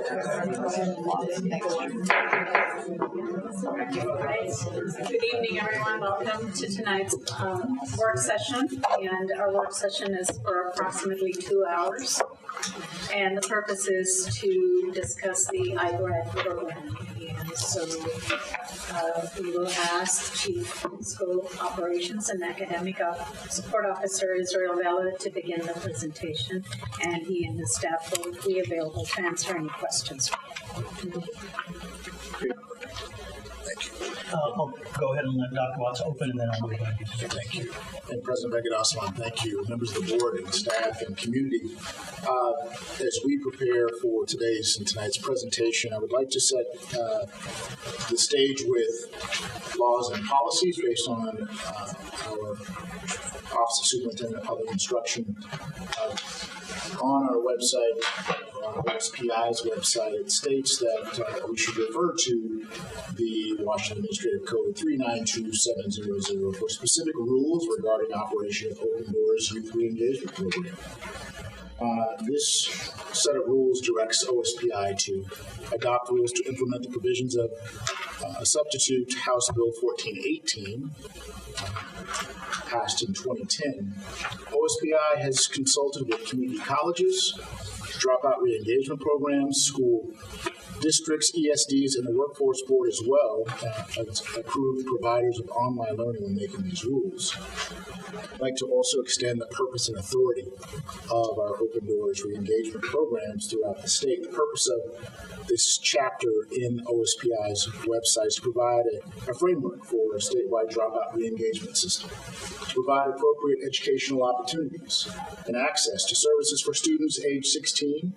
Good evening, everyone. Welcome to tonight's work session. And our work session is for approximately 2 hours. And the purpose is to discuss the iGrad program. And so we will ask Chief School Operations and Academic Support Officer Israel Vela to begin the presentation, and he and his staff will be available to answer any questions. I'll go ahead and let Dr. Watts open, and then I'll move on. Thank you. And President Venkatasalam, thank you, members of the board and staff and community. As we prepare for tonight's presentation, I would like to set the stage with laws and policies based on our Office of Superintendent of Public Instruction. On our website, on OSPI's website, it states that we should refer to the Washington Administrative Code 392700 for specific rules regarding operation of Open Doors Youth Reengagement Program. This set of rules directs OSPI to adopt rules to implement the provisions of substitute House Bill 1418, passed in 2010. OSPI has consulted with community colleges, dropout re-engagement programs, school districts, ESDs, and the Workforce Board as well, as approved providers of online learning when making these rules. I'd like to also extend the purpose and authority of our Open Doors re-engagement programs throughout the state. The purpose of this chapter in OSPI's website is to provide a framework for a statewide dropout re-engagement system, to provide appropriate educational opportunities and access to services for students age 16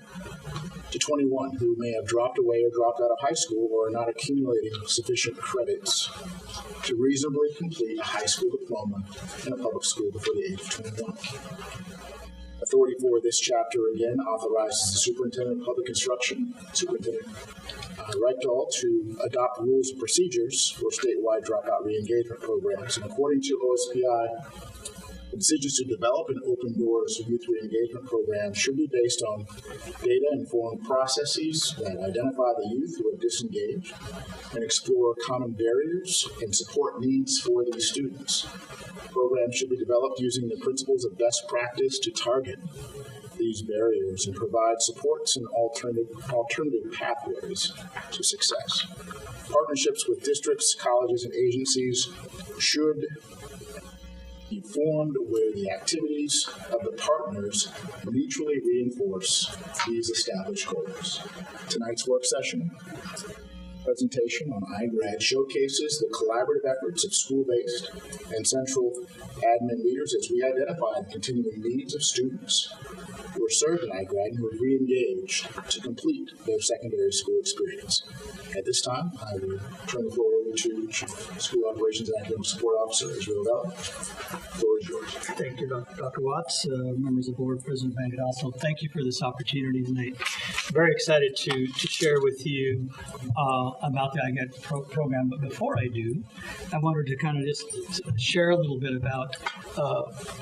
to 21 who may have dropped away or dropped out of high school or are not accumulating sufficient credits to reasonably complete a high school diploma in a public school before the age of 21. Authority for this chapter, again, authorizes the Superintendent of Public Instruction, Superintendent Reichdahl, to adopt rules and procedures for statewide dropout re-engagement programs. And according to OSPI, the decisions to develop an Open Doors Youth Re-engagement Program should be based on data-informed processes that identify the youth who have disengaged and explore common barriers and support needs for these students. Programs should be developed using the principles of best practice to target these barriers and provide supports and alternative pathways to success. Partnerships with districts, colleges, and agencies should be formed where the activities of the partners mutually reinforce these established goals. Tonight's work session presentation on iGrad showcases the collaborative efforts of school-based and central admin leaders as we identify the continuing needs of students who are served in iGrad and who have re-engaged to complete their secondary school experience. At this time, I will turn the floor over to Chief School Operations and Academic Support Officer Israel Vela. The floor is yours. Thank you, Dr. Watts, members of the board, President Venkatasalam. Thank you for this opportunity tonight. Very excited to share with you about the iGrad program. But before I do, I wanted to kind of just share a little bit about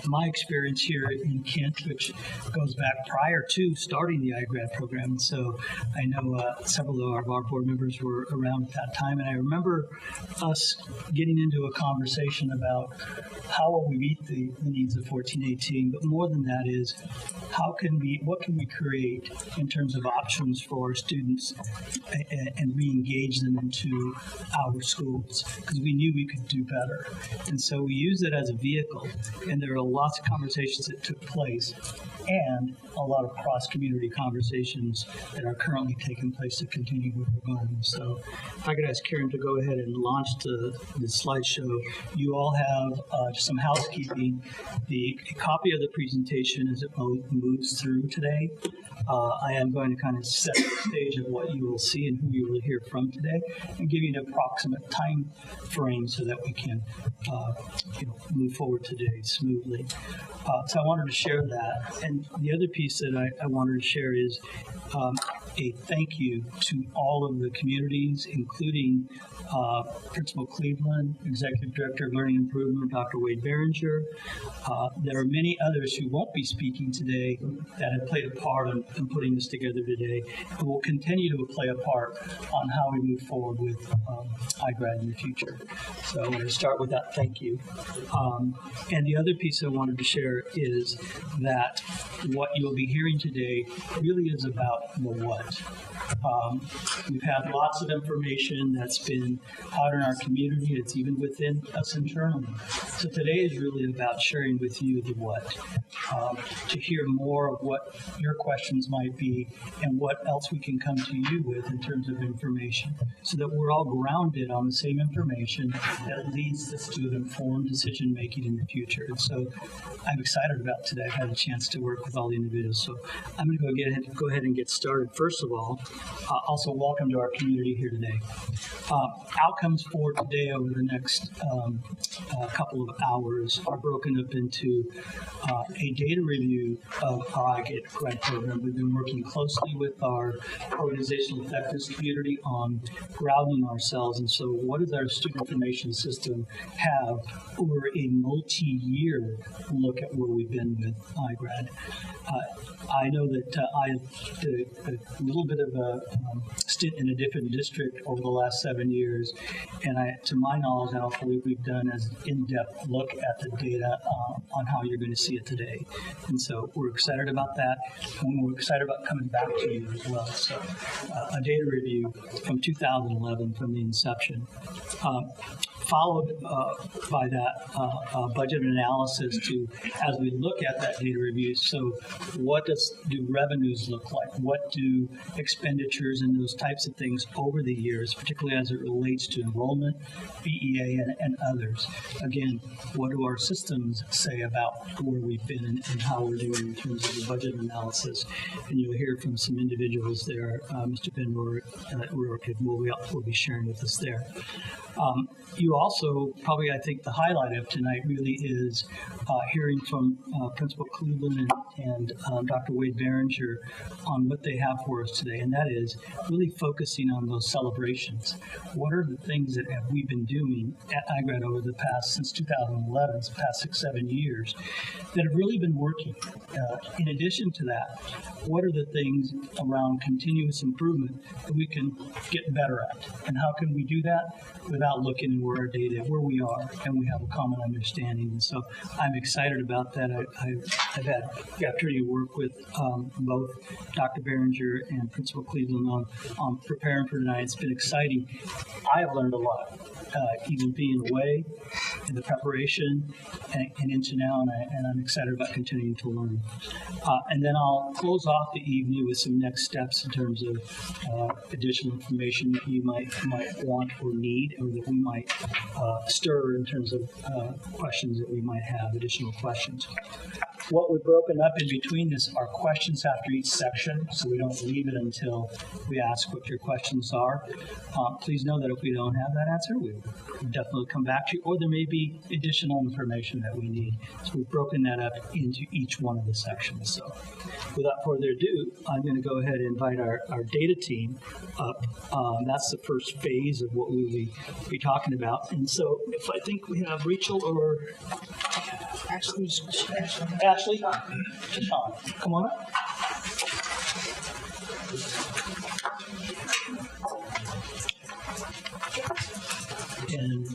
my experience here in Kent, which goes back prior to starting the iGrad program. So I know several of our board members were around at that time, and I remember us getting into a conversation about how will we meet the needs of 1418, but more than that is what can we create in terms of options for our students and re-engage them into our schools, because we knew we could do better. And so we used it as a vehicle, and there are lots of conversations that took place and a lot of cross-community conversations that are currently taking place to continue where we're going. So if I could ask Karen to go ahead and launch the slideshow. You all have just some housekeeping. The copy of the presentation as it moves through today. I am going to kind of set the stage of what you will see and who you will hear from today, and give you an approximate time frame so that we can move forward today smoothly. So I wanted to share that. And the other piece that I wanted to share is a thank you to all of the communities, including Principal Cleveland, Executive Director of Learning Improvement, Dr. Wade Behringer. There are many others who won't be speaking today that have played a part in putting this together today, and will continue to play a part on how we move forward with iGrad in the future. So I'm going to start with that thank you. And the other piece I wanted to share is that what you'll be hearing today really is about the what. We've had lots of information that's been out in our community. It's even within us internally. So today is really about sharing with you the what, to hear more of what your questions might be and what else we can come to you with in terms of information, so that we're all grounded on the same information that leads us to informed decision making in the future. And so I'm excited about today. I've had a chance to work with all the individuals. So I'm going to go ahead and get started. First of all, also welcome to our community here today. Outcomes for today over the next couple of hours are broken up into a data review of our iGrad program. We've been working closely with our organizational effectiveness community on grounding ourselves. And so what does our student information system have over a multi-year look at where we've been with iGrad? I know that I did a little bit of a stint in a different district over the last 7 years, and to my knowledge, I don't believe we've done as in-depth look at the data on how you're going to see it today. And so we're excited about that, and we're excited about coming back to you as well. So a data review from 2011 from the inception. Followed by that budget analysis as we look at that data review. So what do revenues look like? What do expenditures and those types of things over the years, particularly as it relates to enrollment, BEA, and others? Again, what do our systems say about where we've been and how we're doing in terms of the budget analysis? And you'll hear from some individuals there. Mr. Ben Rourke will be sharing with us there. You also, probably I think the highlight of tonight really is hearing from Principal Cleveland and Dr. Wade Behringer on what they have for us today, and that is really focusing on those celebrations. What are the things that have we been doing at iGrad over the past, since 2011, the past 6-7 years, that have really been working? In addition to that, what are the things around continuous improvement that we can get better at? And how can we do that without looking at where our data, where we are, and we have a common understanding? And so I'm excited about that. I've had the opportunity to work with both Dr. Behringer and Principal Cleveland on preparing for tonight. It's been exciting. I have learned a lot, even being away in the preparation and into now, and I'm excited about continuing to learn. And then I'll close off the evening with some next steps in terms of additional information that you might want or need, or that we might stir in terms of questions that we might have, additional questions. What we've broken up in between this are questions after each section, so we don't leave it until we ask what your questions are. Please know that if we don't have that answer, we will definitely come back to you, or there may be additional information that we need. So we've broken that up into each one of the sections. So without further ado, I'm going to go ahead and invite our data team up. That's the first phase of what we will be talking about. And so if I think we have Rachel or Ashley, Sean, come on up. And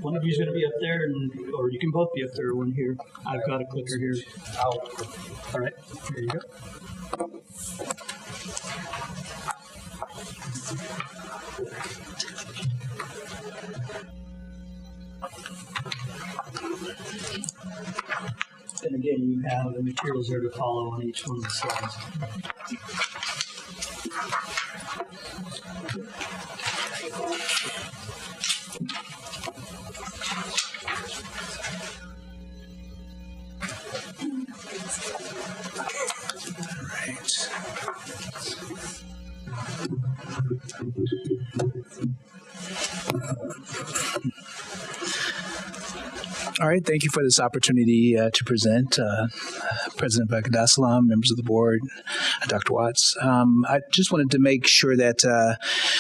one of you is going to be up there, or you can both be up there, one here. I've got a clicker here. All right, here you go. And again, you have the materials there to follow on each one of the slides. All right, thank you for this opportunity to present. President Vakadasalam, members of the board. Dr. Watts. I just wanted to make sure that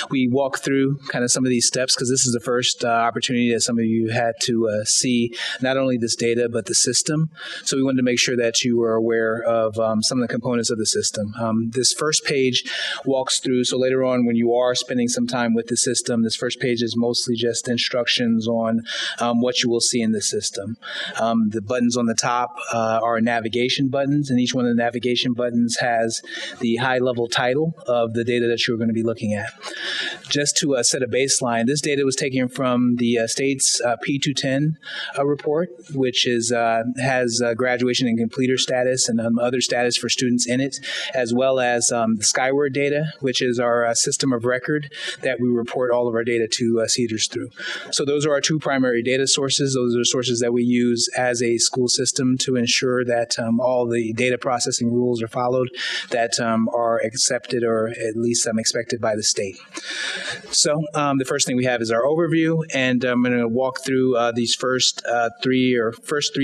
we walk through kind of some of these steps, because this is the first opportunity that some of you had to see not only this data, but the system. So we wanted to make sure that you were aware of some of the components of the system. This first page walks through, so later on when you are spending some time with the system, this first page is mostly just instructions on what you will see in the system. The buttons on the top are navigation buttons, and each one of the navigation buttons has the high-level title of the data that you're going to be looking at. Just to set a baseline, this data was taken from the state's P210 report, which has graduation and completer status and other status for students in it, as well as the Skyward data, which is our system of record that we report all of our data to CEDARS through. So those are our two primary data sources. Those are sources that we use as a school system to ensure that all the data processing rules are followed that are accepted or at least expected by the state. So the first thing we have is our overview, and I'm going to walk through these first three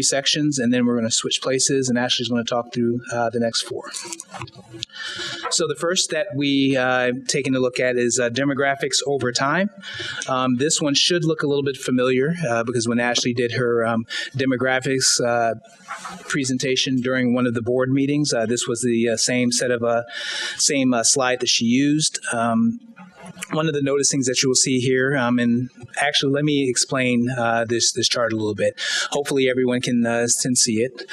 sections, and then we're going to switch places, and Ashley's going to talk through the next four. So the first that we taking a look at is demographics over time. This one should look a little bit familiar because when Ashley did her demographics presentation during one of the board meetings, this was the same slide that she used. One of the noticings that you will see here, and actually let me explain this chart a little bit. Hopefully everyone can see it.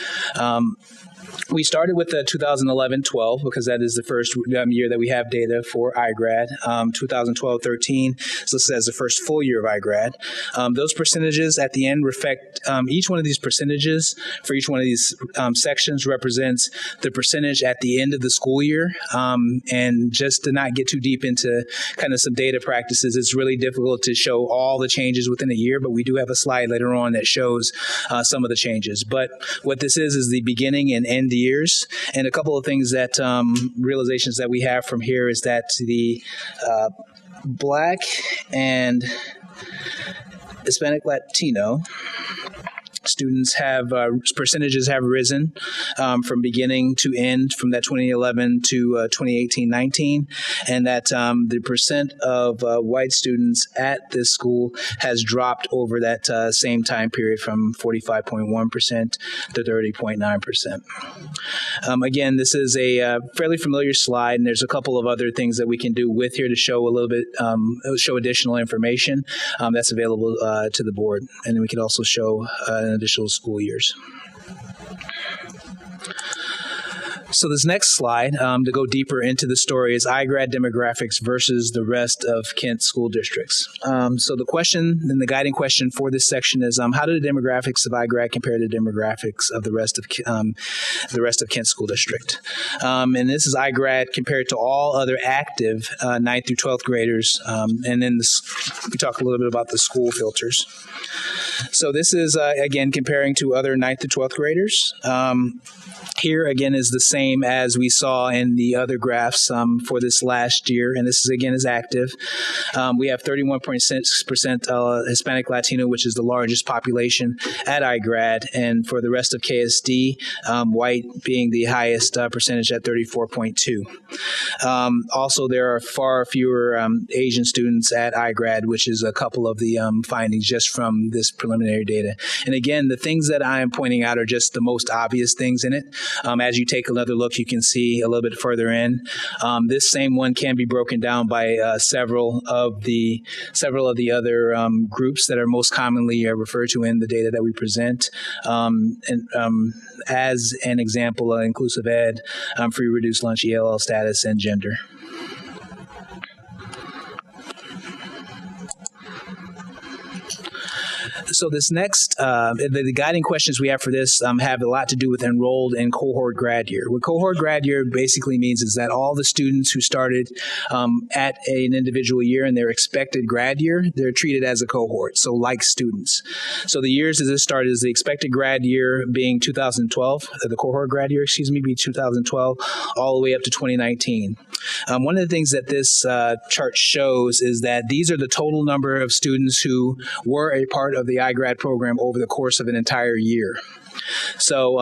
We started with 2011-12 because that is the first year that we have data for iGrad. 2012-13 is listed as the first full year of iGrad. Those percentages at the end reflect each one of these percentages for each one of these sections represents the percentage at the end of the school year. And just to not get too deep into kind of some data practices, it's really difficult to show all the changes within a year, but we do have a slide later on that shows some of the changes. But what this is the beginning and end years. And a couple of things that realizations that we have from here is that the Black and Hispanic Latino students have percentages have risen from beginning to end from that 2011 to 2018-19, and that the percent of white students at this school has dropped over that same time period from 45.1% to 30.9%. Again, this is a fairly familiar slide, and there's a couple of other things that we can do with here to show a little bit, show additional information that's available to the board, and then we can also show additional school years. So this next slide, to go deeper into the story, is iGrad demographics versus the rest of Kent school districts. So the question and the guiding question for this section is, how do the demographics of iGrad compare to the demographics of the rest of Kent school district? And this is iGrad compared to all other active 9th through 12th graders. And then we talk a little bit about the school filters. So this is, again, comparing to other 9th to 12th graders. Here, again, is the same as we saw in the other graphs for this last year, and this is, again, is active. We have 31.6% Hispanic Latino, which is the largest population at iGrad, and for the rest of KSD, white being the highest percentage at 34.2%. Also, there are far fewer Asian students at iGrad, which is a couple of the findings just from this preliminary data. And again, the things that I am pointing out are just the most obvious things in it. As you take another look, you can see a little bit further in. This same one can be broken down by several of the other groups that are most commonly referred to in the data that we present. As an example, inclusive ed, free reduced lunch, ELL status, and gender. So this next, the guiding questions we have for this have a lot to do with enrolled in cohort grad year. What cohort grad year basically means is that all the students who started at an individual year in their expected grad year, they're treated as a cohort, so like students. So the years as this started is the expected grad year being 2012, the cohort grad year, be 2012, all the way up to 2019. One of the things that this chart shows is that these are the total number of students who were a part of the iGrad program over the course of an entire year. So,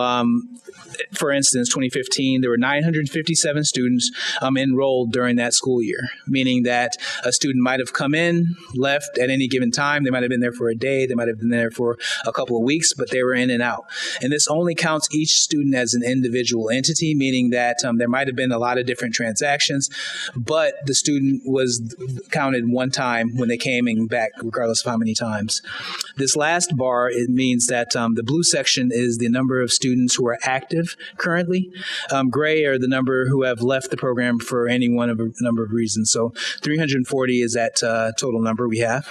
for instance, 2015, there were 957 students enrolled during that school year, meaning that a student might have come in, left at any given time. They might have been there for a day. They might have been there for a couple of weeks, but they were in and out. And this only counts each student as an individual entity, meaning that there might have been a lot of different transactions, but the student was counted one time when they came back, regardless of how many times. This last bar, it means that the blue section is the number of students who are active currently. Gray are the number who have left the program for any one of a number of reasons. So 340 is that total number we have.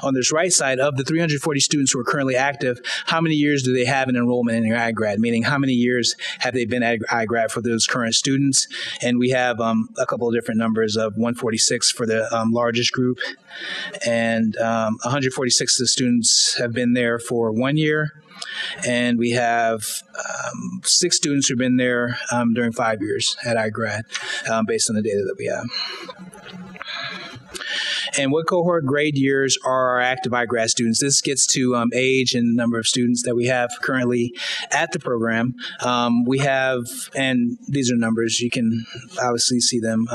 On this right side, of the 340 students who are currently active, how many years do they have in enrollment in your iGrad? Meaning, how many years have they been at iGrad for those current students? And we have a couple of different numbers of 146 for the largest group, and 146 of the students have been there for 1 year. And we have 6 students who've been there during 5 years at iGrad, based on the data that we have. And what cohort grade years are our active iGrad students? This gets to age and number of students that we have currently at the program. We have, and these are numbers, you can obviously see them.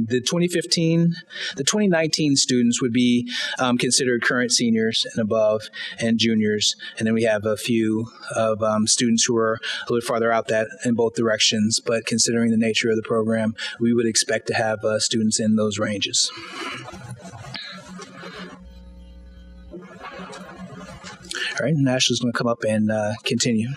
The 2019 students would be considered current seniors and above, and juniors. And then we have a few of students who are a little farther out that in both directions, but considering the nature of the program, we would expect to have students in those ranges. All right, and Ashley's going to come up and continue.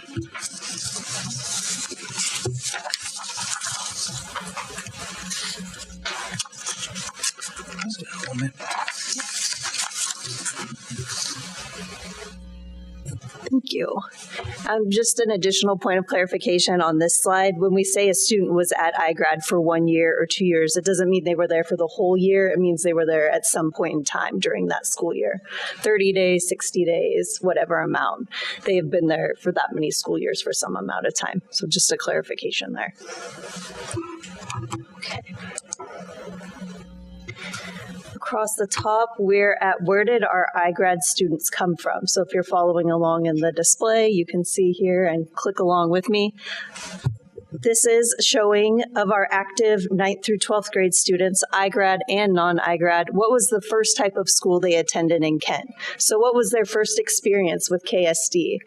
Thank you. Just an additional point of clarification on this slide. When we say a student was at iGrad for 1 year or 2 years, it doesn't mean they were there for the whole year. It means they were there at some point in time during that school year. 30 days, 60 days, whatever amount. They have been there for that many school years for some amount of time. So just a clarification there. Okay. Across the top, we're at where did our iGrad students come from? So if you're following along in the display, you can see here and click along with me. This is showing of our active 9th through 12th grade students, iGrad and non-iGrad, what was the first type of school they attended in Kent. So what was their first experience with KSD?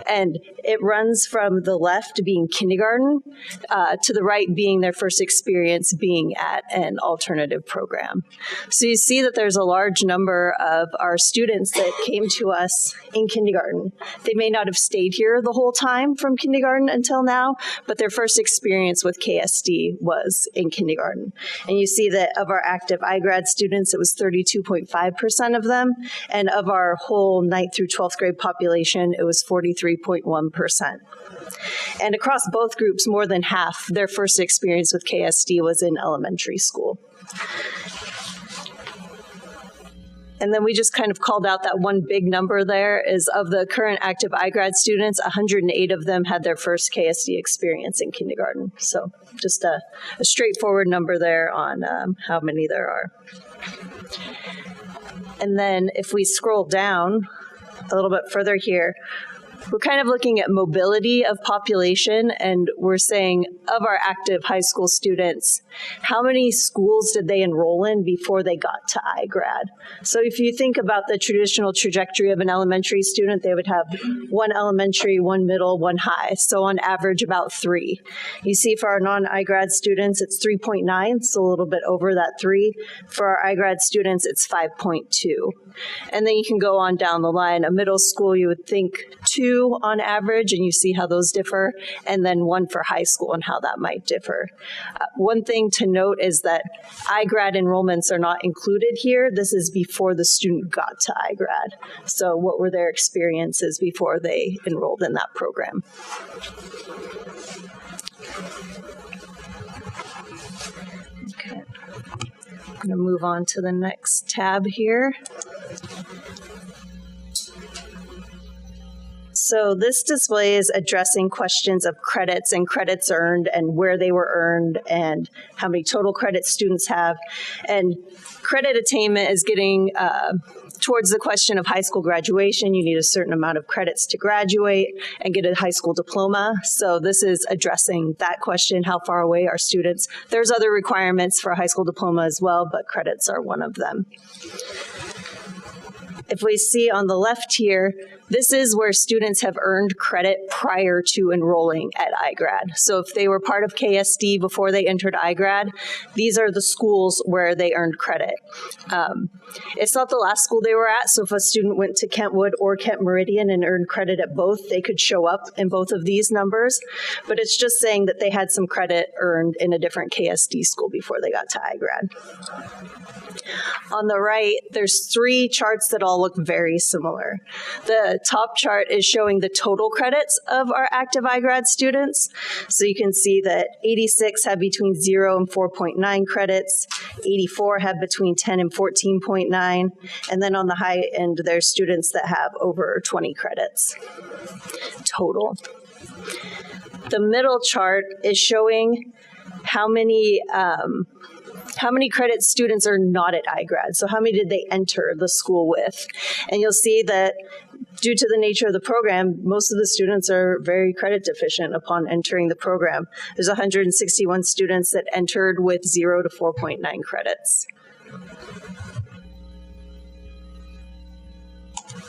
And it runs from the left being kindergarten to the right being their first experience being at an alternative program. So you see that there's a large number of our students that came to us in kindergarten. They may not have stayed here the whole time from kindergarten until now, but their first experience with KSD was in kindergarten. And you see that of our active iGrad students, it was 32.5% of them. And of our whole 9th through 12th grade population, it was 43.1%. And across both groups, more than half, their first experience with KSD was in elementary school. And then we just kind of called out that one big number there is of the current active iGrad students, 108 of them had their first KSD experience in kindergarten. So just a straightforward number there on how many there are. And then if we scroll down a little bit further here, we're kind of looking at mobility of population, and we're saying of our active high school students, how many schools did they enroll in before they got to iGrad? So if you think about the traditional trajectory of an elementary student, they would have one elementary, one middle, one high. So on average, about 3. You see for our non-iGrad students, it's 3.9, so a little bit over that 3. For our iGrad students, it's 5.2. And then you can go on down the line. A middle school, you would think 2 on average, and you see how those differ, and then 1 for high school and how that might differ. One thing to note is that iGrad enrollments are not included here. This is before the student got to iGrad. So what were their experiences before they enrolled in that program? Okay. I'm going to move on to the next tab here. So this display is addressing questions of credits and credits earned and where they were earned and how many total credits students have. And credit attainment is getting towards the question of high school graduation. You need a certain amount of credits to graduate and get a high school diploma. So this is addressing that question, how far away are students? There's other requirements for a high school diploma as well, but credits are one of them. If we see on the left here, this is where students have earned credit prior to enrolling at iGrad. So if they were part of KSD before they entered iGrad, these are the schools where they earned credit. It's not the last school they were at, so if a student went to Kentwood or Kent Meridian and earned credit at both, they could show up in both of these numbers. But it's just saying that they had some credit earned in a different KSD school before they got to iGrad. On the right, there's 3 charts that all look very similar. The top chart is showing the total credits of our active iGrad students. So you can see that 86 have between 0 and 4.9 credits, 84 have between 10 and 14.9, and then on the high end, there's students that have over 20 credits total. The middle chart is showing how many credits students are not at iGrad. So how many did they enter the school with? And you'll see that due to the nature of the program, most of the students are very credit deficient upon entering the program. There's 161 students that entered with 0 to 4.9 credits.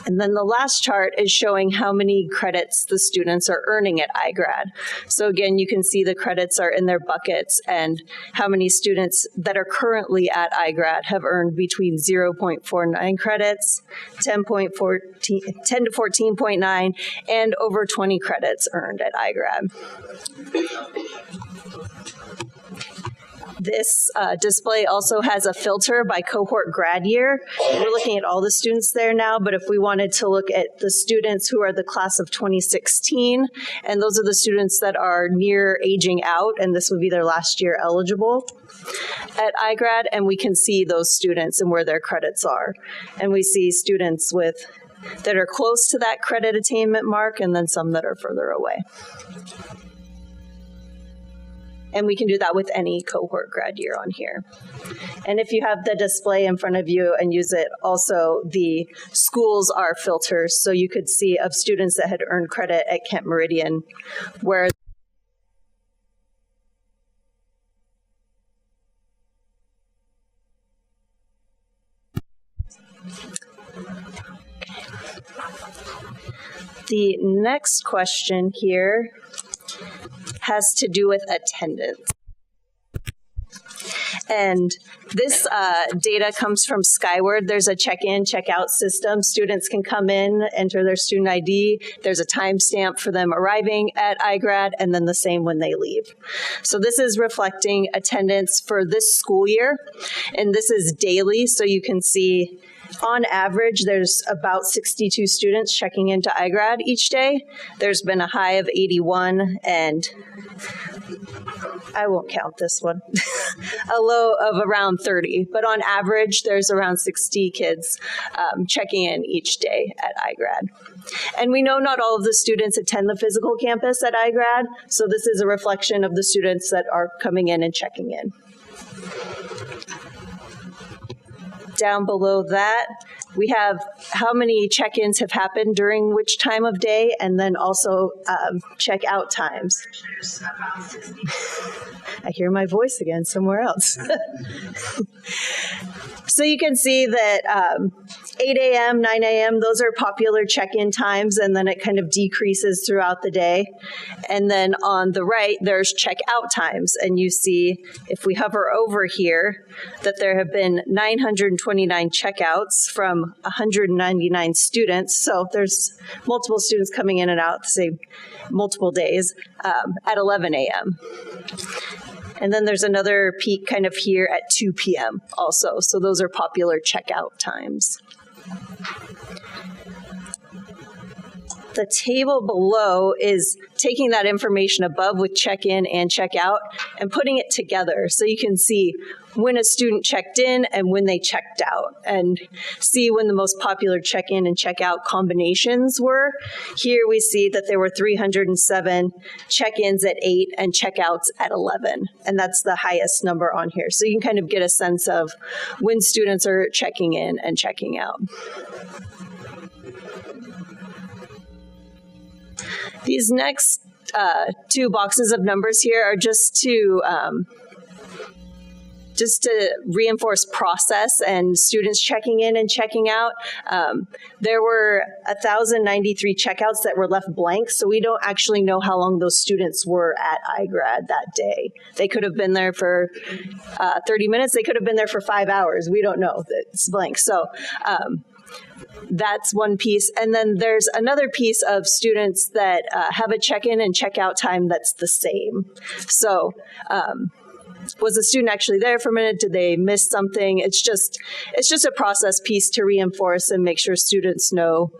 And then the last chart is showing how many credits the students are earning at iGrad. So again, you can see the credits are in their buckets and how many students that are currently at iGrad have earned between 0.49 credits, 10 to 14.9, and over 20 credits earned at iGrad. This display also has a filter by cohort grad year. We're looking at all the students there now, but if we wanted to look at the students who are the class of 2016, and those are the students that are near aging out, and this would be their last year eligible at iGrad, and we can see those students and where their credits are. And we see students that are close to that credit attainment mark, and then some that are further away. And we can do that with any cohort grad year on here. And if you have the display in front of you and use it, also the schools are filters. So you could see of students that had earned credit at Kent Meridian, where the next question here has to do with attendance. And this data comes from Skyward. There's a check-in, check-out system. Students can come in, enter their student ID. There's a timestamp for them arriving at iGrad, and then the same when they leave. So this is reflecting attendance for this school year, and this is daily, so you can see on average, there's about 62 students checking into iGrad each day. There's been a high of 81, and I won't count this one, a low of around 30. But on average, there's around 60 kids checking in each day at iGrad. And we know not all of the students attend the physical campus at iGrad, so this is a reflection of the students that are coming in and checking in. Down below that, we have how many check-ins have happened during which time of day, and then also check-out times. I hear my voice again somewhere else. So you can see that 8 a.m., 9 a.m., those are popular check-in times, and then it kind of decreases throughout the day. And then on the right, there's check-out times, and you see, if we hover over here, that there have been 929 checkouts from 199 students. So there's multiple students coming in and out, say, multiple days at 11 a.m. And then there's another peak kind of here at 2 p.m. also. So those are popular checkout times. The table below is taking that information above with check-in and check-out and putting it together so you can see when a student checked in and when they checked out, and see when the most popular check-in and check-out combinations were. Here we see that there were 307 check-ins at 8 and check-outs at 11, and that's the highest number on here. So you can kind of get a sense of when students are checking in and checking out. These next two boxes of numbers here are just to reinforce process and students checking in and checking out. There were 1,093 checkouts that were left blank, so we don't actually know how long those students were at iGrad that day. They could have been there for 30 minutes. They could have been there for 5 hours. We don't know. It's blank. So that's one piece. And then there's another piece of students that have a check-in and check-out time that's the same. So was the student actually there for a minute? Did they miss something? It's just a process piece to reinforce and make sure students know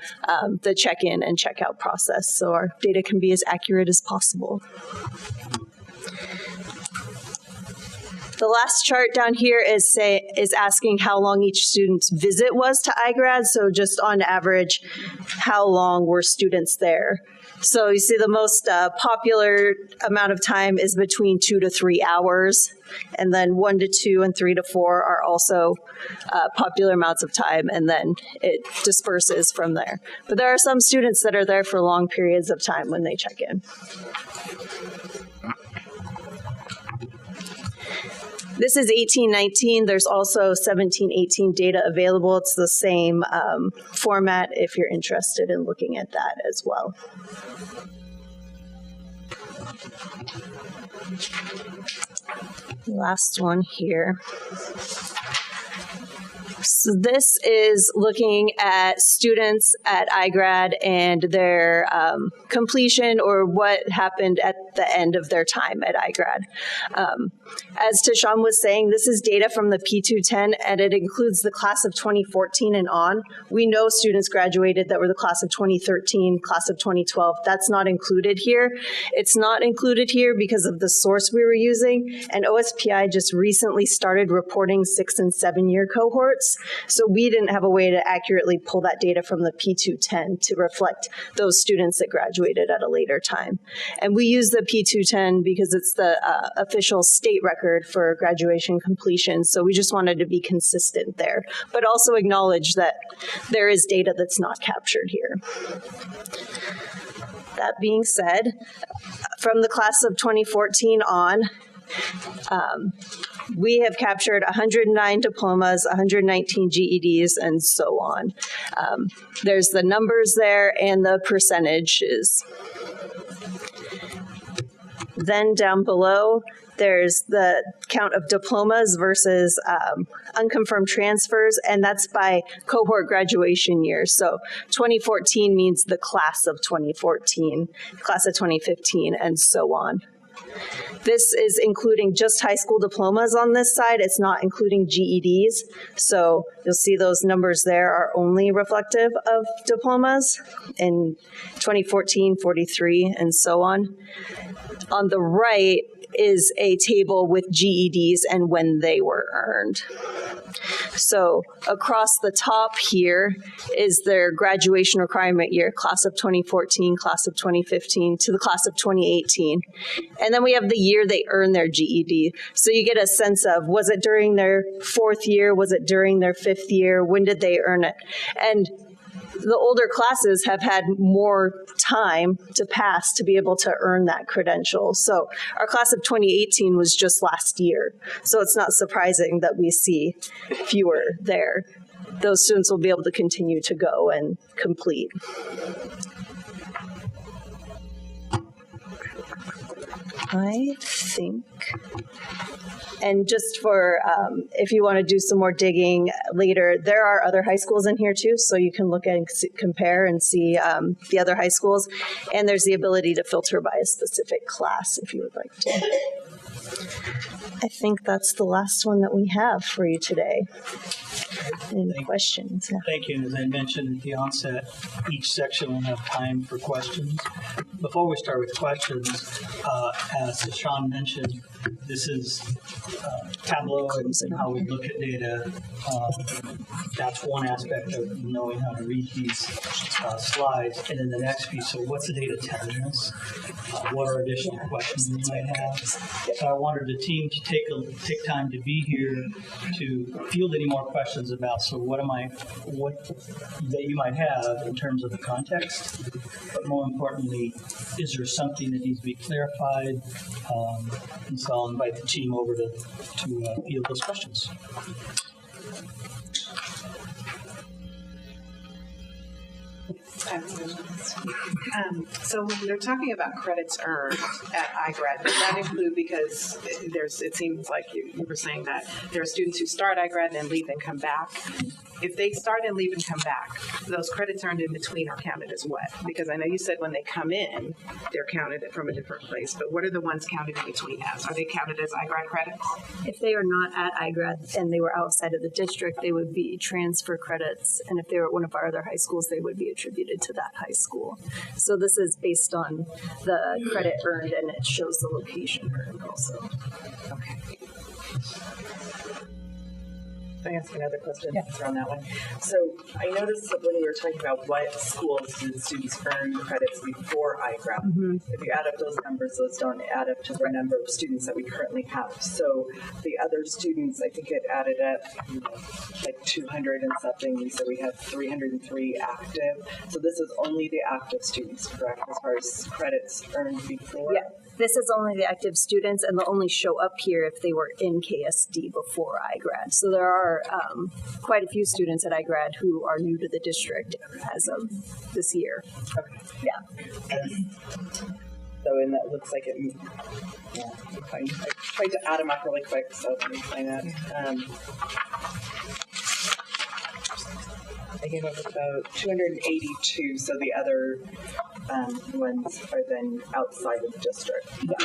the check-in and check-out process, so our data can be as accurate as possible. The last chart down here is asking how long each student's visit was to iGrad. So just on average, how long were students there? So you see the most popular amount of time is between 2 to 3 hours, and then 1 to 2 and 3 to 4 are also popular amounts of time, and then it disperses from there. But there are some students that are there for long periods of time when they check in. This is 18-19. There's also 17-18 data available. It's the same format if you're interested in looking at that as well. Last one here. So this is looking at students at iGrad and their completion, or what happened at the end of their time at iGrad. As Tashawn was saying, this is data from the P210, and it includes the class of 2014 and on. We know students graduated that were the class of 2013, class of 2012. That's not included here. It's not included here because of the source we were using, and OSPI just recently started reporting 6- and 7-year cohorts. So we didn't have a way to accurately pull that data from the P210 to reflect those students that graduated at a later time. And we use the P210 because it's the official state record for graduation completion. So we just wanted to be consistent there, but also acknowledge that there is data that's not captured here. That being said, from the class of 2014 on, we have captured 109 diplomas, 119 GEDs, and so on. There's the numbers there and the percentages. Then down below, there's the count of diplomas versus unconfirmed transfers, and that's by cohort graduation year. So 2014 means the class of 2014, class of 2015, and so on. This is including just high school diplomas on this side. It's not including GEDs. So you'll see those numbers there are only reflective of diplomas. In 2014, 43, and so on. On the right is a table with GEDs and when they were earned. So across the top here is their graduation requirement year, class of 2014, class of 2015, to the class of 2018. And then we have the year they earned their GED. So you get a sense of, was it during their 4th year? Was it during their 5th year? When did they earn it? And the older classes have had more time to pass to be able to earn that credential. So our class of 2018 was just last year. So it's not surprising that we see fewer there. Those students will be able to continue to go and complete. I think, and just for if you want to do some more digging later, there are other high schools in here too, so you can look and compare and see the other high schools, and there's the ability to filter by a specific class if you would like to. I think that's the last one that we have for you today. Any questions? Yeah. Thank you. And as I mentioned at the onset, each section will have time for questions. Before we start with questions, as Sean mentioned, This is Tableau and how we look at data. That's one aspect of knowing how to read these slides. And then the next piece, so what's the data telling us? What are additional questions you might have? So I wanted the team to take time to be here to field any more questions about, so what that you might have in terms of the context, but more importantly, is there something that needs to be clarified? And so I'll invite the team over to field those questions. So when they're talking about credits earned at iGrad, does that include, because it seems like you were saying that there are students who start iGrad and then leave and come back. If they start and leave and come back, those credits earned in between are counted as what? Because I know you said when they come in, they're counted from a different place, but what are the ones counted in between as? Are they counted as iGrad credits? If they are not at iGrad and they were outside of the district, they would be transfer credits. And if they were at one of our other high schools, they would be attributed to that high school. So this is based on the credit earned, and it shows the location earned also. Okay. Can I ask another question around that one? So I noticed that when you were talking about what schools did students earn credits before iGrad, if you add up those numbers, those don't add up to the number of students that we currently have. So the other students, I think it added up like 200 and something. You said we have 303 active. So this is only the active students, correct, as far as credits earned before? Yeah. This is only the active students, and they'll only show up here if they were in KSD before iGrad. So there are quite a few students at iGrad who are new to the district as of this year. Okay. Yeah. So, and that looks like it, I tried to add them up really quick, so let me find that. I came up with about 282, so the other ones are then outside of the district. Yeah.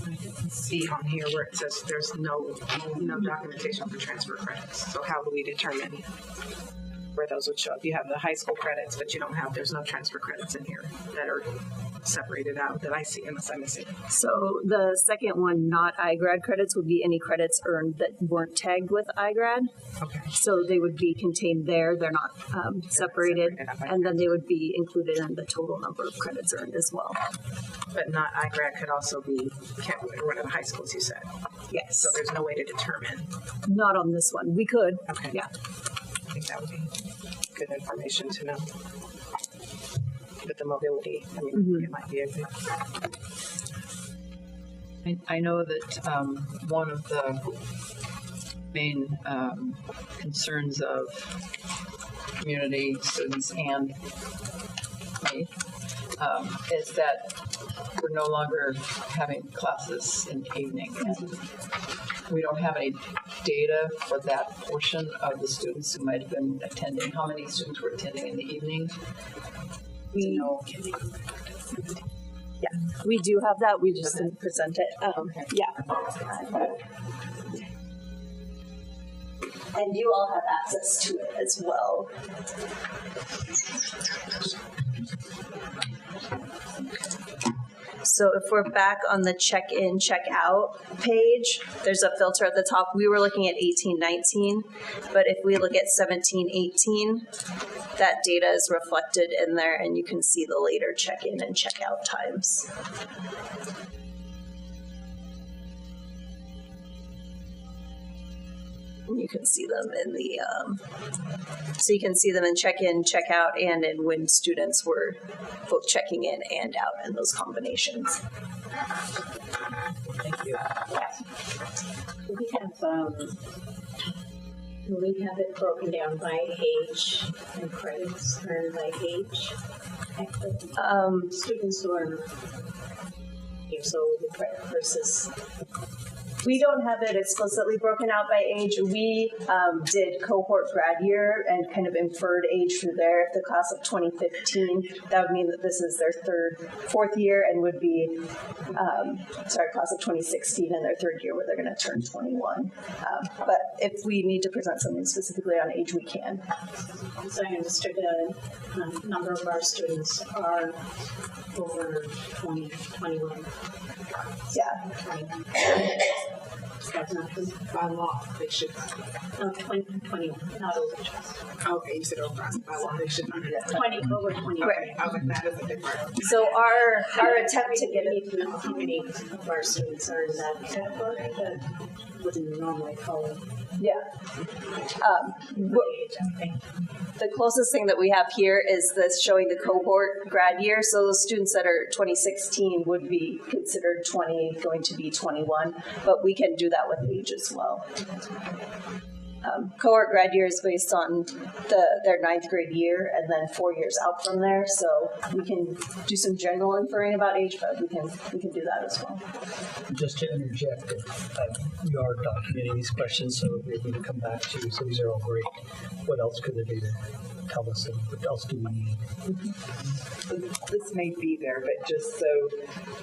I didn't see on here where it says there's no documentation for transfer credits. So how do we determine where those would show up? You have the high school credits, but there's no transfer credits in here that are separated out that I see, unless I'm missing. So the second one, not iGrad credits, would be any credits earned that weren't tagged with iGrad. Okay. So they would be contained there. They're not separated, and then they would be included in the total number of credits earned as well. But not iGrad could also be one of the high schools you said. Yes. So there's no way to determine. Not on this one. We could. Okay. Yeah. I think that would be good information to know. With the mobility, I mean, it might be a good. I know that one of the main concerns of community students and me is that we're no longer having classes in the evening. And we don't have any data for that portion of the students who might have been attending. How many students were attending in the evening? We do have that. We just didn't present it. Okay. Yeah. And you all have access to it as well. So if we're back on the check-in, check-out page, there's a filter at the top. We were looking at 18-19, but if we look at 17-18, that data is reflected in there, and you can see the later check-in and check-out times. And you can see them in the, so you can see them in check-in, check-out, and in when students were both checking in and out in those combinations. Thank you. We have it broken down by age and credits earned by age. Students who are years old versus We don't have it explicitly broken out by age. We did cohort grad year and kind of inferred age through there. If the class of 2015, that would mean that this is their fourth year and would be, class of 2016 and their third year where they're going to turn 21. But if we need to present something specifically on age, we can. As I understood, a number of our students are over 20, 21. Yeah. 21. That's not true. By law, they should. No, 21, not over. Okay, you said over. By law, they should not. 20, over 20. Right. I was like, that is a big part. So our attempt to get We it. need to know how many of our students are in that category that wouldn't normally fall Yeah. The closest thing that we have here is this showing the cohort grad year. So those students that are 2016 would be considered 20, going to be 21, but we can do that with age as well. Cohort grad year is based on their 9th grade year and then 4 years out from there. So we can do some general inferring about age, but we can do that as well. Just to interject, we are documenting these questions, so we're going to come back to. So these are all great. What else could there be to tell us? What else do we need? This may be there, but just so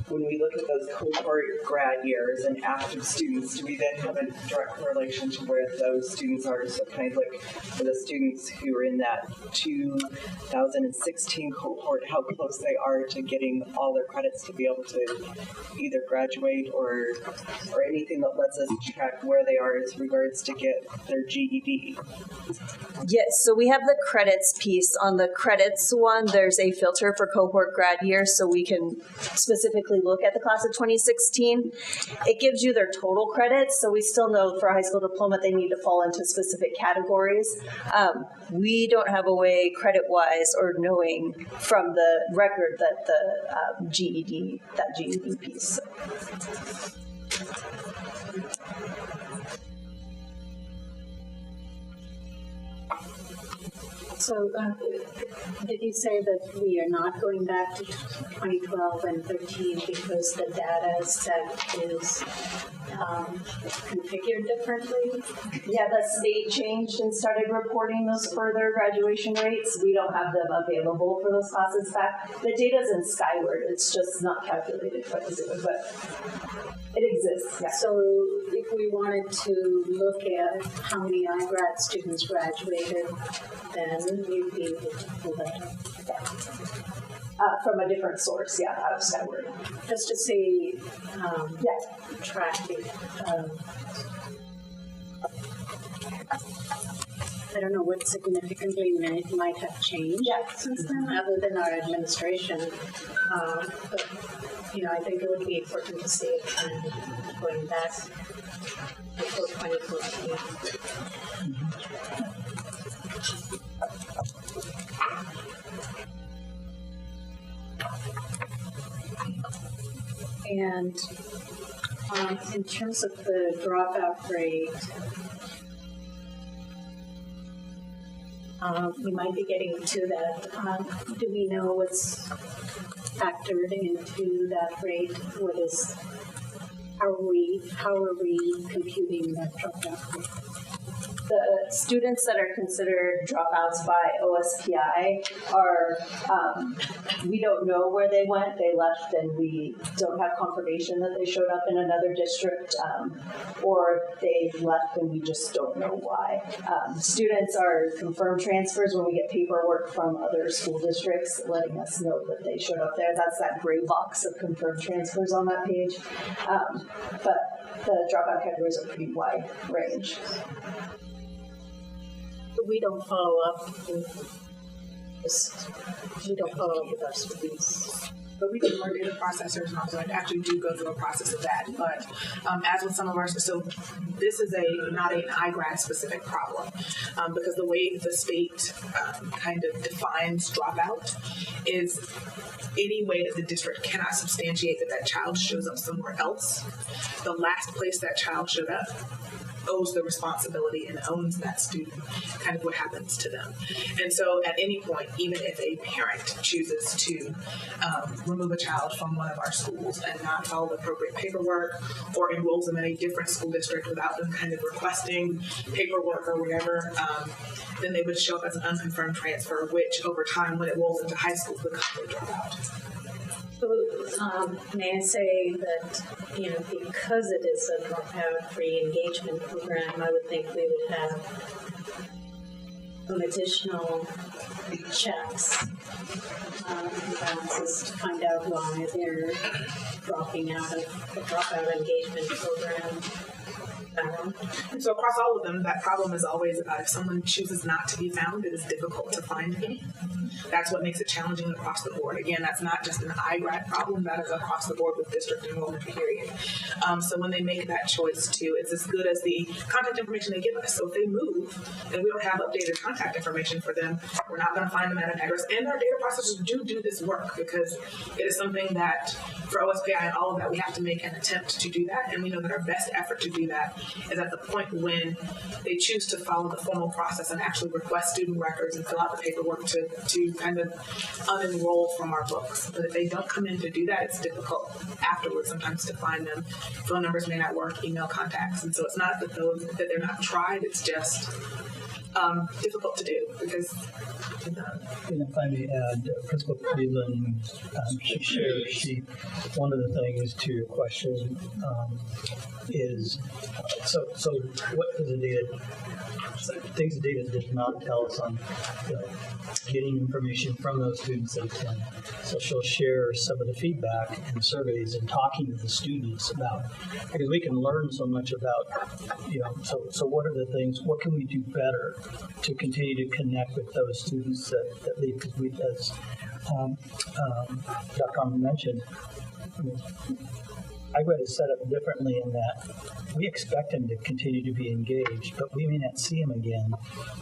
when we look at those cohort grad years and active students, do we then have a direct correlation to where those students are? So kind of like for the students who are in that 2016 cohort, how close they are to getting all their credits to be able to either graduate or anything that lets us track where they are as regards to get their GED. Yes, so we have the credits piece. On the credits one, there's a filter for cohort grad year, so we can specifically look at the class of 2016. It gives you their total credits, so we still know for high school diploma they need to fall into specific categories. We don't have a way credit-wise or knowing from the record that the GED piece. So did you say that we are not going back to 2012 and 13 because the data set is configured differently? Yeah, the state changed and started reporting those further graduation rates. We don't have them available for those classes back. The data's in Skyward. It's just not calculated quite as good, but it exists. Yeah. So if we wanted to look at how many iGrad students graduated, then you'd be able to pull that up. From a different source, yeah, out of Skyward. Just to see, Yeah. track it. I don't know what significantly might have changed since then, other than our administration. But, I think it would be important to see a trend going back before 2014. And in terms of the dropout rate, we might be getting to that. Do we know what's factored into that rate? How are we computing that dropout rate? The students that are considered dropouts by OSPI are, we don't know where they went. They left and we don't have confirmation that they showed up in another district, or they left and we just don't know why. Students are confirmed transfers when we get paperwork from other school districts letting us know that they showed up there. That's that gray box of confirmed transfers on that page. But the dropout categories are pretty wide range. We don't follow up with our students. But we do more data processors now, so I actually do go through a process of that. But as with some of our, so this is not an iGrad specific problem because the way the state kind of defines dropout is any way that the district cannot substantiate that child shows up somewhere else. The last place that child showed up owes the responsibility and owns that student, kind of what happens to them. And so at any point, even if a parent chooses to remove a child from one of our schools and not follow the appropriate paperwork, or enrolls them in a different school district without them kind of requesting paperwork or whatever, then they would show up as an unconfirmed transfer, which over time, when it rolls into high school, becomes a dropout. So, may I say that, because it is a dropout re-engagement program, I would think we would have some additional checks, balances to find out why they're dropping out of the dropout engagement program. And so across all of them, that problem is always about if someone chooses not to be found, it is difficult to find them. That's what makes it challenging across the board. Again, that's not just an iGrad problem, that is across the board with district enrollment, period. So when they make that choice too, it's as good as the contact information they give us. So if they move and we don't have updated contact information for them, we're not going to find them at an address. And our data processors do this work, because it is something that for OSPI and all of that, we have to make an attempt to do that. And we know that our best effort to do that is at the point when they choose to follow the formal process and actually request student records and fill out the paperwork to kind of unenroll from our books. But if they don't come in to do that, it's difficult afterwards sometimes to find them. Phone numbers may not work, email contacts. And so it's not that they're not tried, it's just difficult to do, because And if I may add, Principal Cleveland, one of the things to your question is, so what does the data, things the data does not tell us on getting information from those students that attend. So she'll share some of the feedback and surveys and talking to the students about, because we can learn so much about, so what are the things, what can we do better to continue to connect with those students that leave, because we, as Dr. Armin mentioned, iGrad is set up differently in that we expect them to continue to be engaged, but we may not see them again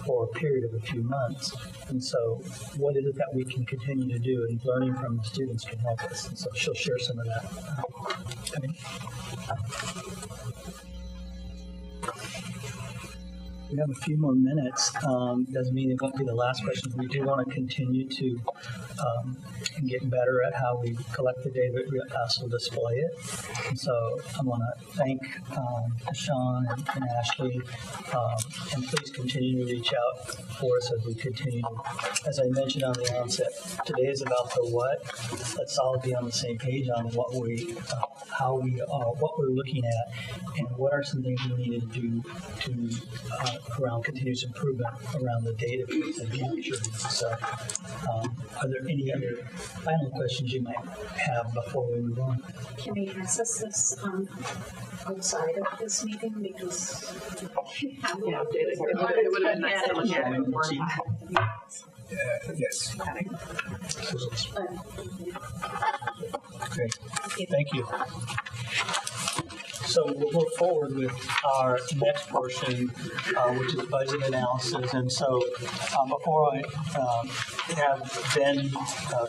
for a period of a few months. And so what is it that we can continue to do, and learning from the students can help us. And so she'll share some of that. We have a few more minutes. Doesn't mean it won't be the last question. We do want to continue to get better at how we collect the data, but also display it. And so I want to thank Sean and Ashley, and please continue to reach out for us as we continue. As I mentioned on the onset, today is about the what. Let's all be on the same page on what we, what we're looking at, and what are some things we need to do to around continuous improvement around the data and future. So, are there any other final questions you might have before we move on? Can we access this outside of this meeting? Because it would have been nice to look at it. Yes. Great. Thank you. So we'll move forward with our next portion, which is budget analysis. And so before I have Ben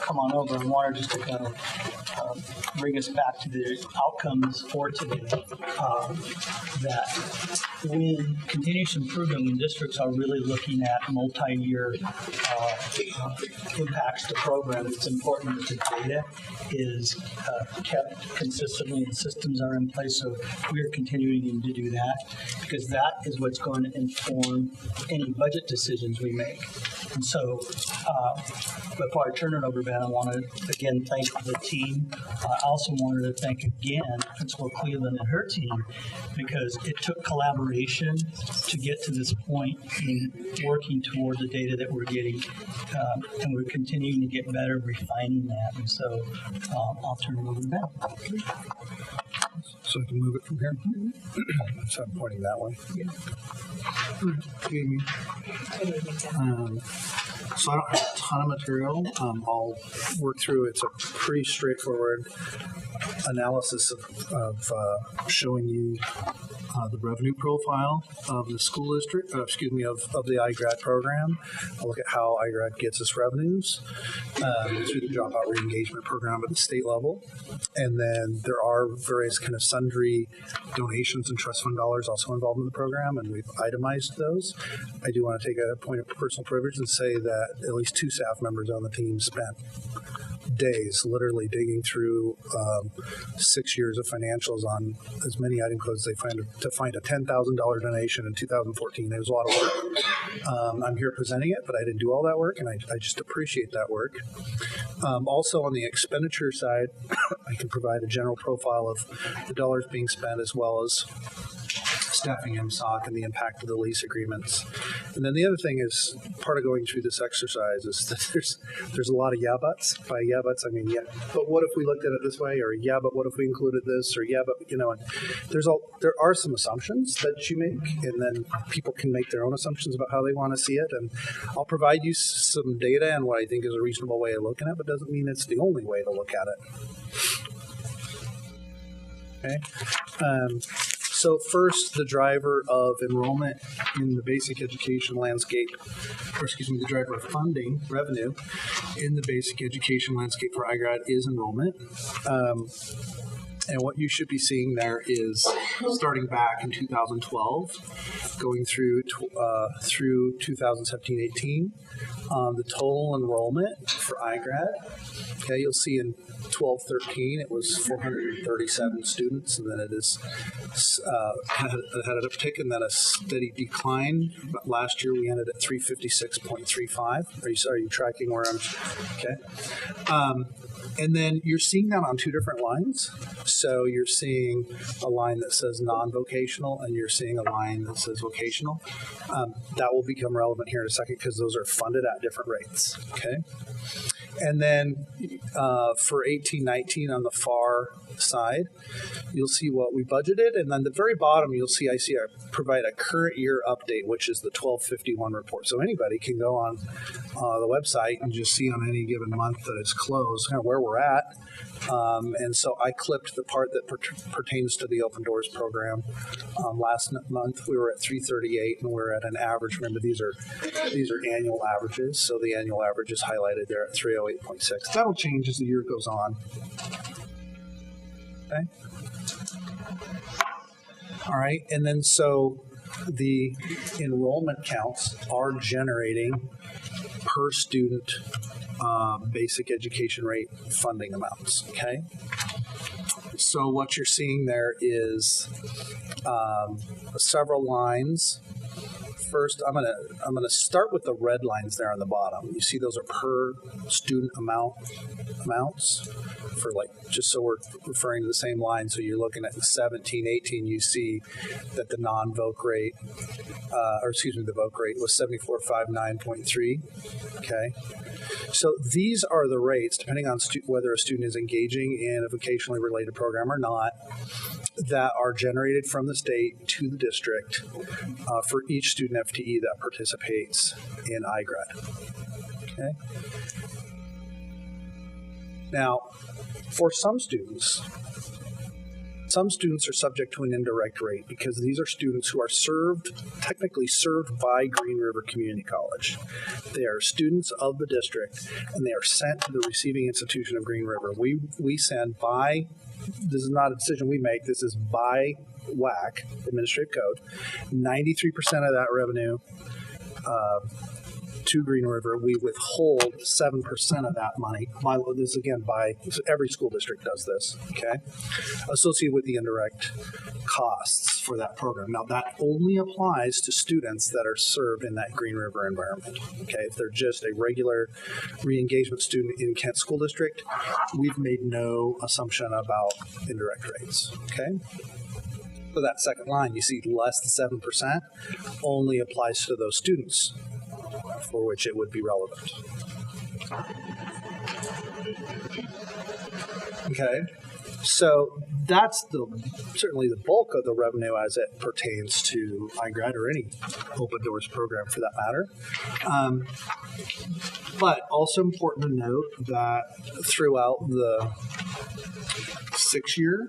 come on over, I wanted just to kind of bring us back to the outcomes for today. That when continuous improvement, when districts are really looking at multi-year impacts to program, it's important that the data is kept consistently and systems are in place. So we are continuing to do that, because that is what's going to inform any budget decisions we make. And so before I turn it over, Ben, I want to again thank the team. I also wanted to thank again Principal Cleveland and her team, because it took collaboration to get to this point in working toward the data that we're getting, and we're continuing to get better, refining that. And so I'll turn it over to Ben. So I can move it from here? So I'm pointing that way. So I don't have a ton of material. I'll work through it. It's a pretty straightforward analysis of showing you the revenue profile of the school district, of the iGrad program. I'll look at how iGrad gets its revenues through the Dropout Re-engagement Program at the state level. And then there are various kind of sundry donations and trust fund dollars also involved in the program, and we've itemized those. I do want to take a point of personal privilege and say that at least 2 staff members on the team spent days, literally digging through 6 years of financials on as many item codes as they find to find a $10,000 donation in 2014. It was a lot of work. I'm here presenting it, but I didn't do all that work, and I just appreciate that work. Also on the expenditure side, I can provide a general profile of the dollars being spent as well as staffing MSOC and the impact of the lease agreements. And then the other thing is, part of going through this exercise is that there's a lot of yeah buts. By yeah buts, I mean, yeah, but what if we looked at it this way? Or yeah, but what if we included this? Or yeah, but, and there are some assumptions that you make, and then people can make their own assumptions about how they want to see it. And I'll provide you some data and what I think is a reasonable way of looking at it, but doesn't mean it's the only way to look at it. Okay. So first, the driver of enrollment in the basic education landscape, the driver of funding revenue in the basic education landscape for iGrad is enrollment. And what you should be seeing there is, starting back in 2012, going through 2017-18, the total enrollment for iGrad. Okay, you'll see in 12-13 it was 437 students, and then it is had an uptick and then a steady decline. But last year we ended at 356.35. Are you tracking where I'm? Okay. And then you're seeing that on two different lines. So you're seeing a line that says non-vocational, and you're seeing a line that says vocational. That will become relevant here in a second because those are funded at different rates. Okay. And then for 18-19 on the far side, you'll see what we budgeted. And then the very bottom, you'll see I provide a current year update, which is the 1251 report. So anybody can go on the website and just see on any given month that it's closed, kind of where we're at. And so I clipped the part that pertains to the Open Doors program. Last month we were at 338, and we're at an average. Remember, these are annual averages, so the annual average is highlighted there at 308.6. That'll change as the year goes on. Okay. All right, and then so the enrollment counts are generating per student basic education rate funding amounts. Okay. So what you're seeing there is several lines. First, I'm gonna start with the red lines there on the bottom. You see those are per student amounts for, like, just so we're referring to the same line. So you're looking at the 17-18. You see that the non-voc rate, the voc rate was 7459.3. Okay. So these are the rates, depending on whether a student is engaging in a vocationally related program or not, that are generated from the state to the district for each student FTE that participates in iGrad. Okay. Now, for some students are subject to an indirect rate because these are students who are technically served by Green River Community College. They are students of the district, and they are sent to the receiving institution of Green River. We send by, this is not a decision we make, this is by WAC, Administrative Code, 93% of that revenue to Green River. We withhold 7% of that money. Every school district does this, okay? Associated with the indirect costs for that program. Now, that only applies to students that are served in that Green River environment, okay? If they're just a regular re-engagement student in Kent School District, we've made no assumption about indirect rates, okay? So that second line, you see less than 7% only applies to those students for which it would be relevant. Okay, so that's certainly the bulk of the revenue as it pertains to iGrad or any Open Doors program for that matter. But also important to note that throughout the 6 year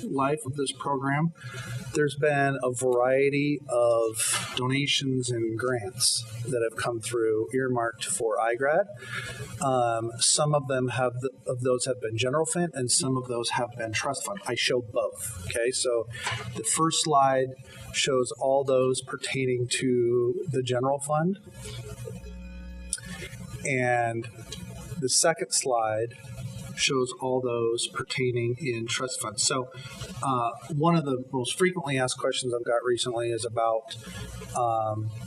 life of this program, there's been a variety of donations and grants that have come through earmarked for iGrad. Some of them have been general fund, and some of those have been trust fund. I show both. Okay, so the first slide shows all those pertaining to the general fund. And the second slide shows all those pertaining in trust funds. So one of the most frequently asked questions I've got recently is about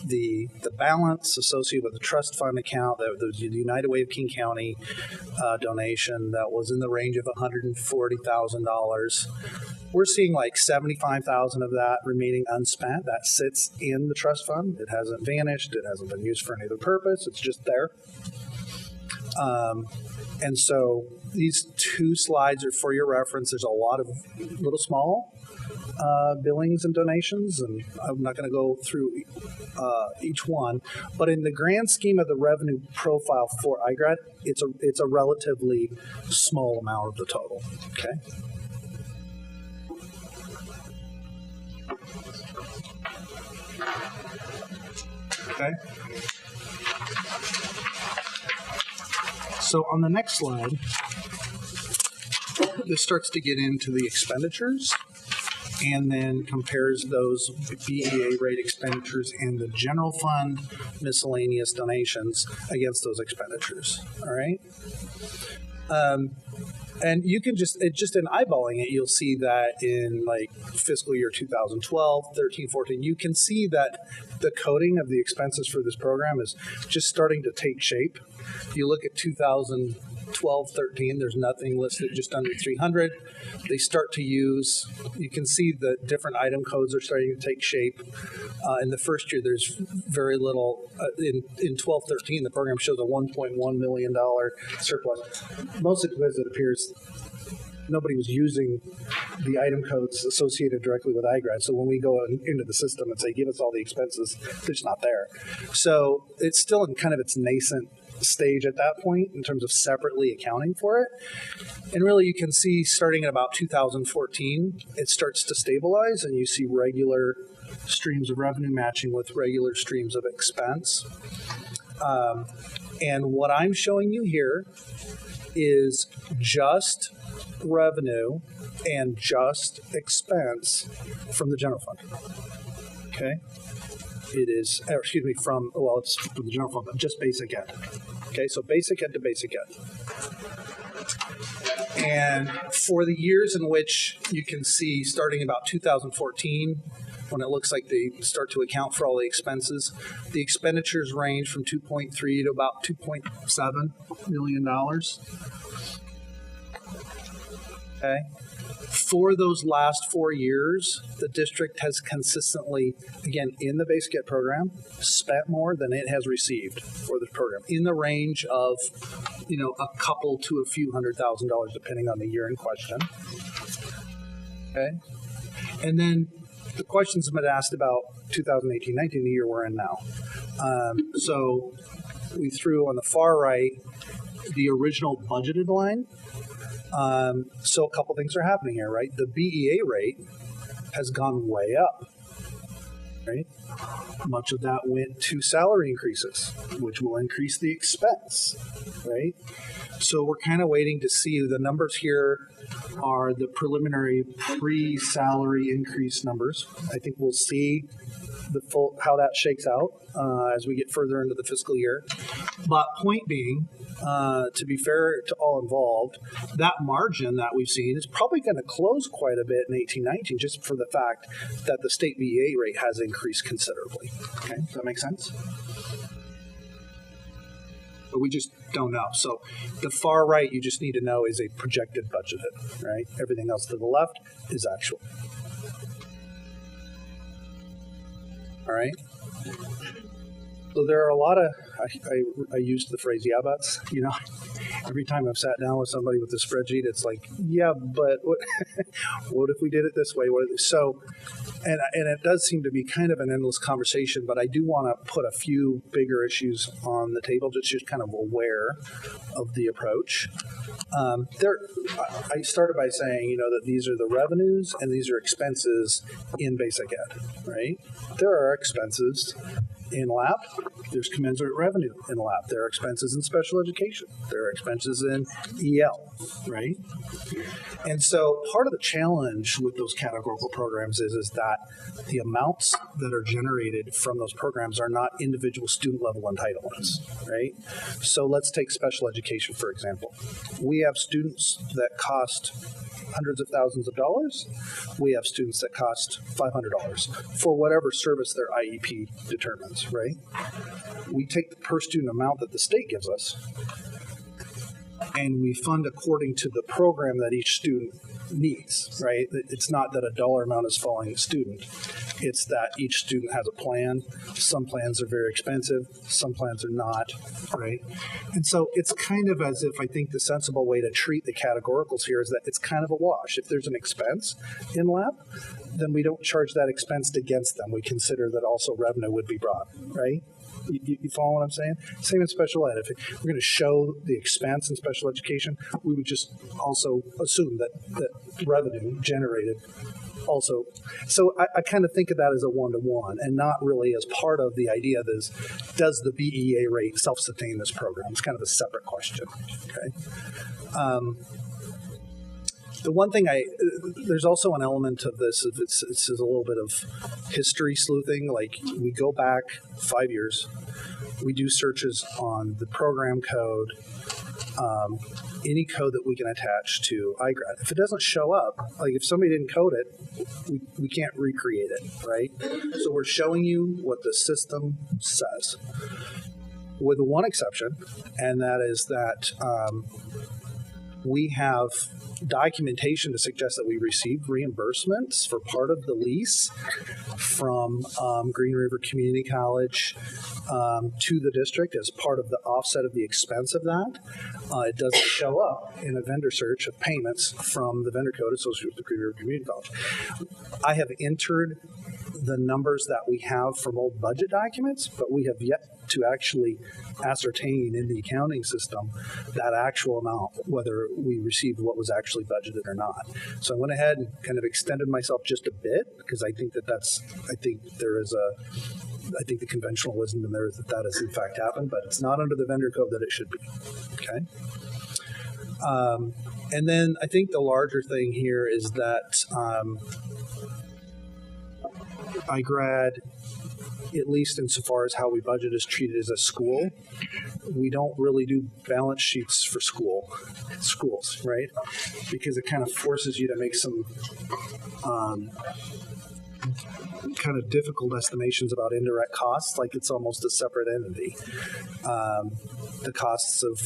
the balance associated with the trust fund account, the United Way of King County donation that was in the range of $140,000. We're seeing like 75,000 of that remaining unspent. That sits in the trust fund. It hasn't vanished. It hasn't been used for any other purpose. It's just there. And so these two slides are for your reference. There's a lot of little small billings and donations, and I'm not going to go through each one. But in the grand scheme of the revenue profile for iGrad, it's a relatively small amount of the total. Okay. Okay. So on the next slide, this starts to get into the expenditures and then compares those BEA rate expenditures in the general fund miscellaneous donations against those expenditures. All right. And you can just in eyeballing it, you'll see that in like fiscal year 2012, 13, 14, you can see that the coding of the expenses for this program is just starting to take shape. You look at 2012, 13, there's nothing listed just under 300. They start to use, you can see the different item codes are starting to take shape. In the first year, there's very little. In 12, 13, the program shows a $1.1 million surplus. Mostly because it appears nobody was using the item codes associated directly with iGrad. So when we go into the system and say, give us all the expenses, they're just not there. So it's still in kind of its nascent stage at that point in terms of separately accounting for it. And really you can see starting at about 2014, it starts to stabilize and you see regular streams of revenue matching with regular streams of expense. And what I'm showing you here is just revenue and just expense from the general fund. Okay? It is, excuse me, it's from the general fund, but just basic ed. Okay, so basic ed to basic ed. And for the years in which you can see starting about 2014, when it looks like they start to account for all the expenses, the expenditures range from 2.3 to about $2.7 million. Okay. For those last 4 years, the district has consistently, again, in the basic ed program, spent more than it has received for the program, in the range of, a couple to a few $100,000, depending on the year in question. Okay. And then the questions have been asked about 2018-19, the year we're in now. So we threw on the far right the original budgeted line. So a couple things are happening here, right? The BEA rate has gone way up, right? Much of that went to salary increases, which will increase the expense, right? So we're kind of waiting to see. The numbers here are the preliminary pre-salary increase numbers. I think we'll see the full how that shakes out as we get further into the fiscal year. But point being, to be fair to all involved, that margin that we've seen is probably going to close quite a bit in 18-19, just for the fact that the state BEA rate has increased considerably. Okay, does that make sense? But we just don't know. So the far right, you just need to know, is a projected budgeted, right? Everything else to the left is actual. All right. So there are a lot of, I used the phrase, yeah, buts. Every time I've sat down with somebody with a spreadsheet, it's like, yeah, but what if we did it this way? And it does seem to be kind of an endless conversation, but I do want to put a few bigger issues on the table, just kind of aware of the approach. I started by saying, that these are the revenues and these are expenses in basic ed, right? There are expenses in lab, there's commensurate revenue in lab. There are expenses in special education. There are expenses in EL, right? And so part of the challenge with those categorical programs is that the amounts that are generated from those programs are not individual student level entitlements, right? So let's take special education, for example. We have students that cost hundreds of thousands of dollars. We have students that cost $500 for whatever service their IEP determines, right? We take the per student amount that the state gives us and we fund according to the program that each student needs, right? It's not that a dollar amount is following the student. It's that each student has a plan. Some plans are very expensive. Some plans are not, right? And so it's kind of as if I think the sensible way to treat the categoricals here is that it's kind of a wash. If there's an expense in lab, then we don't charge that expense against them. We consider that also revenue would be brought, right? You follow what I'm saying? Same in special ed. If we're going to show the expense in special education, we would just also assume that revenue generated also. So I kind of think of that as a one-to-one and not really as part of the idea that is, does the BEA rate self-sustain this program? It's kind of a separate question, okay? The one thing there's also an element of this, it's a little bit of history sleuthing. Like we go back 5 years, we do searches on the program code, any code that we can attach to iGrad. If it doesn't show up, like if somebody didn't code it, we can't recreate it, right? So we're showing you what the system says, with one exception, and that is that we have documentation to suggest that we received reimbursements for part of the lease from Green River Community College to the district as part of the offset of the expense of that. It doesn't show up in a vendor search of payments from the vendor code associated with the Green River Community College. I have entered the numbers that we have from old budget documents, but we have yet to actually ascertain in the accounting system that actual amount, whether we received what was actually budgeted or not. So I went ahead and kind of extended myself just a bit because I think I think the conventional wisdom in there is that has in fact happened, but it's not under the vendor code that it should be, okay? And then I think the larger thing here is that iGrad, at least insofar as how we budget, is treated as a school. We don't really do balance sheets for schools, right? Because it kind of forces you to make some kind of difficult estimations about indirect costs, like it's almost a separate entity. The costs of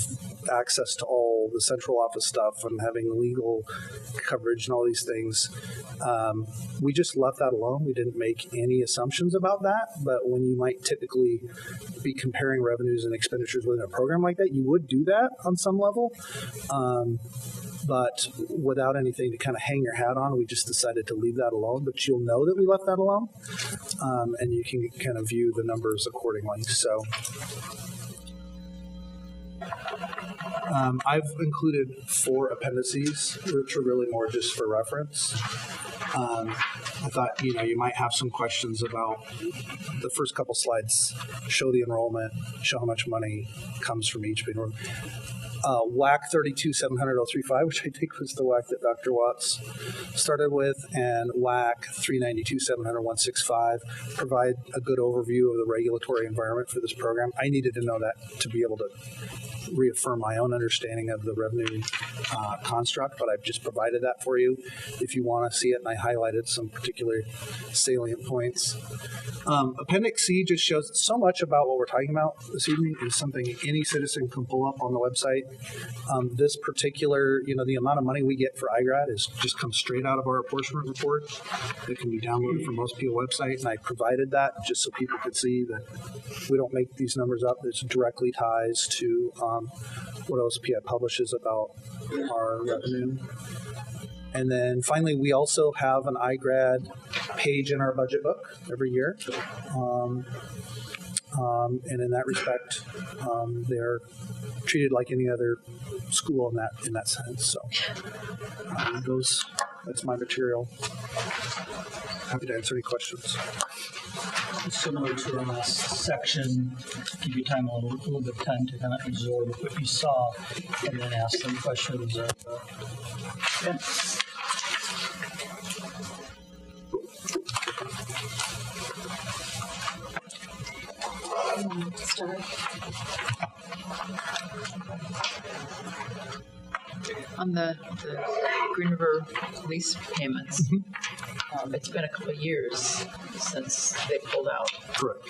access to all the central office stuff and having legal coverage and all these things. We just left that alone. We didn't make any assumptions about that, but when you might typically be comparing revenues and expenditures within a program like that, you would do that on some level. But without anything to kind of hang your hat on, we just decided to leave that alone. But you'll know that we left that alone, and you can kind of view the numbers accordingly. So I've included 4 appendices, which are really more just for reference. I thought, you might have some questions about the first couple slides. Show the enrollment, show how much money comes from each enrollment. WAC 32,700,035, which I think was the WAC that Dr. Watts started with, and WAC 392,700,165 provide a good overview of the regulatory environment for this program. I needed to know that to be able to reaffirm my own understanding of the revenue construct, but I've just provided that for you if you want to see it, and I highlighted some particular salient points. Appendix C just shows so much about what we're talking about this evening is something any citizen can pull up on the website. This particular, the amount of money we get for iGrad just comes straight out of our apportionment report. It can be downloaded from most people website, and I provided that just so people could see that we don't make these numbers up. It directly ties to what OSPI publishes about our revenue. And then finally, we also have an iGrad page in our budget book every year. and in that respect, they're treated like any other school in that sense. So that's my material. Happy to answer any questions. Similar to our last section, give you time a little bit of time to kind of absorb what you saw, and then ask some questions. Yeah. Start. On the Green River lease payments, it's been a couple of years since they pulled out, Correct.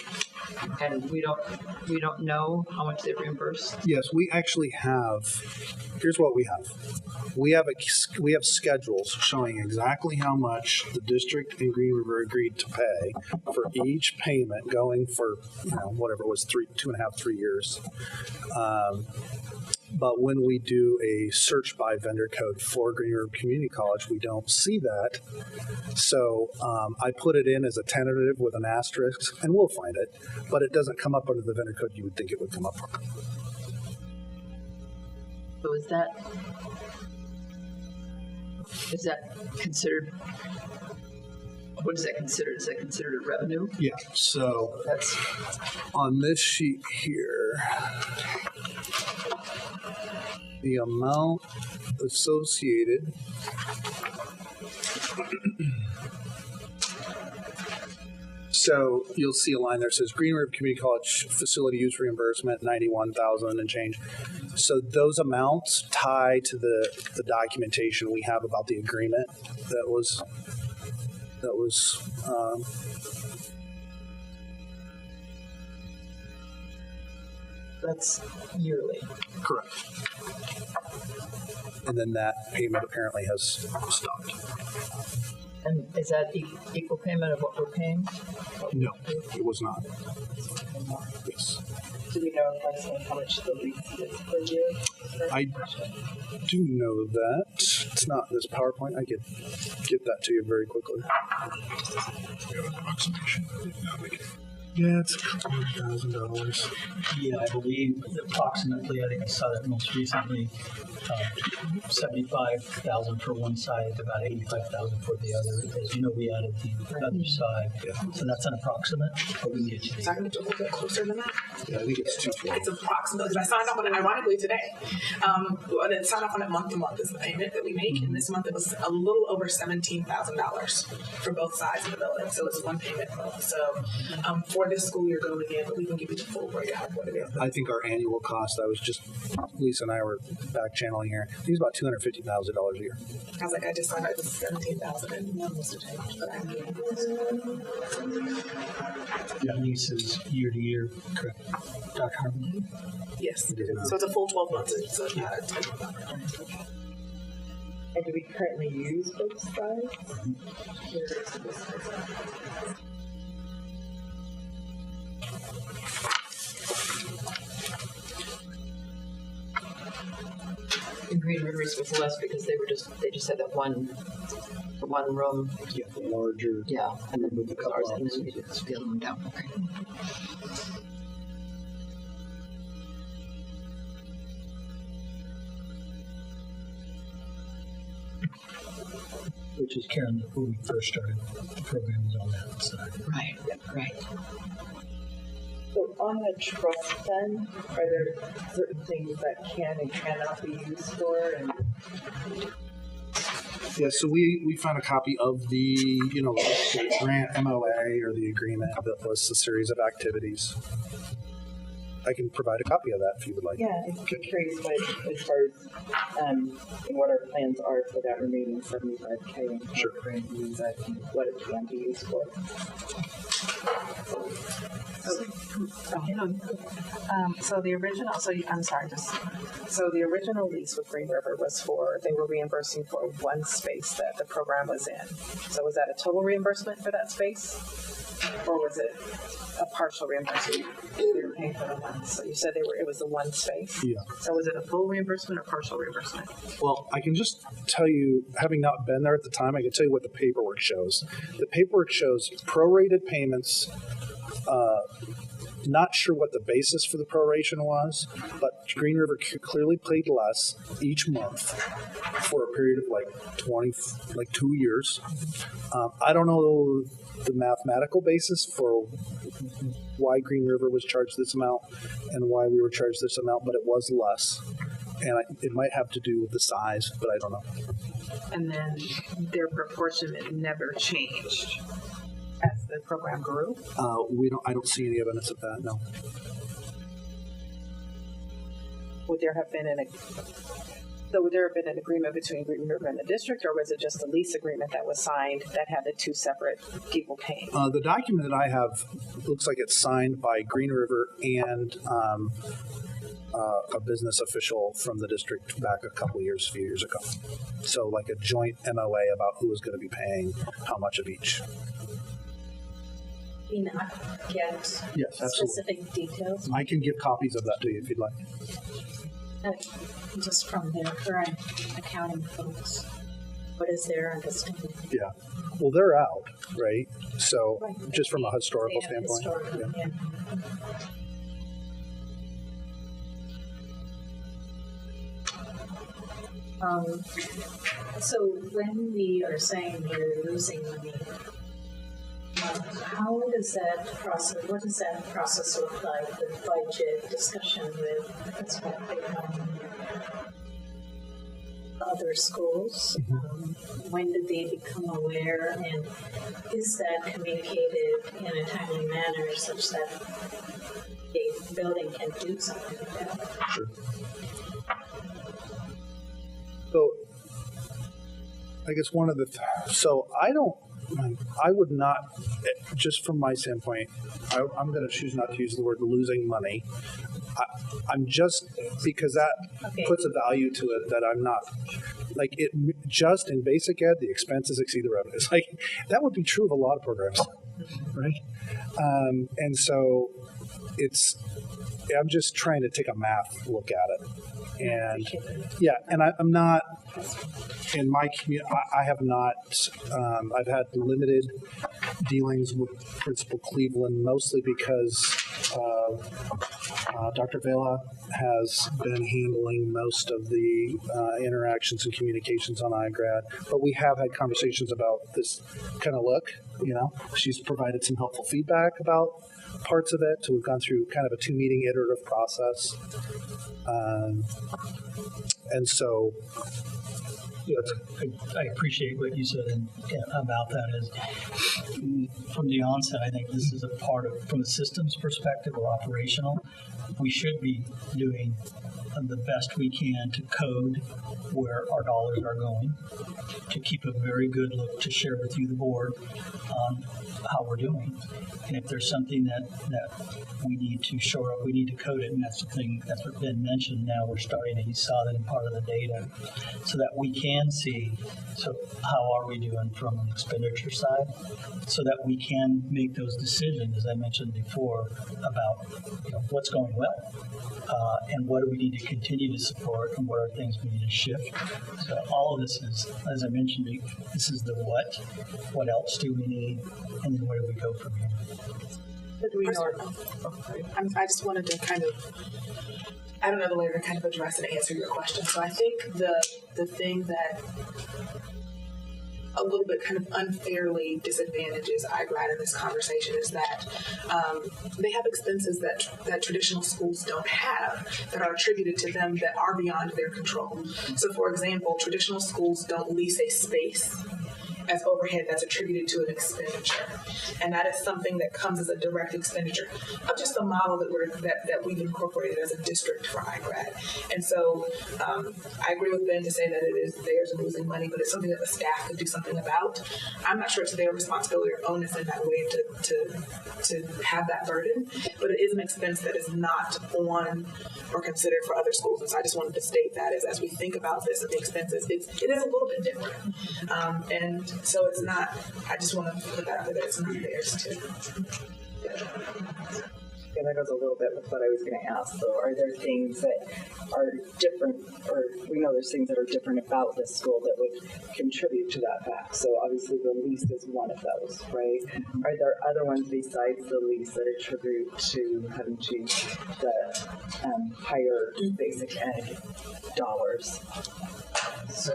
and we don't know how much they've reimbursed. Yes, we actually have. Here's what we have. We have schedules showing exactly how much the district and Green River agreed to pay for each payment going for whatever it was 2.5-3 years. But when we do a search by vendor code for Green River Community College, we don't see that. So I put it in as a tentative with an asterisk, and we'll find it. But it doesn't come up under the vendor code you would think it would come up under. So is that considered? What is that considered? Is that considered a revenue? Yeah. So That's on this sheet here, the amount associated so you'll see a line there that says Green River Community College facility use reimbursement, $91,000 and change. So those amounts tie to the documentation we have about the agreement that was that's yearly. correct. And then that payment apparently has stopped. And is that equal payment of what we're paying? No, it was not. Yes. Do we know approximately how much the lease is per year? I do know that. It's not in this PowerPoint. I could get that to you very quickly. Yeah, it's $1,000. Yeah, I believe approximately, I think I saw that most recently, 75,000 for one side, about 85,000 for the other. As you know, we added the other side. Yeah. So that's an approximate, but we can get you So I can get you a little bit closer than that. Yeah, I think it's 212. It's approximately, because I signed off on it ironically today. I didn't sign off on it month to month is the payment that we make. And this month it was a little over $17,000 for both sides of the building. So it's one payment both. So for this school year going in, but we can give you the full breakdown of what it is. I think our annual cost, Lisa and I were back channeling here. I think it's about $250,000 a year. I was like, I just signed out this $17,000 and one was to change, but I knew. Yeah, leases year to year, correct. Dr. Harmon? Yes. So it's a full 12 months. So it's not a 10-month number. And do we currently use both sides? In Green Rivers was less because they just had that one room. Yeah, larger. Yeah, and then With a couple ours, and offices. then we just scaled them down. Okay. Which is Karen, when we first started the program, was on that side. Right. Right. So on the trust fund, are there certain things that can and cannot be used for? And Yeah, so we found a copy of the grant MOA or the agreement that lists a series of activities. I can provide a copy of that if you would like. yeah, I'm curious as far as what our plans are for that remaining $75K and how Sure. we're going to use that and what it can be used for. So the original, so the original lease with Green River was they were reimbursing for one space that the program was in. So was that a total reimbursement for that space? Or was it a partial reimbursement? They were paying for the one. So you said it was the one space? Yeah. So was it a full reimbursement or partial reimbursement? Well, I can just tell you, having not been there at the time, I can tell you what the paperwork shows. The paperwork shows prorated payments not sure what the basis for the proration was, but Green River clearly paid less each month for a period of like 2 years. I don't know the mathematical basis for why Green River was charged this amount and why we were charged this amount, but it was less. And it might have to do with the size, but I don't know. And then their proportion never changed as the program grew? I don't see any evidence of that, no. Would there have been an agreement between Green River and the district, or was it just a lease agreement that was signed that had the two separate people paying? The document that I have looks like it's signed by Green River and a business official from the district back a few years ago. So like a joint MOA about who was going to be paying how much of each. Can you not get specific details? I can give copies of that to you if you'd like. Just from their current accounting folks. What is their understanding? Yeah. Well, they're out, right? So just from a historical standpoint. Yeah. So when we are saying we're losing money, how does that process, what does that process look like with budget discussion with prospective other schools? When did they become aware, and is that communicated in a timely manner such that a building can do something like that? Sure. So I guess one of the, I would not, just from my standpoint, I'm going to choose not to use the word losing money. I'm just, because that puts a value to it that I'm not, like it just in basic ed, the expenses exceed the revenues. Like that would be true of a lot of programs, right? And so I'm just trying to take a math look at it. And yeah, and I'm not, in my community, I have not, I've had limited dealings with Principal Cleveland, mostly because Dr. Vela has been handling most of the interactions and communications on iGrad, but we have had conversations about this kind of look, she's provided some helpful feedback about parts of it, so we've gone through kind of a 2-meeting iterative process. And so, I appreciate what you said about that. Is from the onset, I think this is a part of, from a systems perspective or operational, we should be doing the best we can to code where our dollars are going, to keep a very good look, to share with you, the board, on how we're doing. And if there's something that we need to shore up, we need to code it, and that's the thing that's been mentioned. Now we're starting to, you saw that in part of the data, so that we can see, so how are we doing from an expenditure side, so that we can make those decisions, as I mentioned before, about what's going well, and what do we need to continue to support, and what are things we need to shift. So all of this is, as I mentioned, this is the what else do we need, and then where do we go from here? I just wanted to kind of, I don't know the way to kind of address and answer your question. So I think the thing that a little bit kind of unfairly disadvantages iGrad in this conversation is that they have expenses that traditional schools don't have, that are attributed to them, that are beyond their control. So for example, traditional schools don't lease a space as overhead that's attributed to an expenditure, and that is something that comes as a direct expenditure of just the model that we've incorporated as a district for iGrad. And so I agree with Ben to say that it is theirs and losing money, but it's something that the staff could do something about. I'm not sure it's their responsibility or onus in that way to have that burden, but it is an expense that is not on or considered for other schools. And so I just wanted to state that as we think about this and the expenses, it is a little bit different. And so it's not, I just want to put that out there that it's not theirs too. And that goes a little bit with what I was going to ask. So are there things that are different, or we know there's things that are different about this school that would contribute to that fact? So obviously the lease is one of those, right? Are there other ones besides the lease that attribute to having to the higher basic ed dollars? So,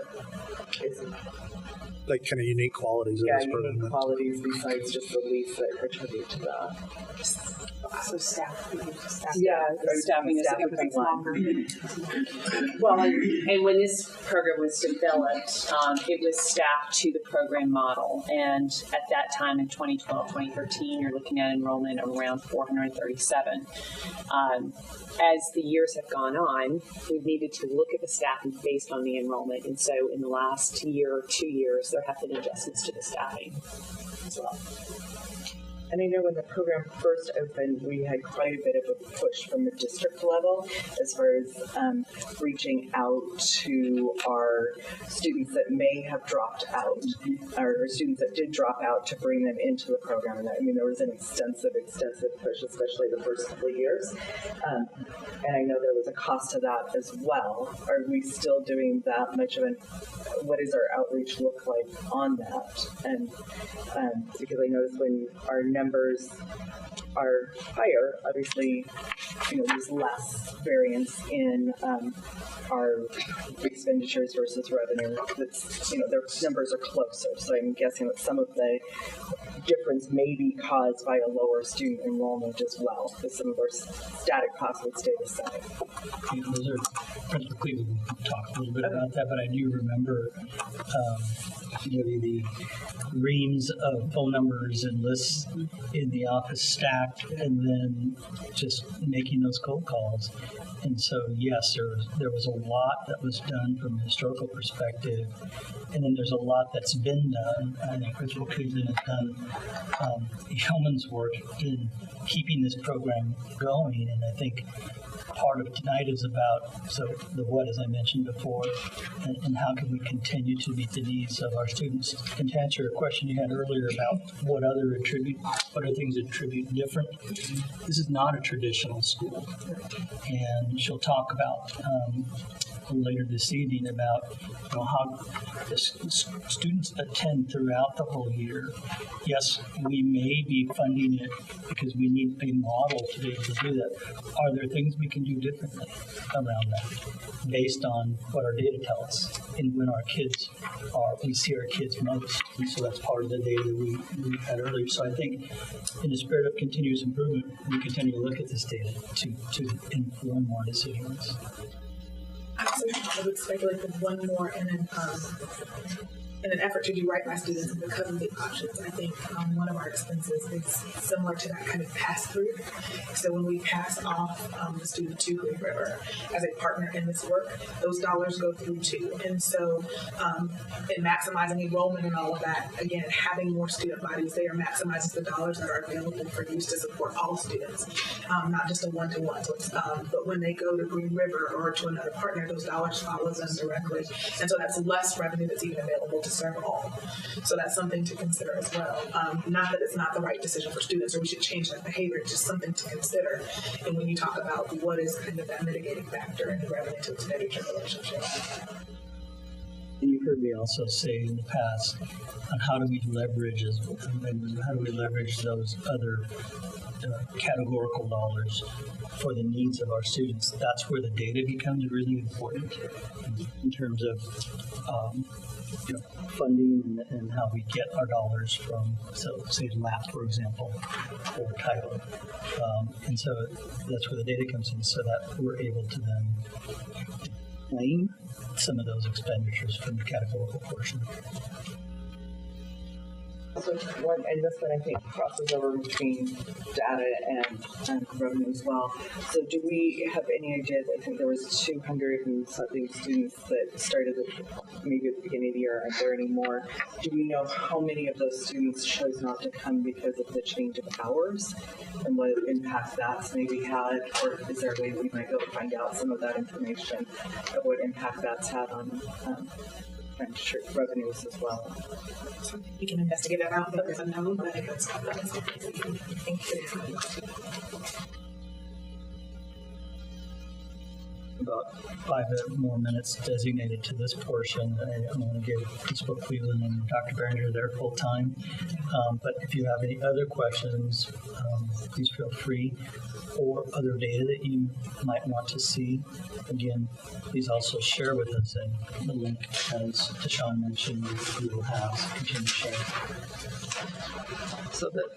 Like kind of unique qualities of this program. Unique qualities besides just the lease that contribute to that. So staff. Staffing is because it's longer. Well, and when this program was developed, it was staffed to the program model. And at that time in 2012, 2013, you're looking at enrollment of around 437. As the years have gone on, we've needed to look at the staffing based on the enrollment. And so in the last year or 2 years, there have been adjustments to the staffing as well. And I know when the program first opened, we had quite a bit of a push from the district level as far as reaching out to our students that may have dropped out, or students that did drop out, to bring them into the program. And I mean, there was an extensive push, especially the first couple of years. And I know there was a cost to that as well. Are we still doing that much of what does our outreach look like on that? And because I noticed when our numbers are higher, obviously, there's less variance in our expenditures versus revenue. That's, their numbers are closer. So I'm guessing that some of the difference may be caused by a lower student enrollment as well, because some of our static costs would stay the same. Those are Principal Cleveland talked a little bit about that, but I do remember the reams of phone numbers and lists in the office stacked, and then just making those cold calls. And so, yes, there was a lot that was done from a historical perspective, and then there's a lot that's been done. I think Principal Cleveland has done yeoman's work in keeping this program going, and I think part of tonight is about the what, as I mentioned before, and how can we continue to meet the needs of our students. And to answer a question you had earlier about what other things attribute different, this is not a traditional school, and she'll talk about later this evening about how the students attend throughout the whole year. Yes, we may be funding it because we need a model to be able to do that. Are there things we can do differently around that based on what our data tell us and when we see our kids most? And so that's part of the data we had earlier. So I think in the spirit of continuous improvement, we continue to look at this data to inform more decisions. I would speculate that one more in an effort to do right by students and because of the options. I think one of our expenses is similar to that kind of pass-through. So when we pass off the student to Green River as a partner in this work, those dollars go through too. And so in maximizing enrollment and all of that, again, having more student bodies there maximizes the dollars that are available for use to support all students, not just a one-to-one. But when they go to Green River or to another partner, those dollars follow them directly. And so that's less revenue that's even available to serve all. So that's something to consider as well. Not that it's not the right decision for students or we should change that behavior, it's just something to consider. And when you talk about what is kind of that mitigating factor in the revenue to expenditure relationship. And you've heard me also say in the past on how do we leverage those other categorical dollars for the needs of our students. That's where the data becomes really important in terms of funding and how we get our dollars from, say, LAP, for example, or title. And so that's where the data comes in, so that we're able to then claim some of those expenditures from the categorical portion. So and this one I think crosses over between data and revenue as well. So do we have any idea? I think there was 200 and something students that started maybe at the beginning of the year. Aren't there any more? Do we know how many of those students chose not to come because of the change of hours and what impact that's maybe had? Or is there a way we might be able to find out some of that information of what impact that's had on revenues as well? We can investigate that. I don't think there's a no, but I think that's something we can. Thank you. about 5 more minutes designated to this portion. I'm going to give Principal Cleveland and Dr. Behringer their full time. But if you have any other questions, please feel free, or other data that you might want to see. Again, please also share with us, and the link, as Deshaun mentioned, we will have continue sharing. So that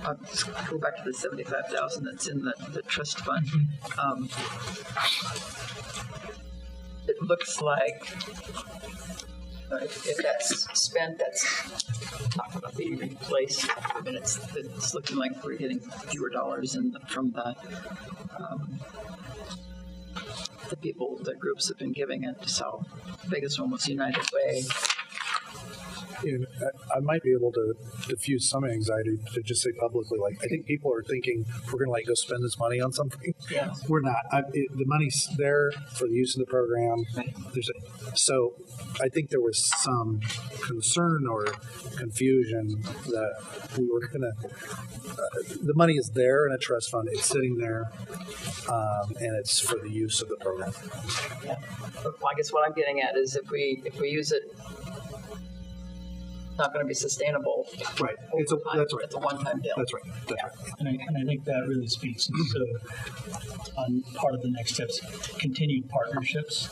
I'll just go back to the 75,000 that's in the trust fund. It looks like if that's spent, that's not going to be replaced. I mean, it's looking like we're getting fewer dollars from the people, the groups have been giving it. So the biggest one was United Way. I might be able to diffuse some anxiety to just say publicly, like, I think people are thinking we're going to go spend this money on something. Yeah. We're not. The money's there for the use of the program. Right. So I think there was some concern or confusion that we were going to, the money is there in a trust fund. It's sitting there, and it's for the use of the program. Yeah. Well, I guess what I'm getting at is if we use it, not going to be sustainable. Right. It's a one-time deal. That's right. That's right. And I think that really speaks. And so on part of the next steps, continued partnerships.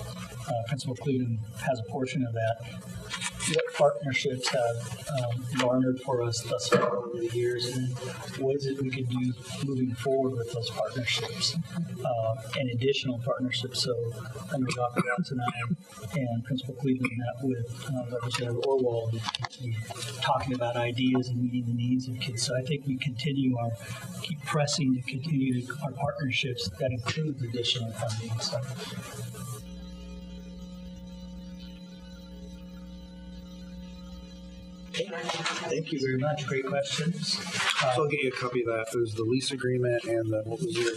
Principal Cleveland has a portion of that. What partnerships have garnered for us thus far over the years, and what is it we could do moving forward with those partnerships and additional partnerships? So I know Dr. Watts and I and Principal Cleveland met with Representative Orwell, talking about ideas and meeting the needs of kids. So I think we keep pressing to continue our partnerships that include additional funding. So. Thank you very much. Great questions. So I'll get you a copy of that. There's the lease agreement and the, what was your?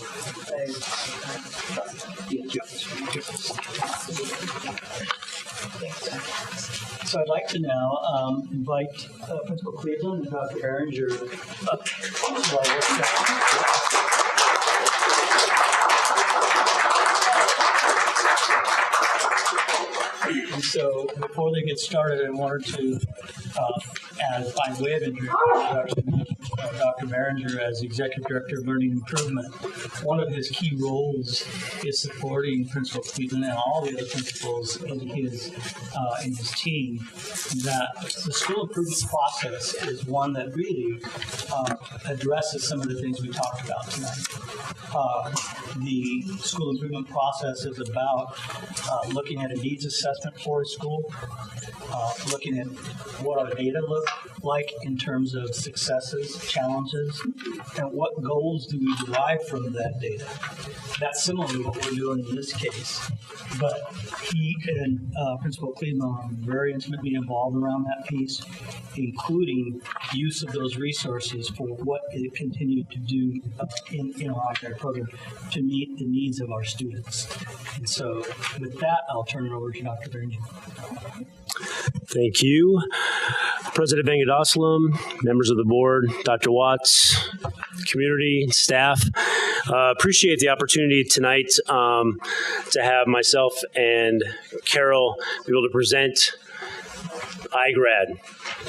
So I'd like to now invite Principal Cleveland and Dr. Behringer up to our work session. And so before they get started, I wanted to, by way of introduction, Dr. Behringer as Executive Director of Learning Improvement. One of his key roles is supporting Principal Cleveland and all the other principals in his team, that the school improvement process is one that really addresses some of the things we talked about tonight. The school improvement process is about looking at a needs assessment for a school, looking at what our data look like in terms of successes, challenges, and what goals do we derive from that data. That's similar to what we're doing in this case. But he and Principal Cleveland are very intimately involved around that piece, including use of those resources for what it continued to do in our iGrad program to meet the needs of our students. And so with that, I'll turn it over to Dr. Behringer. Thank you. President Vengadaslam, members of the board, Dr. Watts, community, staff. Appreciate the opportunity tonight to have myself and Carol be able to present iGrad.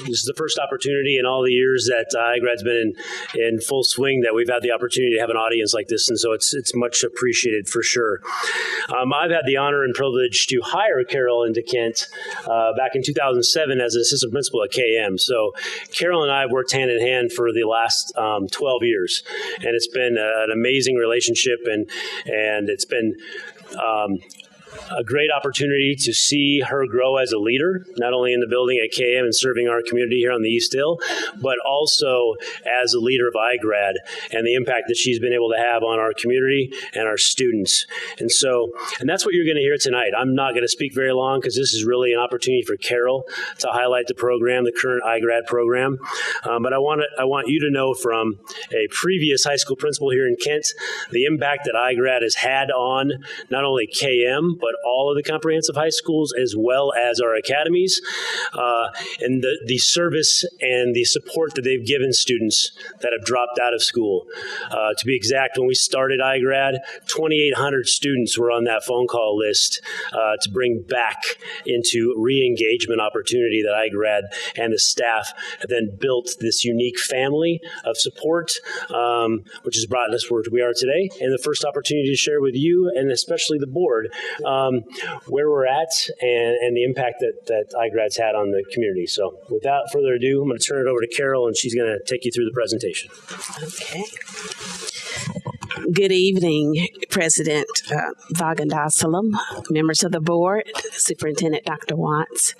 This is the first opportunity in all the years that iGrad's been in full swing that we've had the opportunity to have an audience like this, and so it's much appreciated for sure. I've had the honor and privilege to hire Carol into Kent back in 2007 as an assistant principal at KM. So Carol and I have worked hand in hand for the last 12 years, and it's been an amazing relationship, and it's been a great opportunity to see her grow as a leader, not only in the building at KM and serving our community here on the East Hill, but also as a leader of iGrad and the impact that she's been able to have on our community and our students. And that's what you're going to hear tonight. I'm not going to speak very long because this is really an opportunity for Carol to highlight the program, the current iGrad program. But I want you to know from a previous high school principal here in Kent, the impact that iGrad has had on not only KM, but all of the comprehensive high schools as well as our academies, and the service and the support that they've given students that have dropped out of school. To be exact, when we started iGrad, 2,800 students were on that phone call list to bring back into re-engagement opportunity that iGrad and the staff have then built this unique family of support, which has brought us where we are today, and the first opportunity to share with you and especially the board where we're at and the impact that iGrad's had on the community. So without further ado, I'm going to turn it over to Carol, and she's going to take you through the presentation. Okay. Good evening, President Vagandasalam, members of the board, Superintendent Dr. Watts.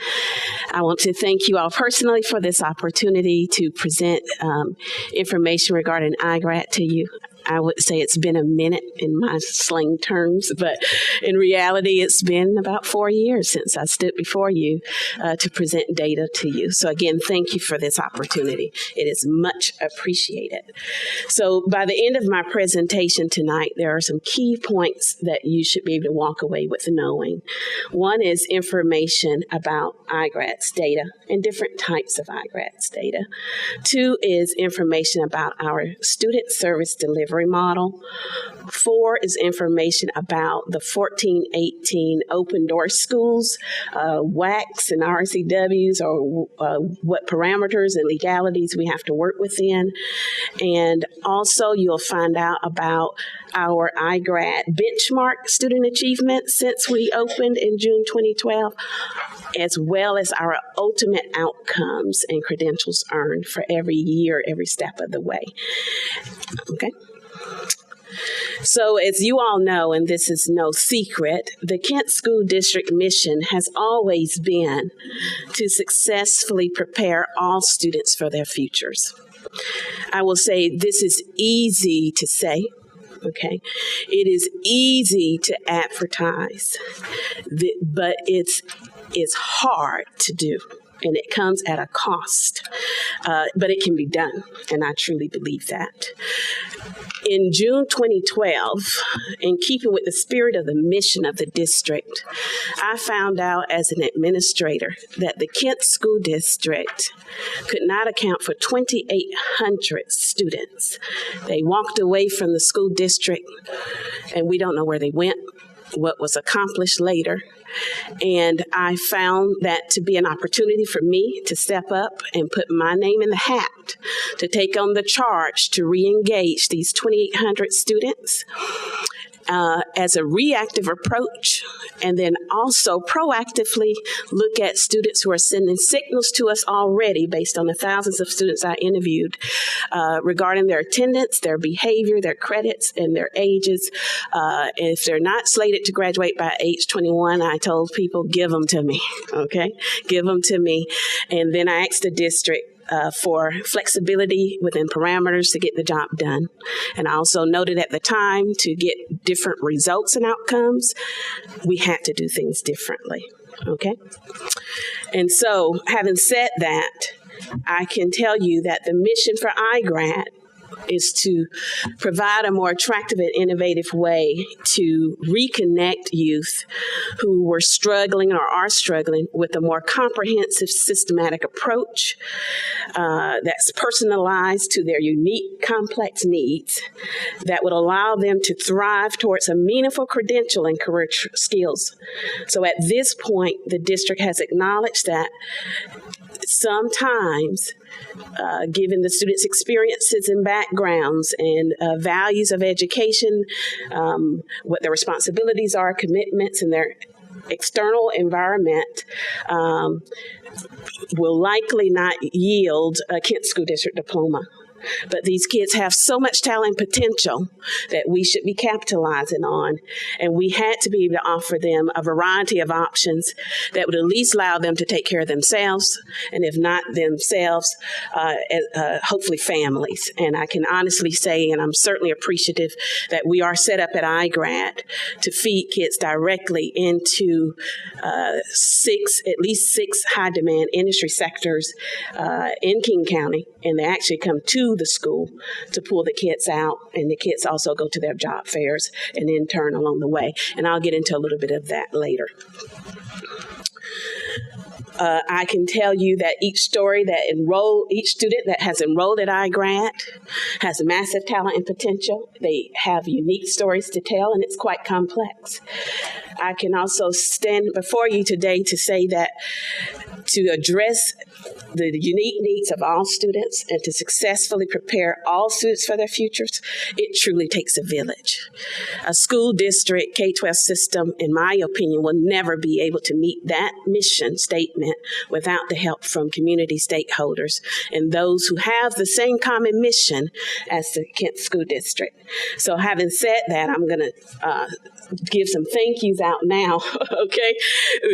I want to thank you all personally for this opportunity to present information regarding iGrad to you. I would say it's been a minute in my slang terms, but in reality, it's been about 4 years since I stood before you to present data to you. So again, thank you for this opportunity. It is much appreciated. So by the end of my presentation tonight, there are some key points that you should be able to walk away with knowing. One is information about iGrad's data and different types of iGrad's data. Two is information about our student service delivery model. 4 is information about the 14-18 open door schools, WACs and RCWs, or what parameters and legalities we have to work within. And also you'll find out about our iGrad benchmark student achievement since we opened in June 2012, as well as our ultimate outcomes and credentials earned for every year, every step of the way. Okay. So as you all know, and this is no secret, the Kent School District mission has always been to successfully prepare all students for their futures. I will say this is easy to say, okay? It is easy to advertise, but it's hard to do. And it comes at a cost, but it can be done, and I truly believe that. In June 2012, in keeping with the spirit of the mission of the district, I found out as an administrator that the Kent School District could not account for 2,800 students. They walked away from the school district, and we don't know where they went, what was accomplished later. And I found that to be an opportunity for me to step up and put my name in the hat to take on the charge to re-engage these 2,800 students as a reactive approach, and then also proactively look at students who are sending signals to us already based on the thousands of students I interviewed regarding their attendance, their behavior, their credits, and their ages. If they're not slated to graduate by age 21, I told people, give them to me, okay? Give them to me. And then I asked the district for flexibility within parameters to get the job done. And I also noted at the time, to get different results and outcomes, we had to do things differently, okay? And so, having said that, I can tell you that the mission for iGrad is to provide a more attractive and innovative way to reconnect youth who were struggling or are struggling with a more comprehensive, systematic approach that's personalized to their unique, complex needs that would allow them to thrive towards a meaningful credential and career skills. So at this point, the district has acknowledged that sometimes, given the students' experiences and backgrounds and values of education, what their responsibilities are, commitments, and their external environment will likely not yield a Kent School District diploma. But these kids have so much talent and potential that we should be capitalizing on. And we had to be able to offer them a variety of options that would at least allow them to take care of themselves, and if not themselves, hopefully families. And I can honestly say, and I'm certainly appreciative, that we are set up at iGrad to feed kids directly into at least six high high-demand industry sectors in King County, and they actually come to the school to pull the kids out, and the kids also go to their job fairs and intern along the way. And I'll get into a little bit of that later. I can tell you that each student that has enrolled at iGrad has massive talent and potential. They have unique stories to tell, and it's quite complex. I can also stand before you today to say that to address the unique needs of all students and to successfully prepare all students for their futures, it truly takes a village. A school district K-12 system, in my opinion, will never be able to meet that mission statement without the help from community stakeholders and those who have the same common mission as the Kent School District. So having said that, I'm going to give some thank yous out now, okay,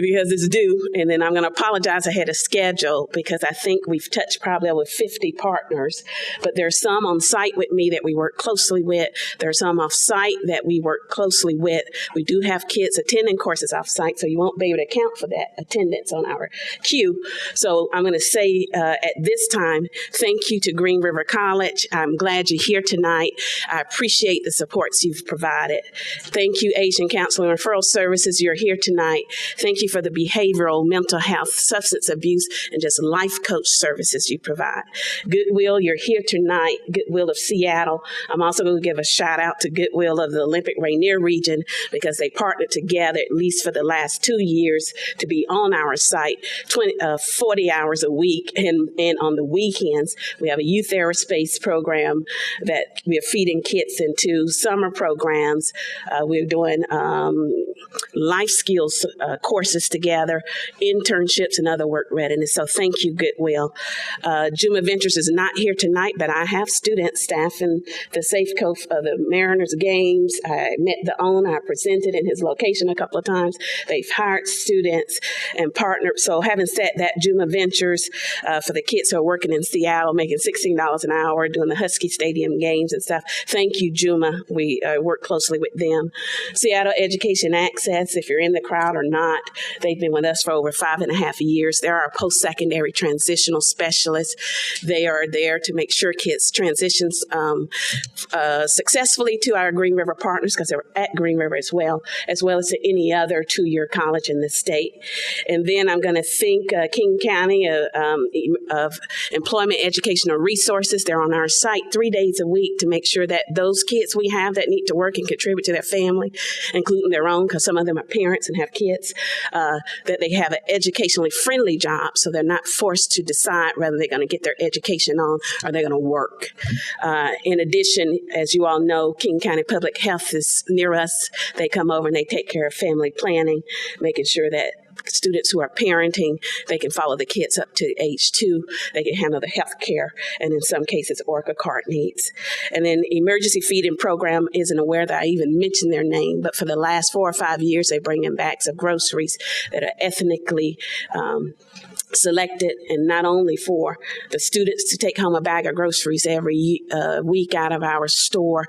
because it's due, and then I'm going to apologize ahead of schedule because I think we've touched probably over 50 partners, but there's some on site with me that we work closely with. There's some off site that we work closely with. We do have kids attending courses off site, so you won't be able to account for that attendance on our queue. So I'm going to say at this time, thank you to Green River College. I'm glad you're here tonight. I appreciate the supports you've provided. Thank you, Asian Counseling Referral Services. You're here tonight. Thank you for the behavioral, mental health, substance abuse, and just life coach services you provide. Goodwill, you're here tonight. Goodwill of Seattle. I'm also going to give a shout out to Goodwill of the Olympic Rainier region because they partnered together at least for the last 2 years to be on our site 40 hours a week. And on the weekends, we have a youth aerospace program that we are feeding kids into, summer programs. We're doing life skills courses together, internships, and other work readiness. So thank you, Goodwill. Juma Ventures is not here tonight, but I have students staffing the Safeco of the Mariners games. I met the owner. I presented in his location a couple of times. They've hired students and partnered. So having said that, Juma Ventures for the kids who are working in Seattle, making $16 an hour, doing the Husky Stadium games and stuff. Thank you, Juma. We work closely with them. Seattle Education Access, if you're in the crowd or not, they've been with us for over 5.5 years. They're our post-secondary transitional specialists. They are there to make sure kids transition successfully to our Green River partners because they're at Green River as well as to any other two-year college in the state. And then I'm going to thank King County of Employment Educational Resources. They're on our site 3 days a week to make sure that those kids we have that need to work and contribute to their family, including their own, because some of them are parents and have kids, that they have an educationally friendly job so they're not forced to decide whether they're going to get their education on or they're going to work. In addition, as you all know, King County Public Health is near us. They come over and they take care of family planning, making sure that students who are parenting, they can follow the kids up to age 2. They can handle the health care, and in some cases, ORCA card needs. And then Emergency Feeding Program isn't aware that I even mentioned their name, but for the last 4 or 5 years, they bring in bags of groceries that are ethnically selected, and not only for the students to take home a bag of groceries every week out of our store,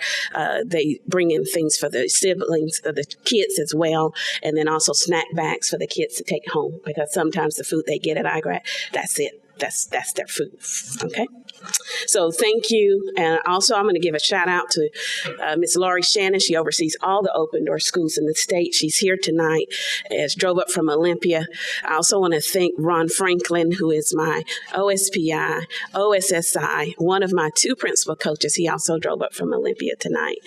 they bring in things for the siblings, the kids as well, and then also snack bags for the kids to take home because sometimes the food they get at iGrad, that's it. That's their food, okay? So thank you. And also I'm going to give a shout out to Miss Laurie Shannon. She oversees all the open door schools in the state. She's here tonight as drove up from Olympia. I also want to thank Ron Franklin, who is my OSPI, OSSI, one of my 2 principal coaches. He also drove up from Olympia tonight.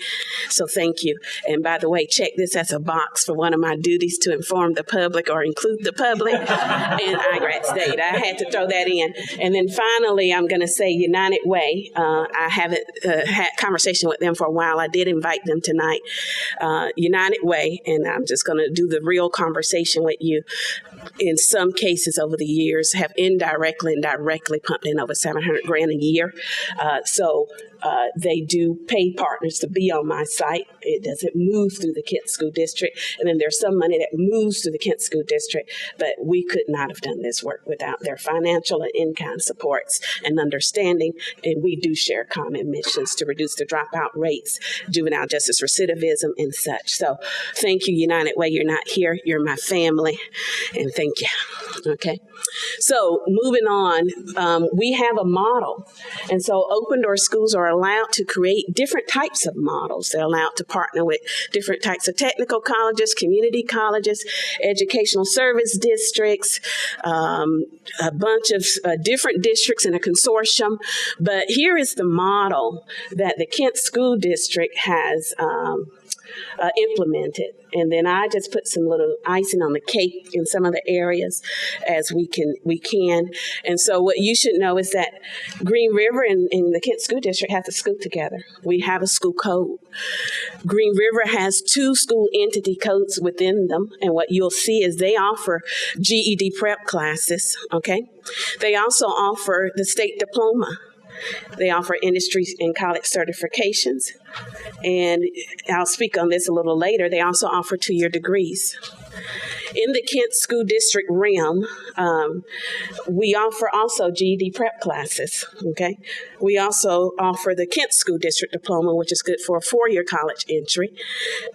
So thank you. And by the way, check this as a box for one of my duties to inform the public or include the public in iGrad State. I had to throw that in. And then finally, I'm going to say United Way. I haven't had conversation with them for a while. I did invite them tonight. United Way, and I'm just going to do the real conversation with you. In some cases over the years, have indirectly and directly pumped in over $700,000 a year. They do pay partners to be on my site. It doesn't move through the Kent School District. And then there's some money that moves through the Kent School District, but we could not have done this work without their financial and in-kind supports and understanding. And we do share common missions to reduce the dropout rates, juvenile justice recidivism, and such. So thank you, United Way. You're not here. You're my family. And And thank you. Okay. So moving on, we have a model. And so open door schools are allowed to create different types of models. They're allowed to partner with different types of technical colleges, community colleges, educational service districts, a bunch of different districts in a consortium. But here is the model that the Kent School District has implemented. And then I just put some little icing on the cake in some of the areas as we can. And so what you should know is that Green River and the Kent School District have to school together. We have a school code. Green River has 2 school entity codes within them. And what you'll see is they offer GED prep classes, okay? They also offer the state diploma. They offer industry and college certifications. And I'll speak on this a little later. They also offer 2-year degrees. In the Kent School District realm, we offer also GED prep classes, okay? We also offer the Kent School District Diploma, which is good for a 4-year college entry.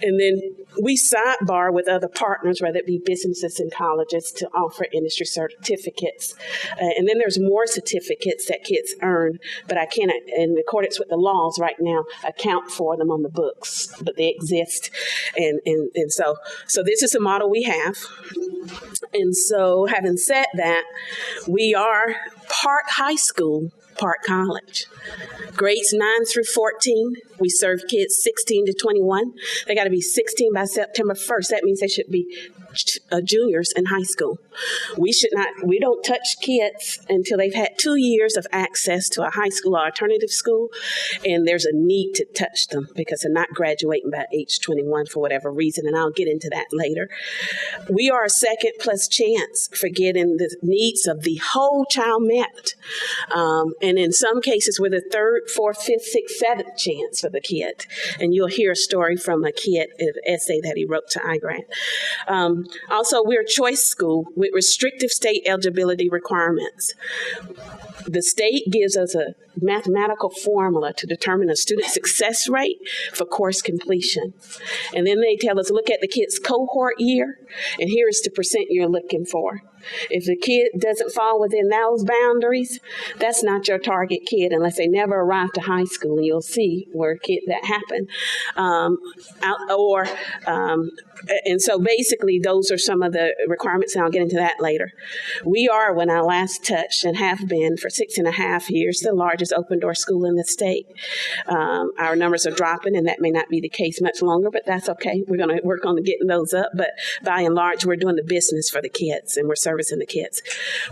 And then we sidebar with other partners, whether it be businesses and colleges, to offer industry certificates. And then there's more certificates that kids earn, but I cannot, in accordance with the laws right now, account for them on the books, but they exist. And so this is a model we have. And so having said that, we are part high school, part college. Grades 9 through 14, we serve kids 16 to 21. They got to be 16 by September 1st. That means they should be juniors in high school. We don't touch kids until they've had 2 years of access to a high school or alternative school, and there's a need to touch them because they're not graduating by age 21 for whatever reason, and I'll get into that later. We are a second plus chance for getting the needs of the whole child met, and in some cases we're the 3rd, 4th, 5th, 6th, 7th chance for the kid, and you'll hear a story from a kid, an essay that he wrote to iGrad. Also, we're a choice school with restrictive state eligibility requirements. The state gives us a mathematical formula to determine a student's success rate for course completion. And then they tell us, look at the kid's cohort year, and here is the percent you're looking for. If the kid doesn't fall within those boundaries, that's not your target kid unless they never arrive to high school, and you'll see where a kid that happened. And so basically those are some of the requirements, and I'll get into that later. We are, when I last touched and have been for 6.5 years, the largest open door school in the state. Our numbers are dropping, and that may not be the case much longer, but that's okay. We're going to work on getting those up, but by and large, we're doing the business for the kids, and we're servicing the kids.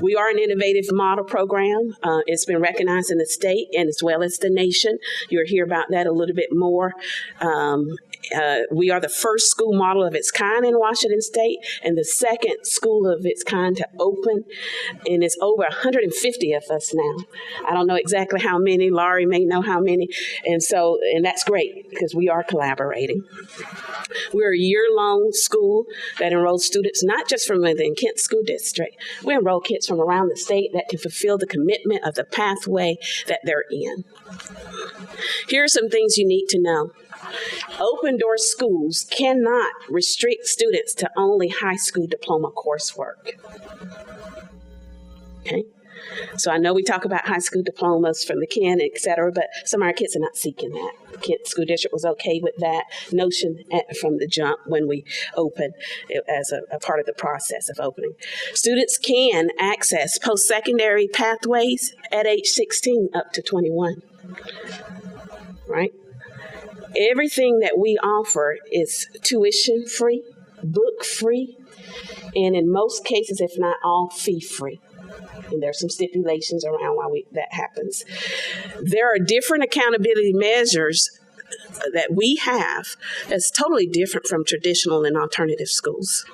We are an innovative model program. It's been recognized in the state and as well as the nation. You'll hear about that a little bit more. We are the first school model of its kind in Washington State and the second school of its kind to open. And it's over 150 of us now. I don't know exactly how many. Laurie may know how many. And that's great because we are collaborating. We're a year-long school that enrolls students not just from within Kent School District. We enroll kids from around the state that can fulfill the commitment of the pathway that they're in. Here are some things you need to know. Open door schools cannot restrict students to only high school diploma coursework. Okay? So I know we talk about high school diplomas from the Kent, et cetera, but some of our kids are not seeking that. The Kent School District was okay with that notion from the jump when we opened as a part of the process of opening. Students can access post-secondary pathways at age 16 up to 21, right? Everything that we offer is tuition free, book free, and in most cases, if not all, fee free. And there's some stipulations around why that happens. There are different accountability measures that we have that's totally different from traditional and alternative schools.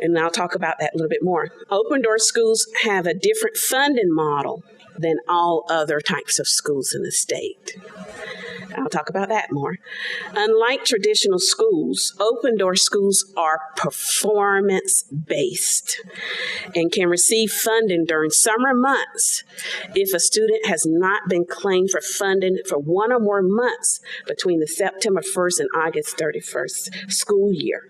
And I'll talk about that a little bit more. Open door schools have a different funding model than all other types of schools in the state. I'll talk about that more. Unlike traditional schools, open door schools are performance-based and can receive funding during summer months if a student has not been claimed for funding for one or more months between the September 1st and August 31st school year.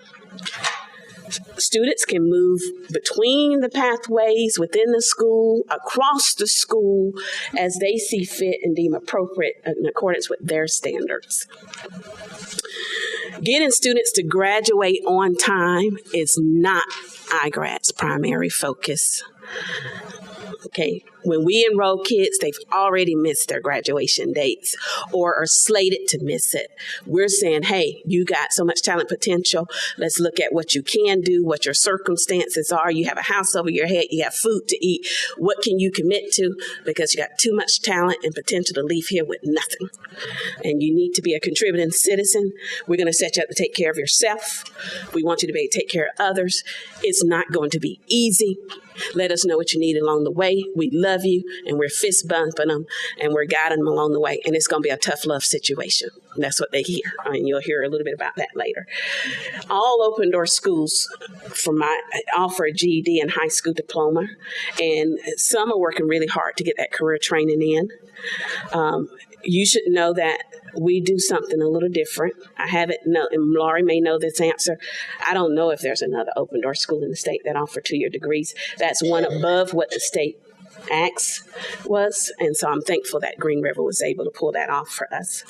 Students can move between the pathways within the school, across the school, as they see fit and deem appropriate in accordance with their standards. Getting students to graduate on time is not iGrad's primary focus. Okay, when we enroll kids, they've already missed their graduation dates or are slated to miss it. We're saying, hey, you got so much talent potential. Let's look at what you can do, what your circumstances are. You have a house over your head. You have food to eat. What can you commit to? Because you got too much talent and potential to leave here with nothing. And you need to be a contributing citizen. We're going to set you up to take care of yourself. We want you to be able to take care of others. It's not going to be easy. Let us know what you need along the way. We love you, and we're fist bumping them, and we're guiding them along the way. And it's going to be a tough love situation. That's what they hear, and you'll hear a little bit about that later. All open door schools offer a GED and high school diploma, and some are working really hard to get that career training in. You should know that we do something a little different. I haven't know, and Laurie may know this answer. I don't know if there's another open door school in the state that offer 2-year degrees. That's one above what the state Acts was, and so I'm thankful that Green River was able to pull that off for us.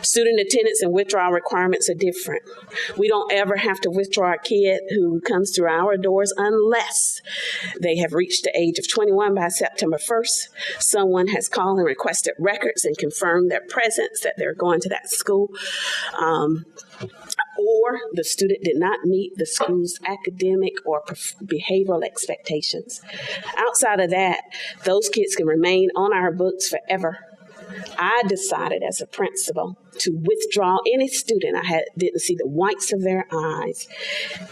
Student attendance and withdrawal requirements are different. We don't ever have to withdraw a kid who comes through our doors unless they have reached the age of 21 by September 1st. Someone has called and requested records and confirmed their presence, that they're going to that school. Or the student did not meet the school's academic or behavioral expectations. Outside of that, those kids can remain on our books forever. I decided as a principal to withdraw any student didn't see the whites of their eyes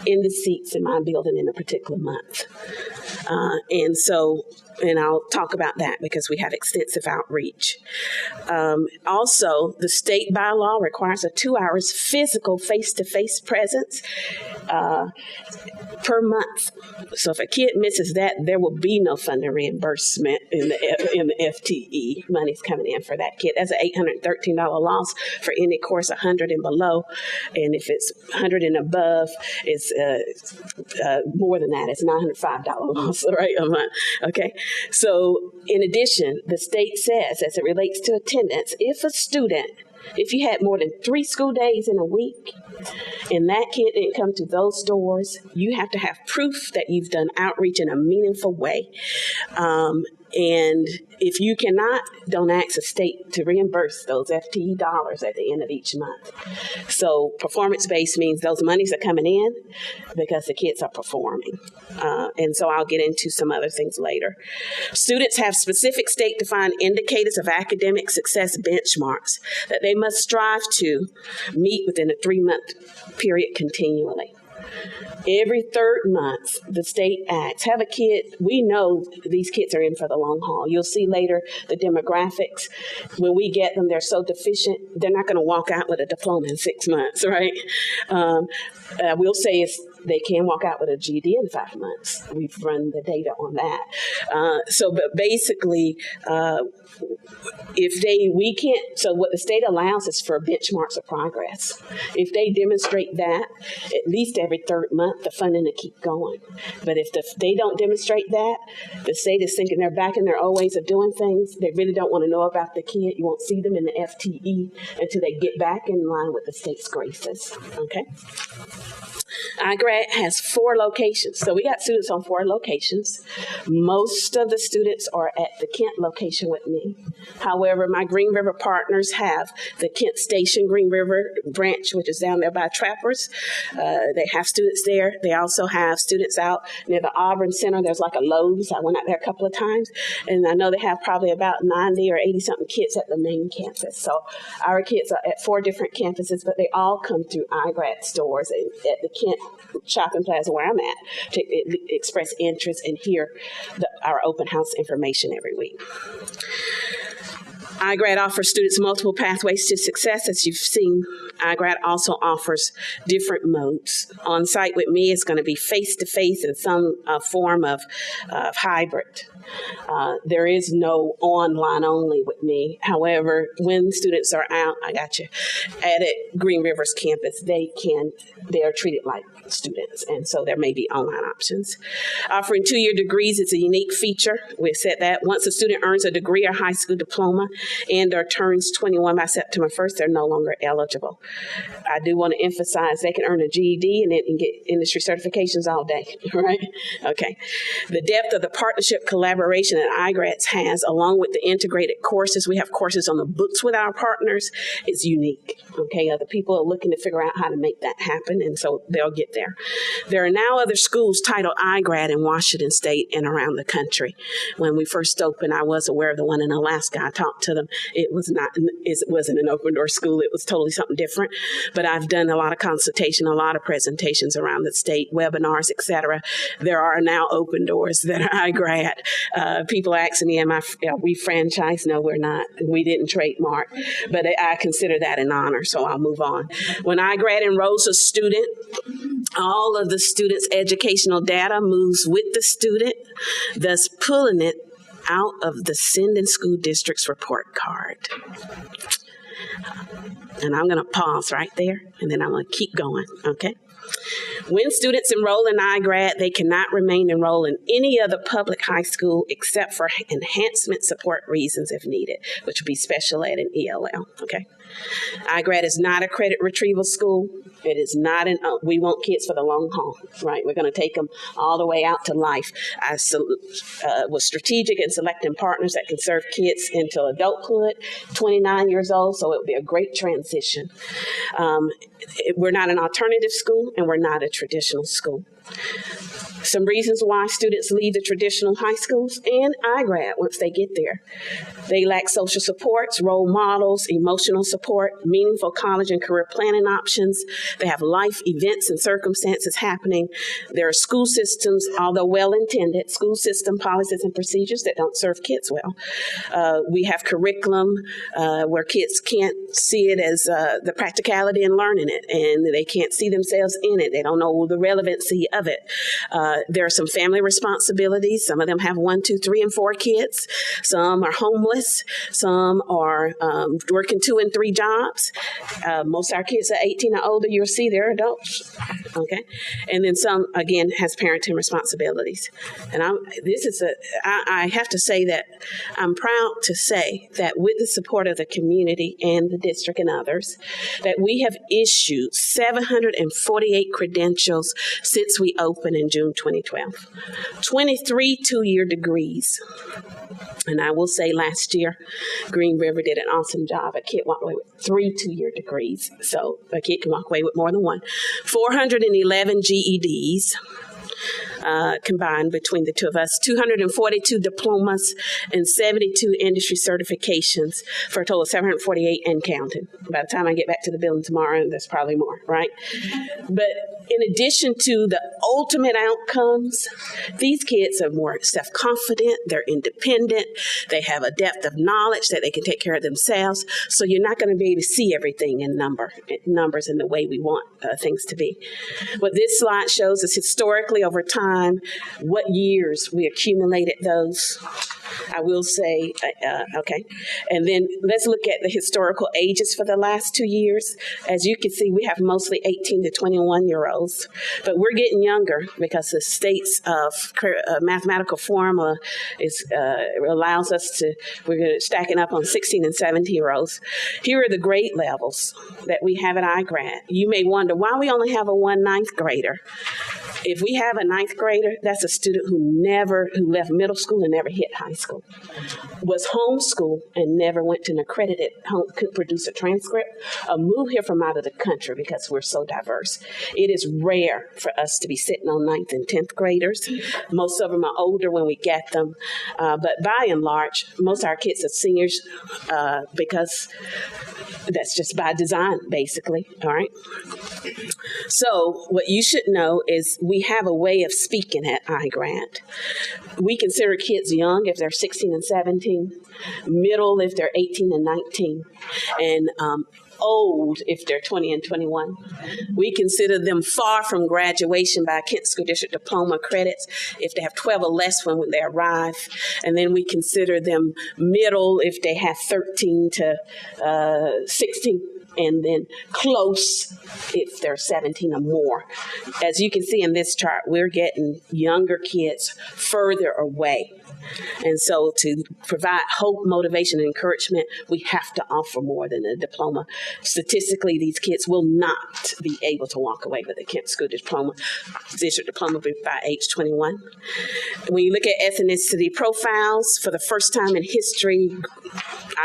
in the seats in my building in a particular month. And I'll talk about that because we have extensive outreach. Also, the state bylaw requires a 2 hours physical face-to-face presence per month. So if a kid misses that, there will be no funding reimbursement in the FTE. Money's coming in for that kid. That's an $813 loss for any course 100 and below. And if it's 100 and above, it's more than that. It's $905 loss, right, a month. Okay. So in addition, the state says, as it relates to attendance, if you had more than 3 school days in a week and that kid didn't come to those doors, you have to have proof that you've done outreach in a meaningful way. And if you cannot, don't ask the state to reimburse those FTE dollars at the end of each month. So performance-based means those monies are coming in because the kids are performing. And so I'll get into some other things later. Students have specific state-defined indicators of academic success benchmarks that they must strive to meet within a 3-month period continually. Every 3rd month, the state acts. Have a kid, we know these kids are in for the long haul. You'll see later the demographics. When we get them, they're so deficient, they're not going to walk out with a diploma in 6 months, right? We'll say they can walk out with a GED in 5 months. We've run the data on that. But basically, so what the state allows is for benchmarks of progress. If they demonstrate that, at least every 3rd month, the funding will keep going. But if they don't demonstrate that, the state is thinking they're back in their old ways of doing things. They really don't want to know about the kid. You won't see them in the FTE until they get back in line with the state's graces, okay? iGrad has 4 locations. So we got students on 4 locations. Most of the students are at the Kent location with me. However, my Green River partners have the Kent Station Green River branch, which is down there by Trappers. They have students there. They also have students out near the Auburn Center. There's like a Lowe's. I went out there a couple of times, and I know they have probably about 90 or 80-something kids at the main campus. So our kids are at 4 different campuses, but they all come through iGrad stores at the Kent Shopping Plaza where I'm at to express interest and hear our open house information every week. iGrad offers students multiple pathways to success. As you've seen, iGrad also offers different modes. On-site with me is going to be face-to-face in some form of hybrid. There is no online only with me. However, when students are out, at Green River's campus, they are treated like students, and so there may be online options. Offering 2-year degrees is a unique feature. We've said that once a student earns a degree or high school diploma and or turns 21 by September 1st, they're no longer eligible. I do want to emphasize they can earn a GED and then get industry certifications all day, right? Okay. The depth of the partnership collaboration that iGrads has, along with the integrated courses, we have courses on the books with our partners, is unique. Okay, other people are looking to figure out how to make that happen, and so they'll get there. There are now other schools titled iGrad in Washington State and around the country. When we first opened, I was aware of the one in Alaska. I talked to them. It wasn't an open door school. It was totally something different. But I've done a lot of consultation, a lot of presentations around the state, webinars, etc. There are now open doors that are iGrad. People asking me, are we franchised? No, we're not. We didn't trademark. But I consider that an honor, so I'll move on. When iGrad enrolls a student, all of the student's educational data moves with the student, thus pulling it out of the sending school district's report card. And I'm going to pause right there, and then I'm going to keep going, okay? When students enroll in iGrad, they cannot remain enrolled in any other public high school except for enhancement support reasons if needed, which would be special ed and ELL, okay? iGrad is not a credit retrieval school. It is not we want kids for the long haul, right? We're going to take them all the way out to life. I was strategic in selecting partners that can serve kids until adulthood, 29 years old, so it would be a great transition. We're not an alternative school, and we're not a traditional school. Some reasons why students leave the traditional high schools and iGrad once they get there. They lack social supports, role models, emotional support, meaningful college and career planning options. They have life events and circumstances happening. There are school systems, although well-intended, school system policies and procedures that don't serve kids well. We have curriculum where kids can't see it as the practicality in learning it, and they can't see themselves in it. They don't know the relevancy of it. There are some family responsibilities. Some of them have 1, 2, 3, and 4 kids. Some are homeless. Some are working 2 and 3 jobs. Most of our kids are 18 or older. You'll see they're adults. Okay, and then some again has parenting responsibilities. And I have to say that I'm proud to say that with the support of the community and the district and others, that we have issued 748 credentials since we opened in June 2012. 23 2-year degrees. And I will say last year, Green River did an awesome job. A kid walked away with 3 2-year degrees. So a kid can walk away with more than one. 411 GEDs. Combined between the two of us, 242 diplomas and 72 industry certifications for a total of 748 and counting. By the time I get back to the building tomorrow, there's probably more, right? But in addition to the ultimate outcomes, these kids are more self-confident, they're independent, they have a depth of knowledge that they can take care of themselves, so you're not going to be able to see everything in numbers in the way we want things to be. What this slide shows is historically over time, what years we accumulated those. I will say, okay. And then let's look at the historical ages for the last 2 years. As you can see, we have mostly 18 to 21-year-olds, but we're getting younger because the state's mathematical formula allows us to, we're stacking up on 16 and 17-year-olds. Here are the grade levels that we have at iGrad. You may wonder why we only have a 1 9th grader. If we have a 9th grader, that's a student who left middle school and never hit high school, was homeschooled and never went to an accredited home, could produce a transcript, or move here from out of the country because we're so diverse. It is rare for us to be sitting on 9th and 10th graders. Most of them are older when we get them, but by and large, most of our kids are seniors because that's just by design, basically, all right? So what you should know is we have a way of speaking at iGrad. We consider kids young if they're 16 and 17. middle if they're 18 and 19, and old if they're 20 and 21. We consider them far from graduation by Kent School District diploma credits if they have 12 or less when they arrive. And then we consider them middle if they have 13 to 16, and then close if they're 17 or more. As you can see in this chart, we're getting younger kids further away. And so to provide hope, motivation, and encouragement, we have to offer more than a diploma. Statistically, these kids will not be able to walk away with a Kent School District diploma by age 21. When you look at ethnicity profiles, for the first time in history,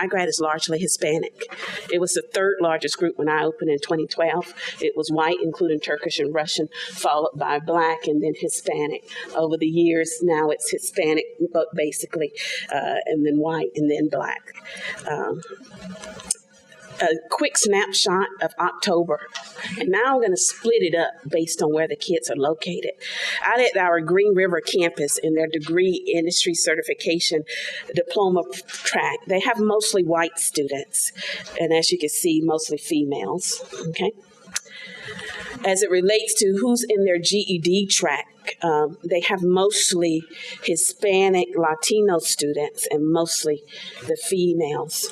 iGrad is largely Hispanic. It was the third largest group when I opened in 2012. It was white, including Turkish and Russian, followed by Black, and then Hispanic. Over the years, now it's Hispanic, but basically, and then white, and then Black. A quick snapshot of October. And now I'm going to split it up based on where the kids are located. Out at our Green River campus in their degree industry certification diploma track, they have mostly white students. And as you can see, mostly females. Okay. As it relates to who's in their GED track, they have mostly Hispanic, Latino students, and mostly the females.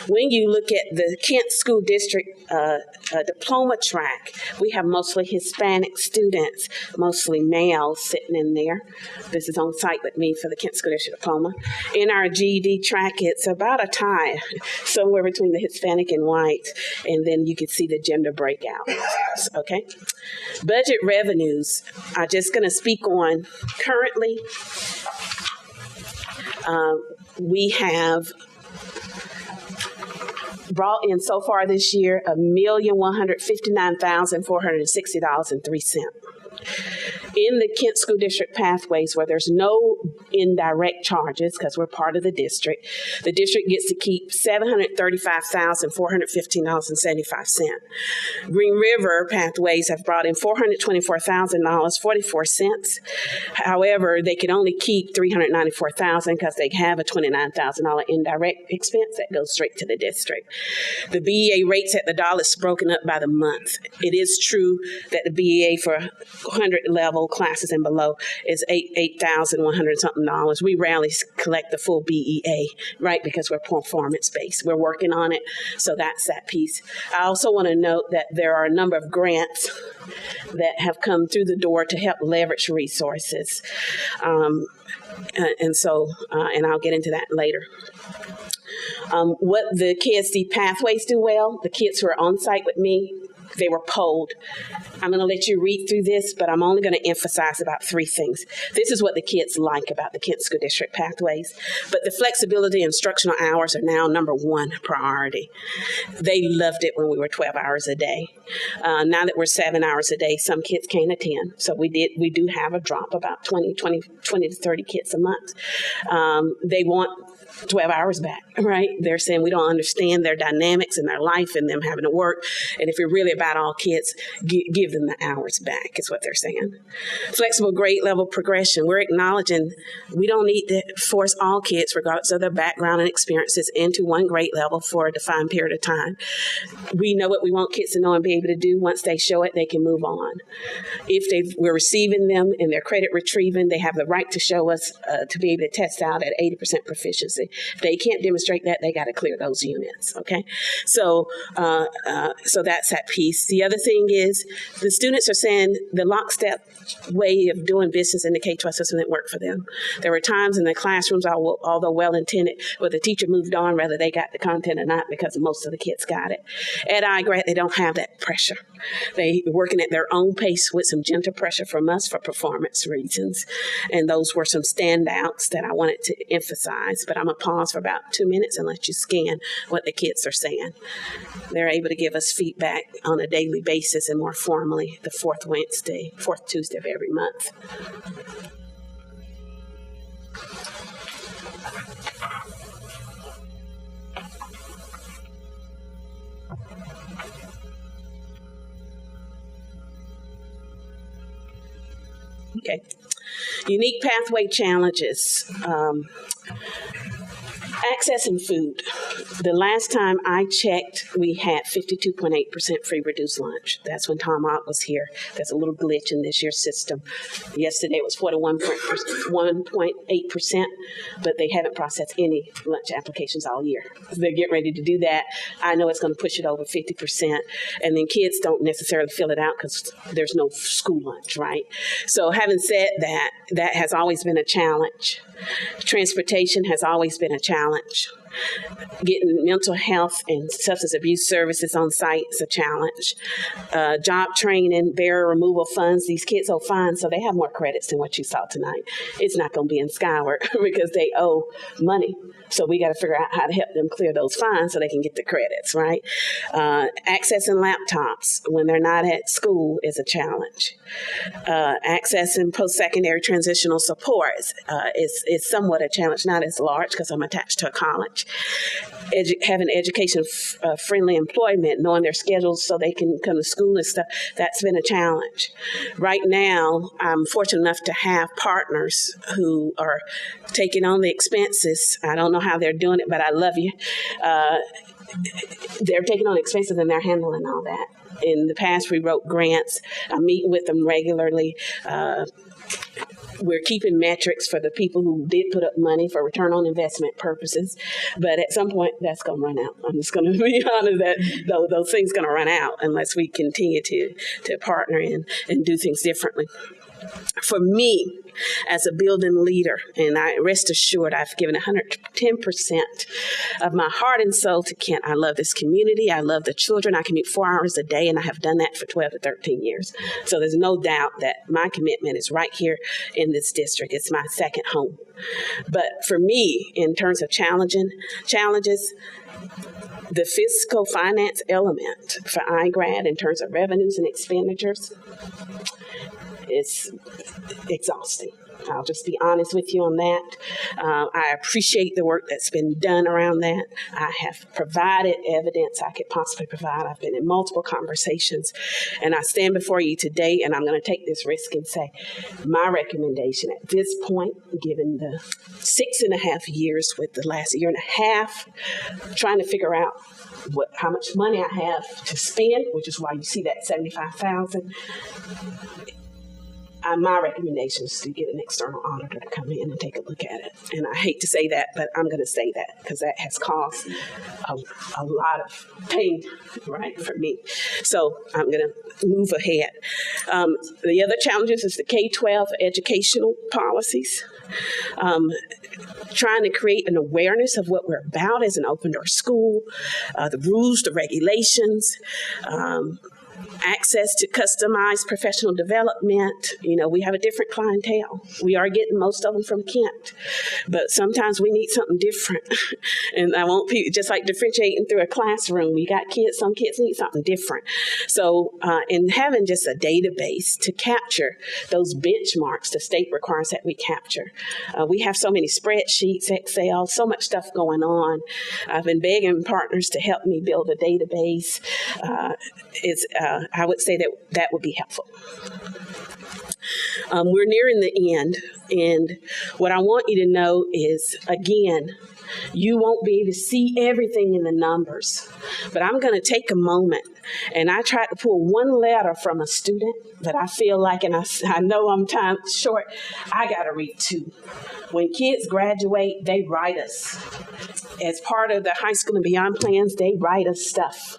When you look at the Kent School District diploma track, we have mostly Hispanic students, mostly males sitting in there. This is on site with me for the Kent School District diploma. In our GED track, it's about a tie, somewhere between the Hispanic and white, and then you can see the gender breakout. Okay. Budget revenues, I'm just going to speak on currently. We have brought in so far this year $1,159,460.03. In the Kent School District pathways, where there's no indirect charges because we're part of the district gets to keep $735,415.75. Green River pathways have brought in $424,000.44. However, they can only keep $394,000 because they have a $29,000 indirect expense that goes straight to the district. The BEA rates at the dollar is broken up by the month. It is true that the BEA for 100 level classes and below is $8,100 something. We rarely collect the full BEA, right? Because we're performance based. We're working on it, so that's that piece. I also want to note that there are a number of grants that have come through the door to help leverage resources, and I'll get into that later. What the KSD pathways do well, the kids who are on site with me, they were polled. I'm going to let you read through this, but I'm only going to emphasize about 3 things. This is what the kids like about the Kent School District pathways. But the flexibility instructional hours are now #1 priority. They loved it when we were 12 hours a day. Now that we're 7 hours a day, some kids can't attend. So we do have a drop, about 20 to 30 kids a month. They want 12 hours back, right? They're saying we don't understand their dynamics and their life and them having to work. And if you're really about all kids, give them the hours back is what they're saying. Flexible grade level progression. We're acknowledging we don't need to force all kids, regardless of their background and experiences, into one grade level for a defined period of time. We know what we want kids to know and be able to do. Once they show it, they can move on. If we're receiving them and they're credit retrieving, they have the right to show us to be able to test out at 80% proficiency. If they can't demonstrate that, they got to clear those units, okay? So that's that piece. The other thing is the students are saying the lockstep way of doing business in the K-12 system didn't work for them. There were times in the classrooms, although well-intended, where the teacher moved on whether they got the content or not because most of the kids got it. At iGrad, they don't have that pressure. They're working at their own pace with some gentle pressure from us for performance reasons. And those were some standouts that I wanted to emphasize. But I'm going to pause for about 2 minutes and let you scan what the kids are saying. They're able to give us feedback on a daily basis and more formally the fourth Tuesday of every month. Okay. Unique pathway challenges. Access and food. The last time I checked, we had 52.8% free reduced lunch. That's when Tom Ott was here. There's a little glitch in this year's system. Yesterday it was 41.8%, but they haven't processed any lunch applications all year. They're getting ready to do that. I know it's going to push it over 50%, and then kids don't necessarily fill it out because there's no school lunch, right? So having said that, that has always been a challenge. Transportation has always been a challenge. Getting mental health and substance abuse services on site is a challenge. Job training, barrier removal funds, these kids owe fines, so they have more credits than what you saw tonight. It's not going to be in Skyward because they owe money. So we got to figure out how to help them clear those fines so they can get the credits, right? Accessing laptops when they're not at school is a challenge. Accessing post-secondary transitional supports is somewhat a challenge, not as large because I'm attached to a college. Having education-friendly employment, knowing their schedules so they can come to school and stuff, that's been a challenge. Right now, I'm fortunate enough to have partners who are taking on the expenses. I don't know how they're doing it, but I love you. They're taking on expenses and they're handling all that. In the past, we wrote grants. I'm meeting with them regularly. We're keeping metrics for the people who did put up money for return on investment purposes. But at some point, that's going to run out. I'm just going to be honest that those things going to run out unless we continue to partner and do things differently. For me, as a building leader, and I rest assured I've given 110% of my heart and soul to Kent. I love this community. I love the children. I commute 4 hours a day, and I have done that for 12 to 13 years. So there's no doubt that my commitment is right here in this district. It's my second home. But for me, in terms of challenges, the fiscal finance element for iGrad in terms of revenues and expenditures, it's exhausting. I'll just be honest with you on that. I appreciate the work that's been done around that. I have provided evidence I could possibly provide. I've been in multiple conversations, and I stand before you today, and I'm going to take this risk and say my recommendation at this point, given the 6.5 years with the last year and a half, trying to figure out how much money I have to spend, which is why you see that $75,000. My recommendation is to get an external auditor to come in and take a look at it. And I hate to say that, but I'm going to say that because that has caused a lot of pain, right, for me. So I'm going to move ahead. The other challenges is the K-12 educational policies. Trying to create an awareness of what we're about as an open-door school, the rules, the regulations, access to customized professional development. You know, we have a different clientele. We are getting most of them from Kent, but sometimes we need something different. And I want people, just like differentiating through a classroom, we got kids, some kids need something different. So in having just a database to capture those benchmarks the state requires that we capture. We have so many spreadsheets, Excel, so much stuff going on. I've been begging partners to help me build a database. I would say that would be helpful. We're nearing the end, and what I want you to know is, again, you won't be able to see everything in the numbers, but I'm going to take a moment, and I tried to pull one letter from a student, but I feel like, and I know I'm time short, I got to read two. When kids graduate, they write us. As part of the high school and beyond plans, they write us stuff.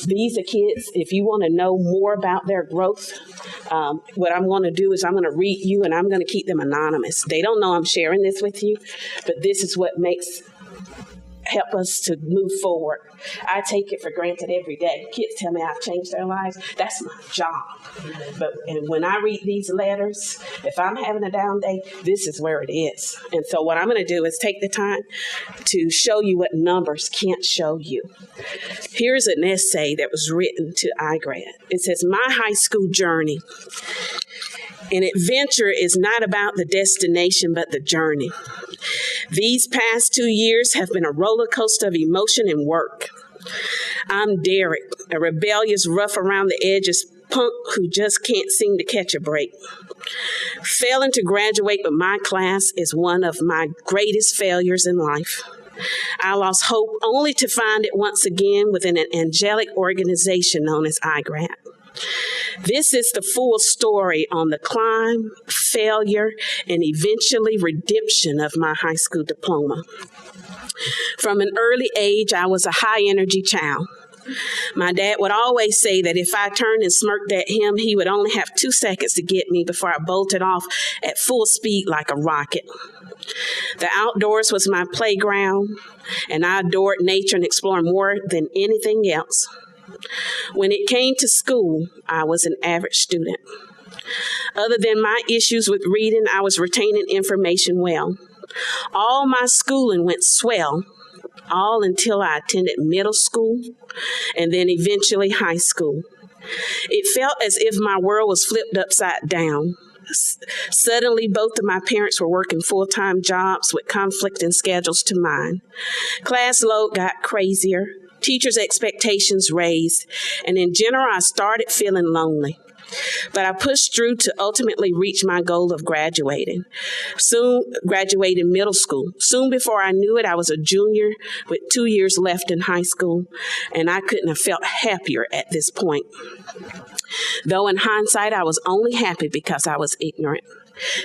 These are kids, if you want to know more about their growth, what I'm going to do is I'm going to read you and I'm going to keep them anonymous. They don't know I'm sharing this with you, but this is what help us to move forward. I take it for granted every day. Kids tell me I've changed their lives. That's my job. And when I read these letters, if I'm having a down day, this is where it is. And so what I'm going to do is take the time to show you what numbers can't show you. Here's an essay that was written to iGrad. It says, "My high school journey. An adventure is not about the destination, but the journey. These past 2 years have been a roller coaster of emotion and work. I'm Derek, a rebellious, rough around the edges punk who just can't seem to catch a break. Failing to graduate with my class is one of my greatest failures in life. I lost hope only to find it once again within an angelic organization known as iGrad. This is the full story on the climb, failure, and eventually redemption of my high school diploma. From an early age, I was a high-energy child. My dad would always say that if I turned and smirked at him, he would only have 2 seconds to get me before I bolted off at full speed like a rocket. The outdoors was my playground, and I adored nature and exploring more than anything else. When it came to school, I was an average student. Other than my issues with reading, I was retaining information well. All my schooling went swell, all until I attended middle school and then eventually high school. It felt as if my world was flipped upside down. Suddenly, both of my parents were working full-time jobs with conflicting schedules to mine. Class load got crazier, teachers' expectations raised, and in general, I started feeling lonely. But I pushed through to ultimately reach my goal of graduating. Soon graduated middle school. Soon before I knew it, I was a junior with 2 years left in high school, and I couldn't have felt happier at this point. Though in hindsight, I was only happy because I was ignorant.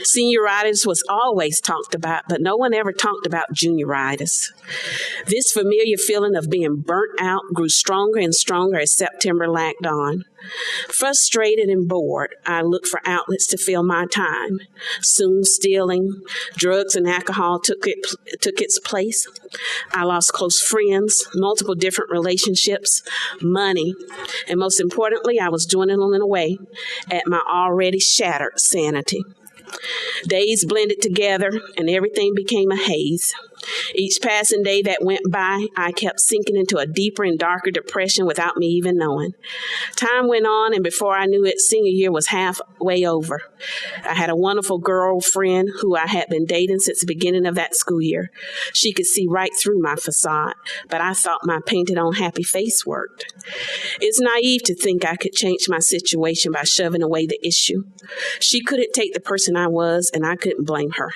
Senioritis was always talked about, but no one ever talked about junioritis. This familiar feeling of being burnt out grew stronger and stronger as September lagged on. Frustrated and bored, I looked for outlets to fill my time. Soon stealing, drugs and alcohol took its place. I lost close friends, multiple different relationships, money, and most importantly, I was dwindling away at my already shattered sanity. Days blended together and everything became a haze. Each passing day that went by, I kept sinking into a deeper and darker depression without me even knowing. Time went on, and before I knew it, senior year was halfway over. I had a wonderful girlfriend who I had been dating since the beginning of that school year. She could see right through my facade, but I thought my painted-on happy face worked. It's naive to think I could change my situation by shoving away the issue. She couldn't take the person I was, and I couldn't blame her.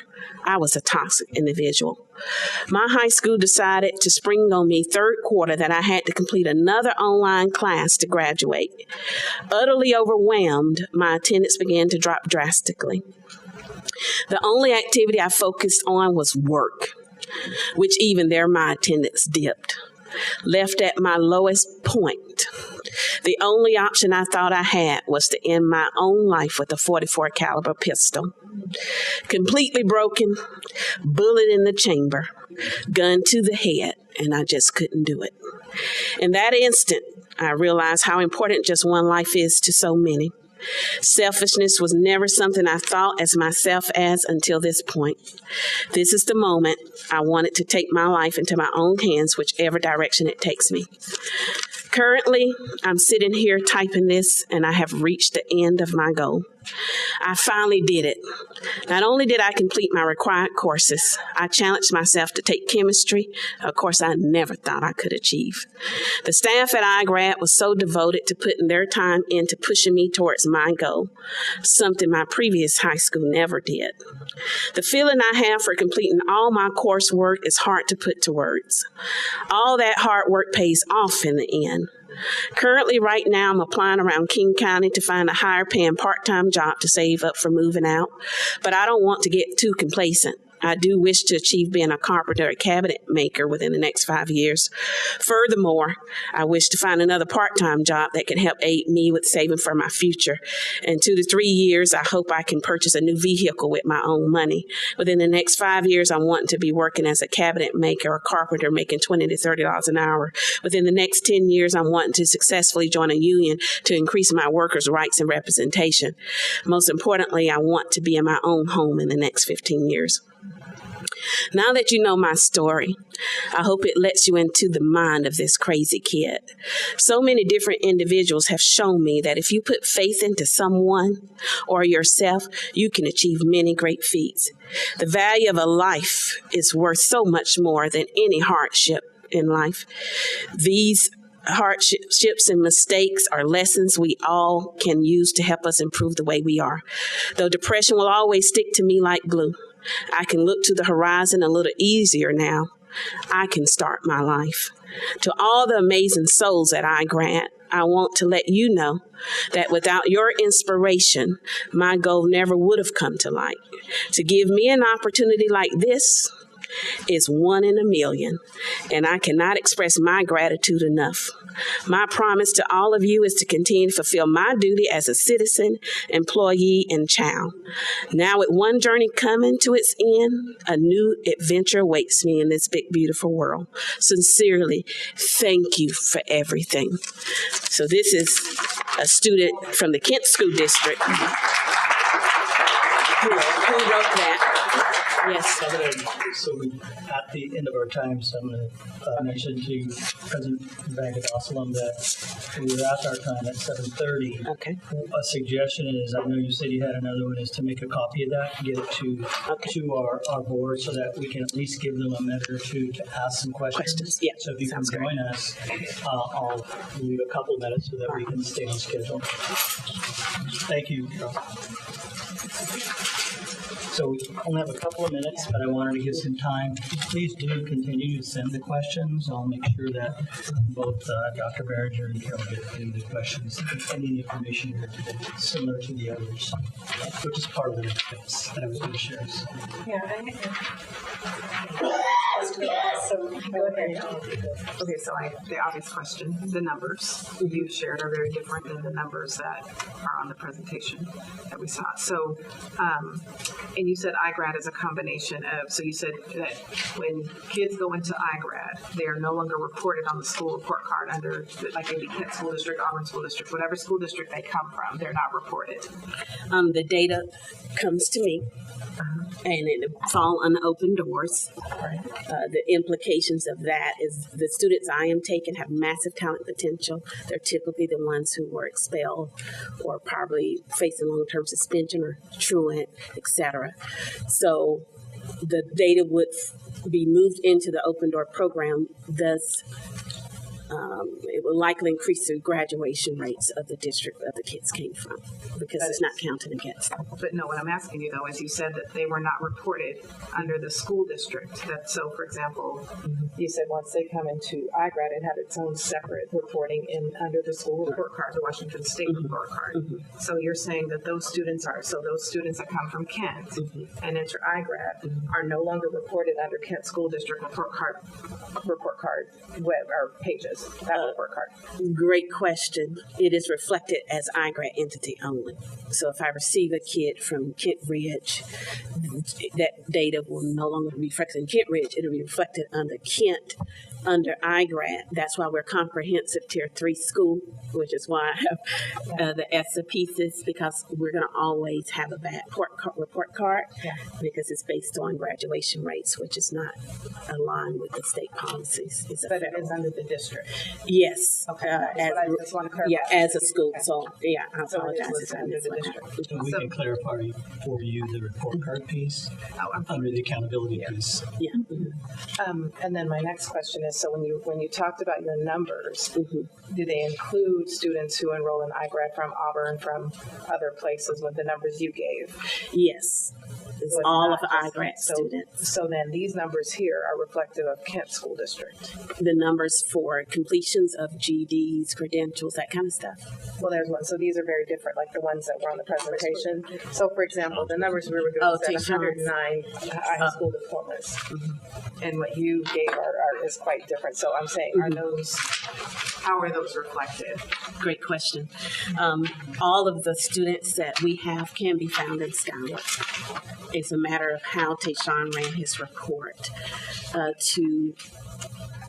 I was a toxic individual. My high school decided to spring on me third quarter that I had to complete another online class to graduate. Utterly overwhelmed, my attendance began to drop drastically. The only activity I focused on was work, which even there my attendance dipped. Left at my lowest point, the only option I thought I had was to end my own life with a .44 caliber pistol. Completely broken, bullet in the chamber, gun to the head, and I just couldn't do it. In that instant, I realized how important just one life is to so many. Selfishness was never something I thought as myself as until this point. This is the moment I wanted to take my life into my own hands, whichever direction it takes me. Currently, I'm sitting here typing this, and I have reached the end of my goal. I finally did it. Not only did I complete my required courses, I challenged myself to take chemistry, a course I never thought I could achieve. The staff at iGrad was so devoted to putting their time into pushing me towards my goal, something my previous high school never did. The feeling I have for completing all my coursework is hard to put to words. All that hard work pays off in the end. Currently, right now, I'm applying around King County to find a higher paying part-time job to save up for moving out, but I don't want to get too complacent. I do wish to achieve being a carpenter or cabinet maker within the next 5 years. Furthermore, I wish to find another part-time job that can help aid me with saving for my future. In 2 to 3 years, I hope I can purchase a new vehicle with my own money. Within the next 5 years, I'm wanting to be working as a cabinet maker or carpenter making $20 to $30 an hour. Within the next 10 years, I'm wanting to successfully join a union to increase my workers' rights and representation. Most importantly, I want to be in my own home in the next 15 years. Now that you know my story, I hope it lets you into the mind of this crazy kid. So many different individuals have shown me that if you put faith into someone or yourself, you can achieve many great feats. The value of a life is worth so much more than any hardship in life. These hardships and mistakes are lessons we all can use to help us improve the way we are. Though depression will always stick to me like glue, I can look to the horizon a little easier now. I can start my life. To all the amazing souls at iGrad, I want to let you know that without your inspiration, my goal never would have come to light. To give me an opportunity like this is 1 in a million, and I cannot express my gratitude enough. My promise to all of you is to continue to fulfill my duty as a citizen, employee, and child. Now, with one journey coming to its end, a new adventure awaits me in this big, beautiful world. Sincerely, thank you for everything. So this is a student from the Kent School District who wrote that. Yes. So at the end of our time, so I'm going to mention to President Vangadoslam that we're at our time at 7:30. Okay. A suggestion is, I know you said you had another one, is to make a copy of that, get it to our board so that we can at least give them a minute or two to ask some questions. Yeah. So if you can join us, I'll leave a couple minutes so that we can stay on schedule. Thank you, Carol. So we only have a couple of minutes, but I wanted to give some time. Please do continue to send the questions. I'll make sure that both Dr. Berger and Carol get through the questions. Any information here today is similar to the others, which is part of the benefits that I was going to share. So. Yeah, so go ahead. Okay, so the obvious question, the numbers you shared are very different than the numbers that are on the presentation that we saw. So, and you said iGrad is a combination of, so you said that when kids go into iGrad, they are no longer reported on the school report card under, like maybe Kent School District, Auburn School District, whatever school district they come from, they're not reported. The data comes to me. And it fall on open doors. The implications of that is the students I am taking have massive talent potential. They're typically the ones who were expelled or probably facing long-term suspension or truant, etc. So the data would be moved into the open door program. Thus, it will likely increase the graduation rates of the district that the kids came from because it's not counted against them. But no, what I'm asking you though is you said that they were not reported under the school district. That so, for example, you said once they come into iGrad, it had its own separate reporting under the school report card, the Washington State report card. So you're saying that those students that come from Kent and enter iGrad are no longer reported under Kent School District report card web or pages. That report card. Great question. It is reflected as iGrad entity only. So if I receive a kid from Kent Ridge, that data will no longer be reflected in Kent Ridge. It will be reflected under Kent, under iGrad. That's why we're comprehensive tier 3 school, which is why I have the ESSA pieces, because we're going to always have a bad report card because it's based on graduation rates, which is not aligned with the state policies. But it is under the district. Yes. Okay. I just want to clarify. As a school. So, I so apologize. It's under the district. So we can clarify for you the report card piece under the accountability piece. Yeah. And then my next question is, so when you talked about your numbers, do they include students who enroll in iGrad from Auburn, from other places with the numbers you gave? Yes. It's all of the iGrad students. So then these numbers here are reflective of Kent School District. The numbers for completions of GEDs, credentials, that kind of stuff. Well, there's one. So these are very different, like the ones that were on the presentation. So, for example, the numbers we were doing was 109 high school diplomas, and what you gave is quite different. So I'm saying, how are those reflected? Great question. All of the students that we have can be found in Skyward. It's a matter of how Tayshawn ran his report to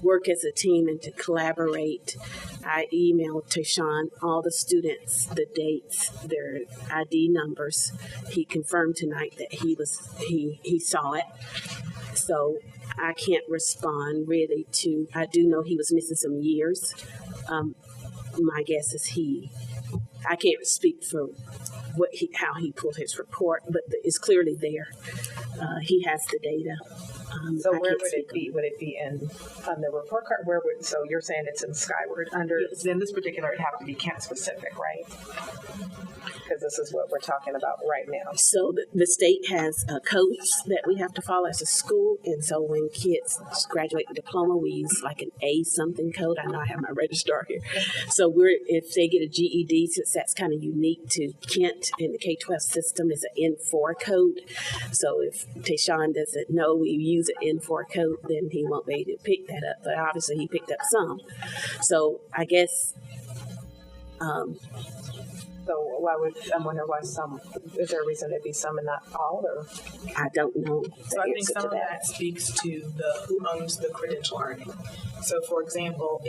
work as a team and to collaborate. I emailed Tayshawn all the students, the dates, their ID numbers. He confirmed tonight that he saw it. So I can't respond really to, I do know he was missing some years. My guess is I can't speak for how he pulled his report, but it's clearly there. He has the data. So where would it be? Would it be on the report card? Where would, so you're saying it's in Skyward under, in this particular, it'd have to be Kent specific, right? Because this is what we're talking about right now. So the state has codes that we have to follow as a school, and so when kids graduate with diploma, we use like an A something code. I know I have my registrar here. So if they get a GED, since that's kind of unique to Kent in the K-12 system, is an N4 code. So if Tayshawn doesn't know we use an N4 code, then he won't be able to pick that up. But obviously he picked up some. So I guess. So why would, I wonder why some, is there a reason it'd be some and not all, or? I don't know. So I think some of that speaks to who owns the credential earning. So for example,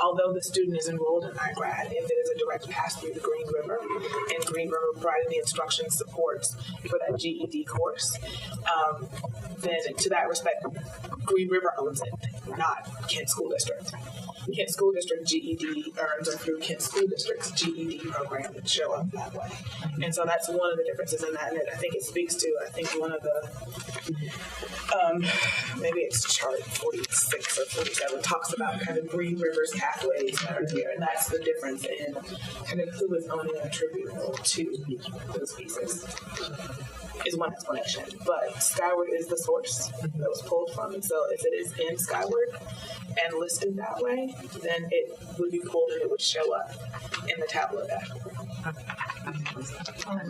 although the student is enrolled in iGrad, if it is a direct pass through to Green River, and Green River provided the instruction supports for that GED course, then to that respect, Green River owns it, not Kent School District. Kent School District GED earns are through Kent School District's GED program that show up that way. And so that's one of the differences in that. And I think it speaks to, one of the, maybe it's chart 46 or 47, talks about kind of Green River's pathways that are here. And that's the difference in kind of who is owning and attributable to those pieces. Is one explanation, but Skyward is the source that was pulled from. And so if it is in Skyward and listed that way, then it would be pulled and it would show up in the Tableau dashboard. Our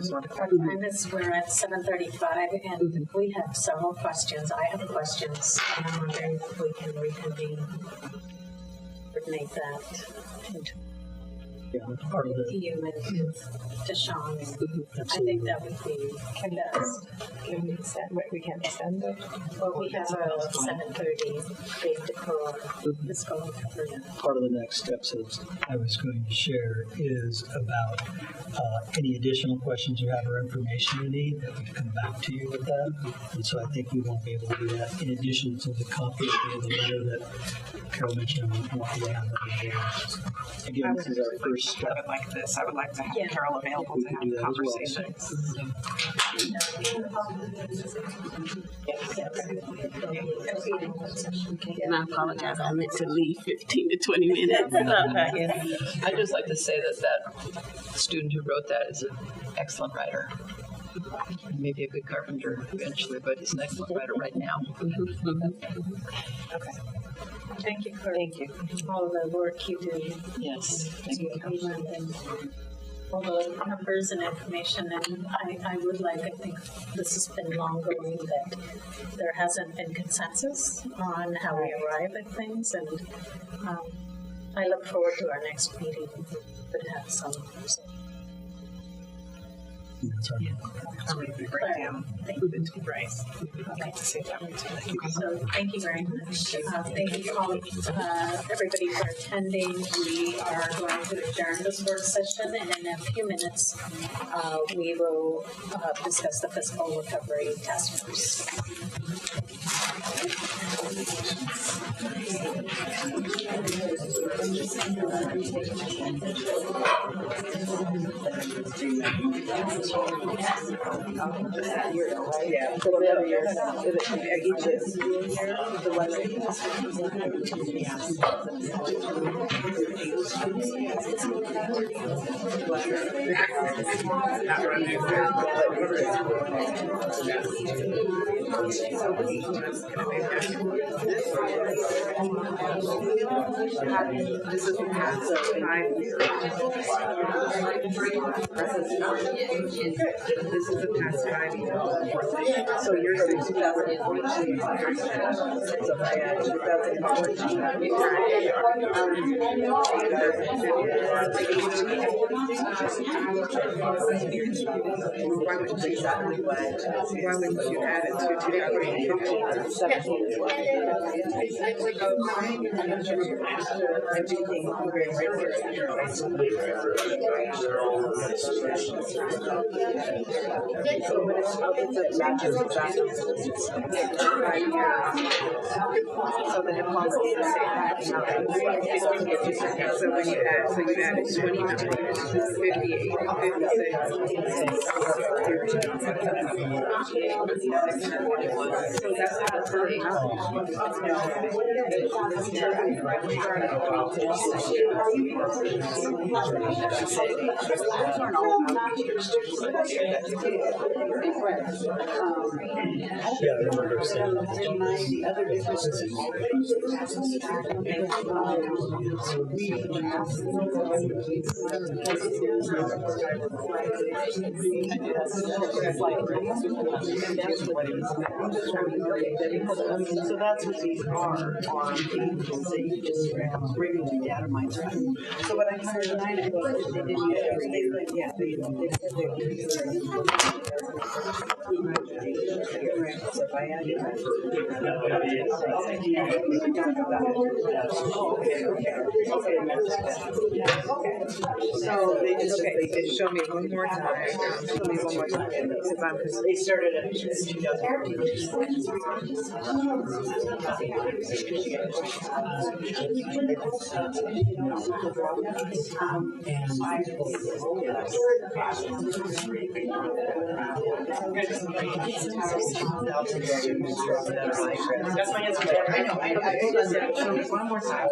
time is, we're at 7:35 and we have several questions. I have questions and I'm wondering if we can reconvene, coordinate that. Yeah, that's part of it. You and to Sean. I think that would be best. Can we extend, we can't extend it? Well, we have a 7:30 date to call this going for you. Part of the next steps as I was going to share is about any additional questions you have or information you need that we can come back to you with that. And so I think we won't be able to do that in addition to the copy of the letter that Carol mentioned on what we have. Again, this is our first step. I would like this. I would like to have Carol available to have the conversation. And I apologize. I meant to leave 15 to 20 minutes. I'd just like to say that student who wrote that is an excellent writer. Maybe a good carpenter eventually, but he's an excellent writer right now. Okay. Thank you for all the work you do. Yes, thank you. And all the numbers and information. And I would like, I think this has been long going, that there hasn't been consensus on how we arrive at things. And I look forward to our next meeting to have some. Breakdown. Thank you. Right. Okay. So thank you very much. Thank you all, everybody for attending. We are going to adjourn this work session, and in a few minutes, we will discuss the fiscal recovery task force. Yeah, so whatever year, each year, the this is the past, so 5 years. This is the past 5 years. So you're saying 2014. So if I add 2014, why wouldn't you exactly why wouldn't you add it to 2015? 17 as well. I do think we're very so when it's matches exactly. So then it falls in the same. So when you add, so you added 20 numbers. So that's what these are pages that you just regularly data mine from. So what I heard tonight, they didn't get everything. Yeah, they said they would. So if I add it, so they just show me one more time. Show me one more time. Because they started at 2014. That's my answer. I know. Show me one more time.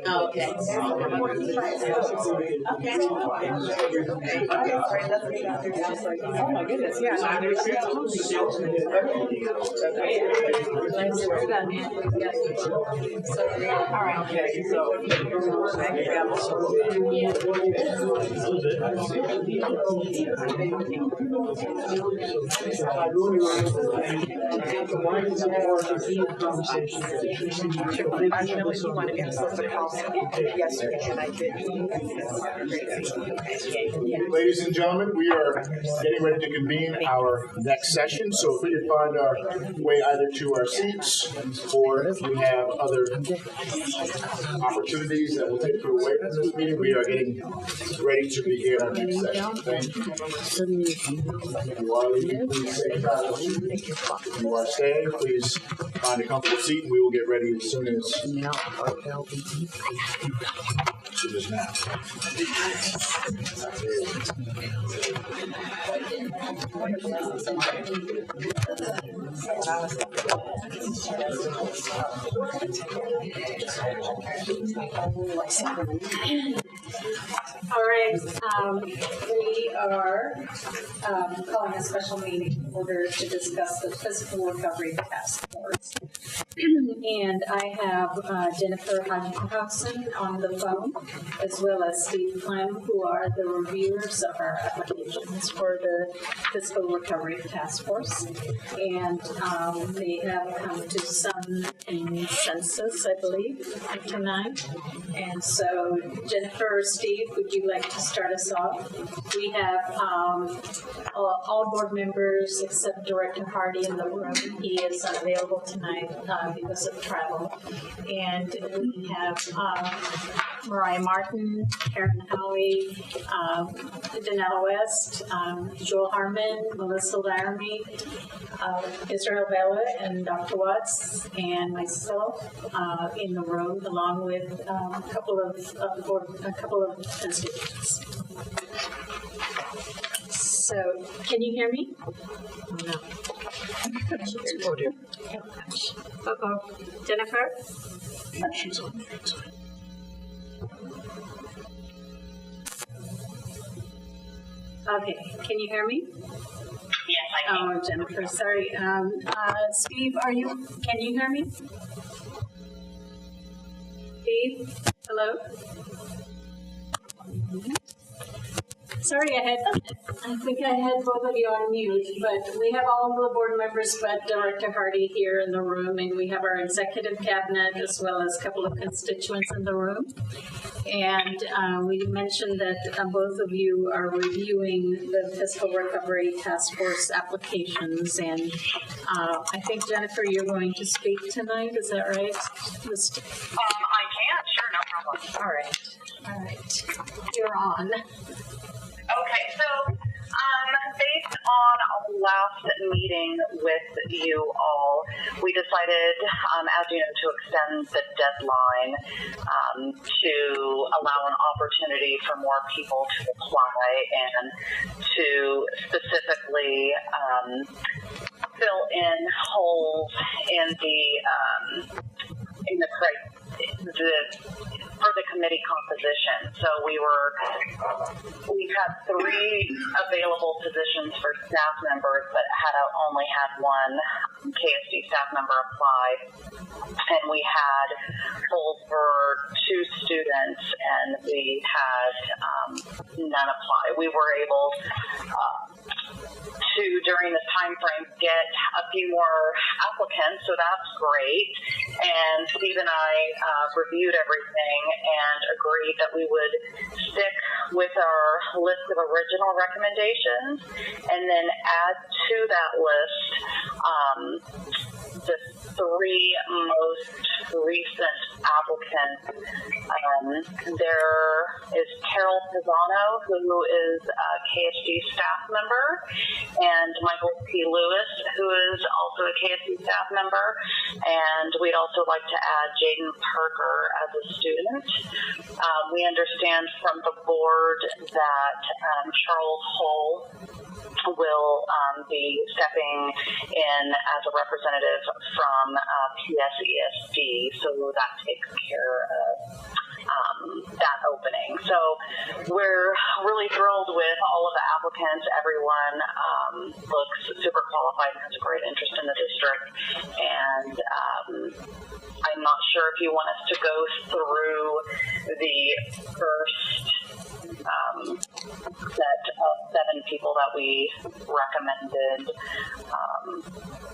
Okay. Oh my goodness, yeah. All right. Okay. Ladies and gentlemen, we are getting ready to convene our next session. So if we can find our way either to our seats or if we have other opportunities that will take you away from this meeting, we are getting ready to begin our next session. Thank you. If you are leaving, please stay silent. If you are staying, please find a comfortable seat and we will get ready as soon as now. All right, we are calling a special meeting in order to discuss the Fiscal Recovery Task Force. And I have Jennifer Hodgkinson on the phone, as well as Steve Clem, who are the reviewers of our applications for the Fiscal Recovery Task Force. And they have come to some consensus, I believe, tonight. And so, Jennifer or Steve, would you like to start us off? We have all board members except Director Hardy in the room. He is unavailable tonight because of travel. And we have Mariah Martin, Karen Howie, Danelle West, Joel Harmon, Melissa Laramie, Israel Bella, and Dr. Watts, and myself in the room, along with a couple of constituents. So, can you hear me? No. Oh dear. Uh-oh. Jennifer? She's on mute. Okay, can you hear me? Yes, I can. Oh, Jennifer, sorry. Steve, can you hear me? Steve, hello? Sorry, I think I had both of you on mute, but we have all of the board members but Director Hardy here in the room, and we have our executive cabinet as well as a couple of constituents in the room. And we mentioned that both of you are reviewing the Fiscal Recovery Task Force applications, and I think, Jennifer, you're going to speak tonight, is that right? I can, sure, no problem. All right. All right, you're on. Okay, so based on our last meeting with you all, we decided, as you know, to extend the deadline to allow an opportunity for more people to apply and to specifically fill in holes in for the committee composition. So we've had 3 available positions for staff members, but had only had 1 KSD staff member apply. And we had holes for 2 students, and we had none apply. We were able to, during this time frame, get a few more applicants, so that's great. And Steve and I reviewed everything and agreed that we would stick with our list of original recommendations and then add to that list the 3 most recent applicants. There is Carol Pisano, who is a KSD staff member, and Michael P. Lewis, who is also a KSD staff member. And we'd also like to add Jaden Parker as a student. We understand from the board that Charles Hull will be stepping in as a representative from PSESD, so that takes care of that opening. So we're really thrilled with all of the applicants. Everyone looks super qualified and has a great interest in the district. And I'm not sure if you want us to go through the first set of 7 people that we recommended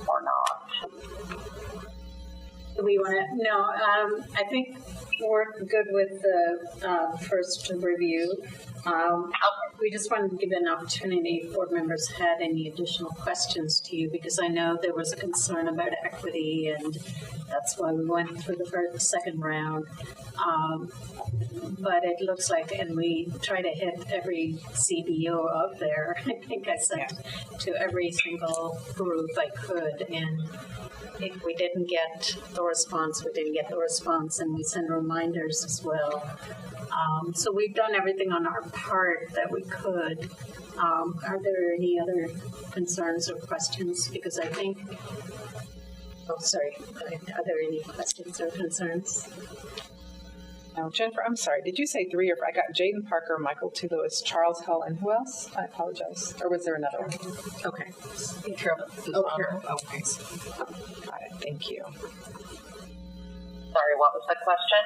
or not. We want to, no, I think we're good with the first review. We just wanted to give an opportunity if board members had any additional questions to you, because I know there was a concern about equity, and that's why we went through the second round. But it looks like, and we try to hit every CBO out there. I think I sent to every single group I could, and if we didn't get the response, we didn't get the response, and we send reminders as well. So we've done everything on our part that we could. Are there any other concerns or questions? Because I think, oh, sorry, are there any questions or concerns? Now, Jennifer, I'm sorry. Did you say 3 or 4? I got Jaden Parker, Michael T. Lewis, Charles Hull, and who else? I apologize. Or was there another one? Okay. Carol. Oh, Carol. Okay. Got it. Thank you. Sorry, what was the question?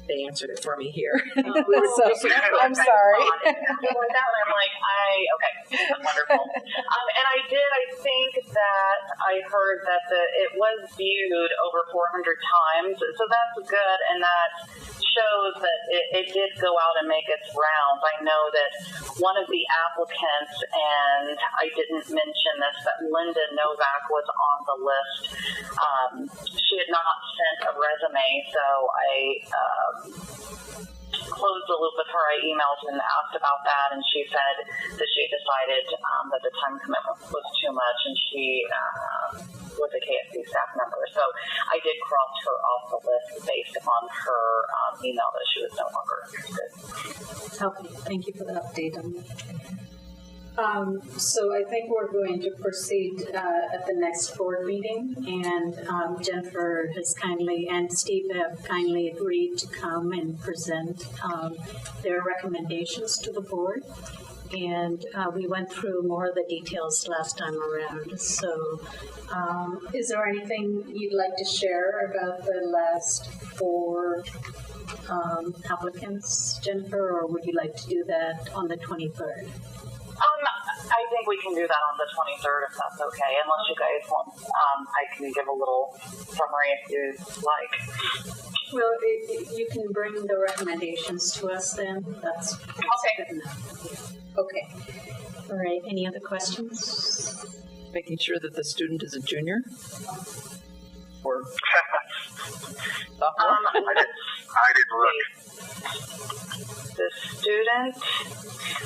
They answered it for me here. So, I'm sorry. I'm like, okay, wonderful. And I think that I heard that it was viewed over 400 times, so that's good, and that shows that it did go out and make its rounds. I know that one of the applicants, and I didn't mention this, but Linda Novak was on the list. She had not sent a resume, so I closed the loop with her. I emailed and asked about that, and she said that she decided that the time commitment was too much, and she was a KSD staff member. So I did cross her off the list based upon her email that she was no longer interested. Okay, thank you for the update on that. So I think we're going to proceed at the next board meeting, and Jennifer has kindly and Steve have kindly agreed to come and present their recommendations to the board. And we went through more of the details last time around. So is there anything you'd like to share about the last 4 applicants, Jennifer, or would you like to do that on the 23rd? I think we can do that on the 23rd if that's okay, unless you guys want, I can give a little summary if you'd like. Well, you can bring the recommendations to us then. That's okay. Good enough. Okay. All right. Any other questions? Making sure that the student is a junior? Or sophomore? I didn't look. The student,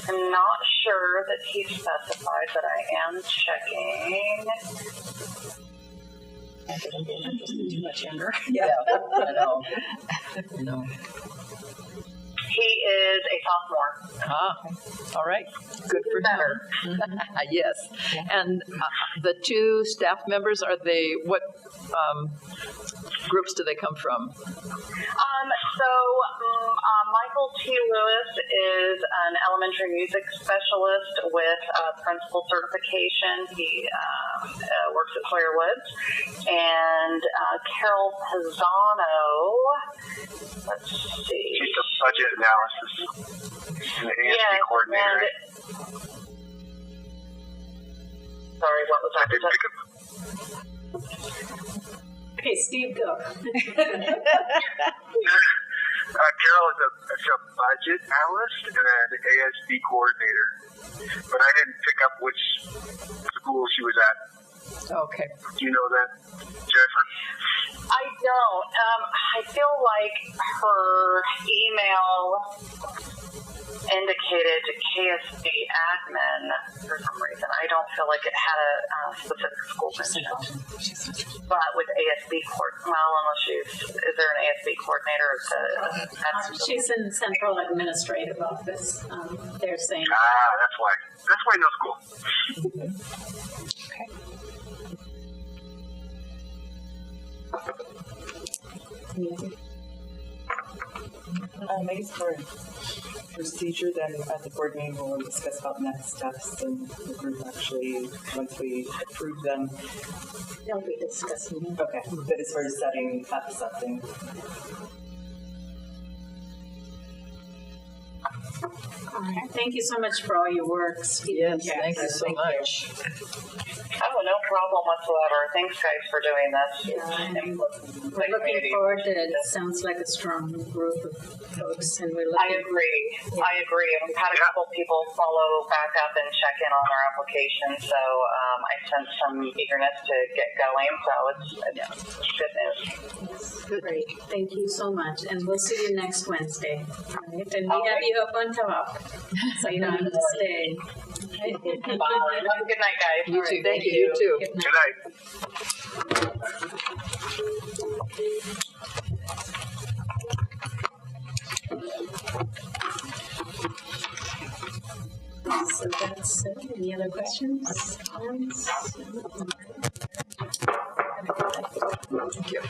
I'm not sure that he specified, but I am checking. I think I'm being interested too much younger. Yeah. I know. I know. He is a sophomore. Ah, all right. Good for Better. him. Yes. And the two staff members, are they, what groups do they come from? Michael T. Lewis is an elementary music specialist with principal certification. He works at Sawyer Woods. And Carol Pisano, let's see. She's a budget analysis and the ASD coordinator. Sorry, what was that? Okay, Steve, go. Carol is a budget analyst and an ASD coordinator, but I didn't pick up which school she was at. Okay. Do you know that, Jennifer? I don't. I feel like her email indicated KSD admin for some reason. I don't feel like it had a specific school mention. But with ASB unless is there an ASB coordinator? She's in central administrative office. They're saying. That's why. That's why no school. Okay. I guess for procedure, then at the board meeting, we'll discuss about next steps and the group actually, once we approve them. They'll be discussing. Okay, but as far as setting up something. All right. Thank you so much for all your work. Yes, thank you so much. Oh, no problem whatsoever. Thanks, guys, for doing this. We're looking forward to it. It sounds like a strong group of folks, and we're looking. I agree. We've had a couple people follow back up and check in on our application, so I sense some eagerness to get going. So it's good news. Great. Thank you so much, and we'll see you next Wednesday. All right? And we have you up on top, so you don't have to stay. Have a good night, guys. You too. Thank you. You too. Good night. So that's it. Any other questions? Thank you.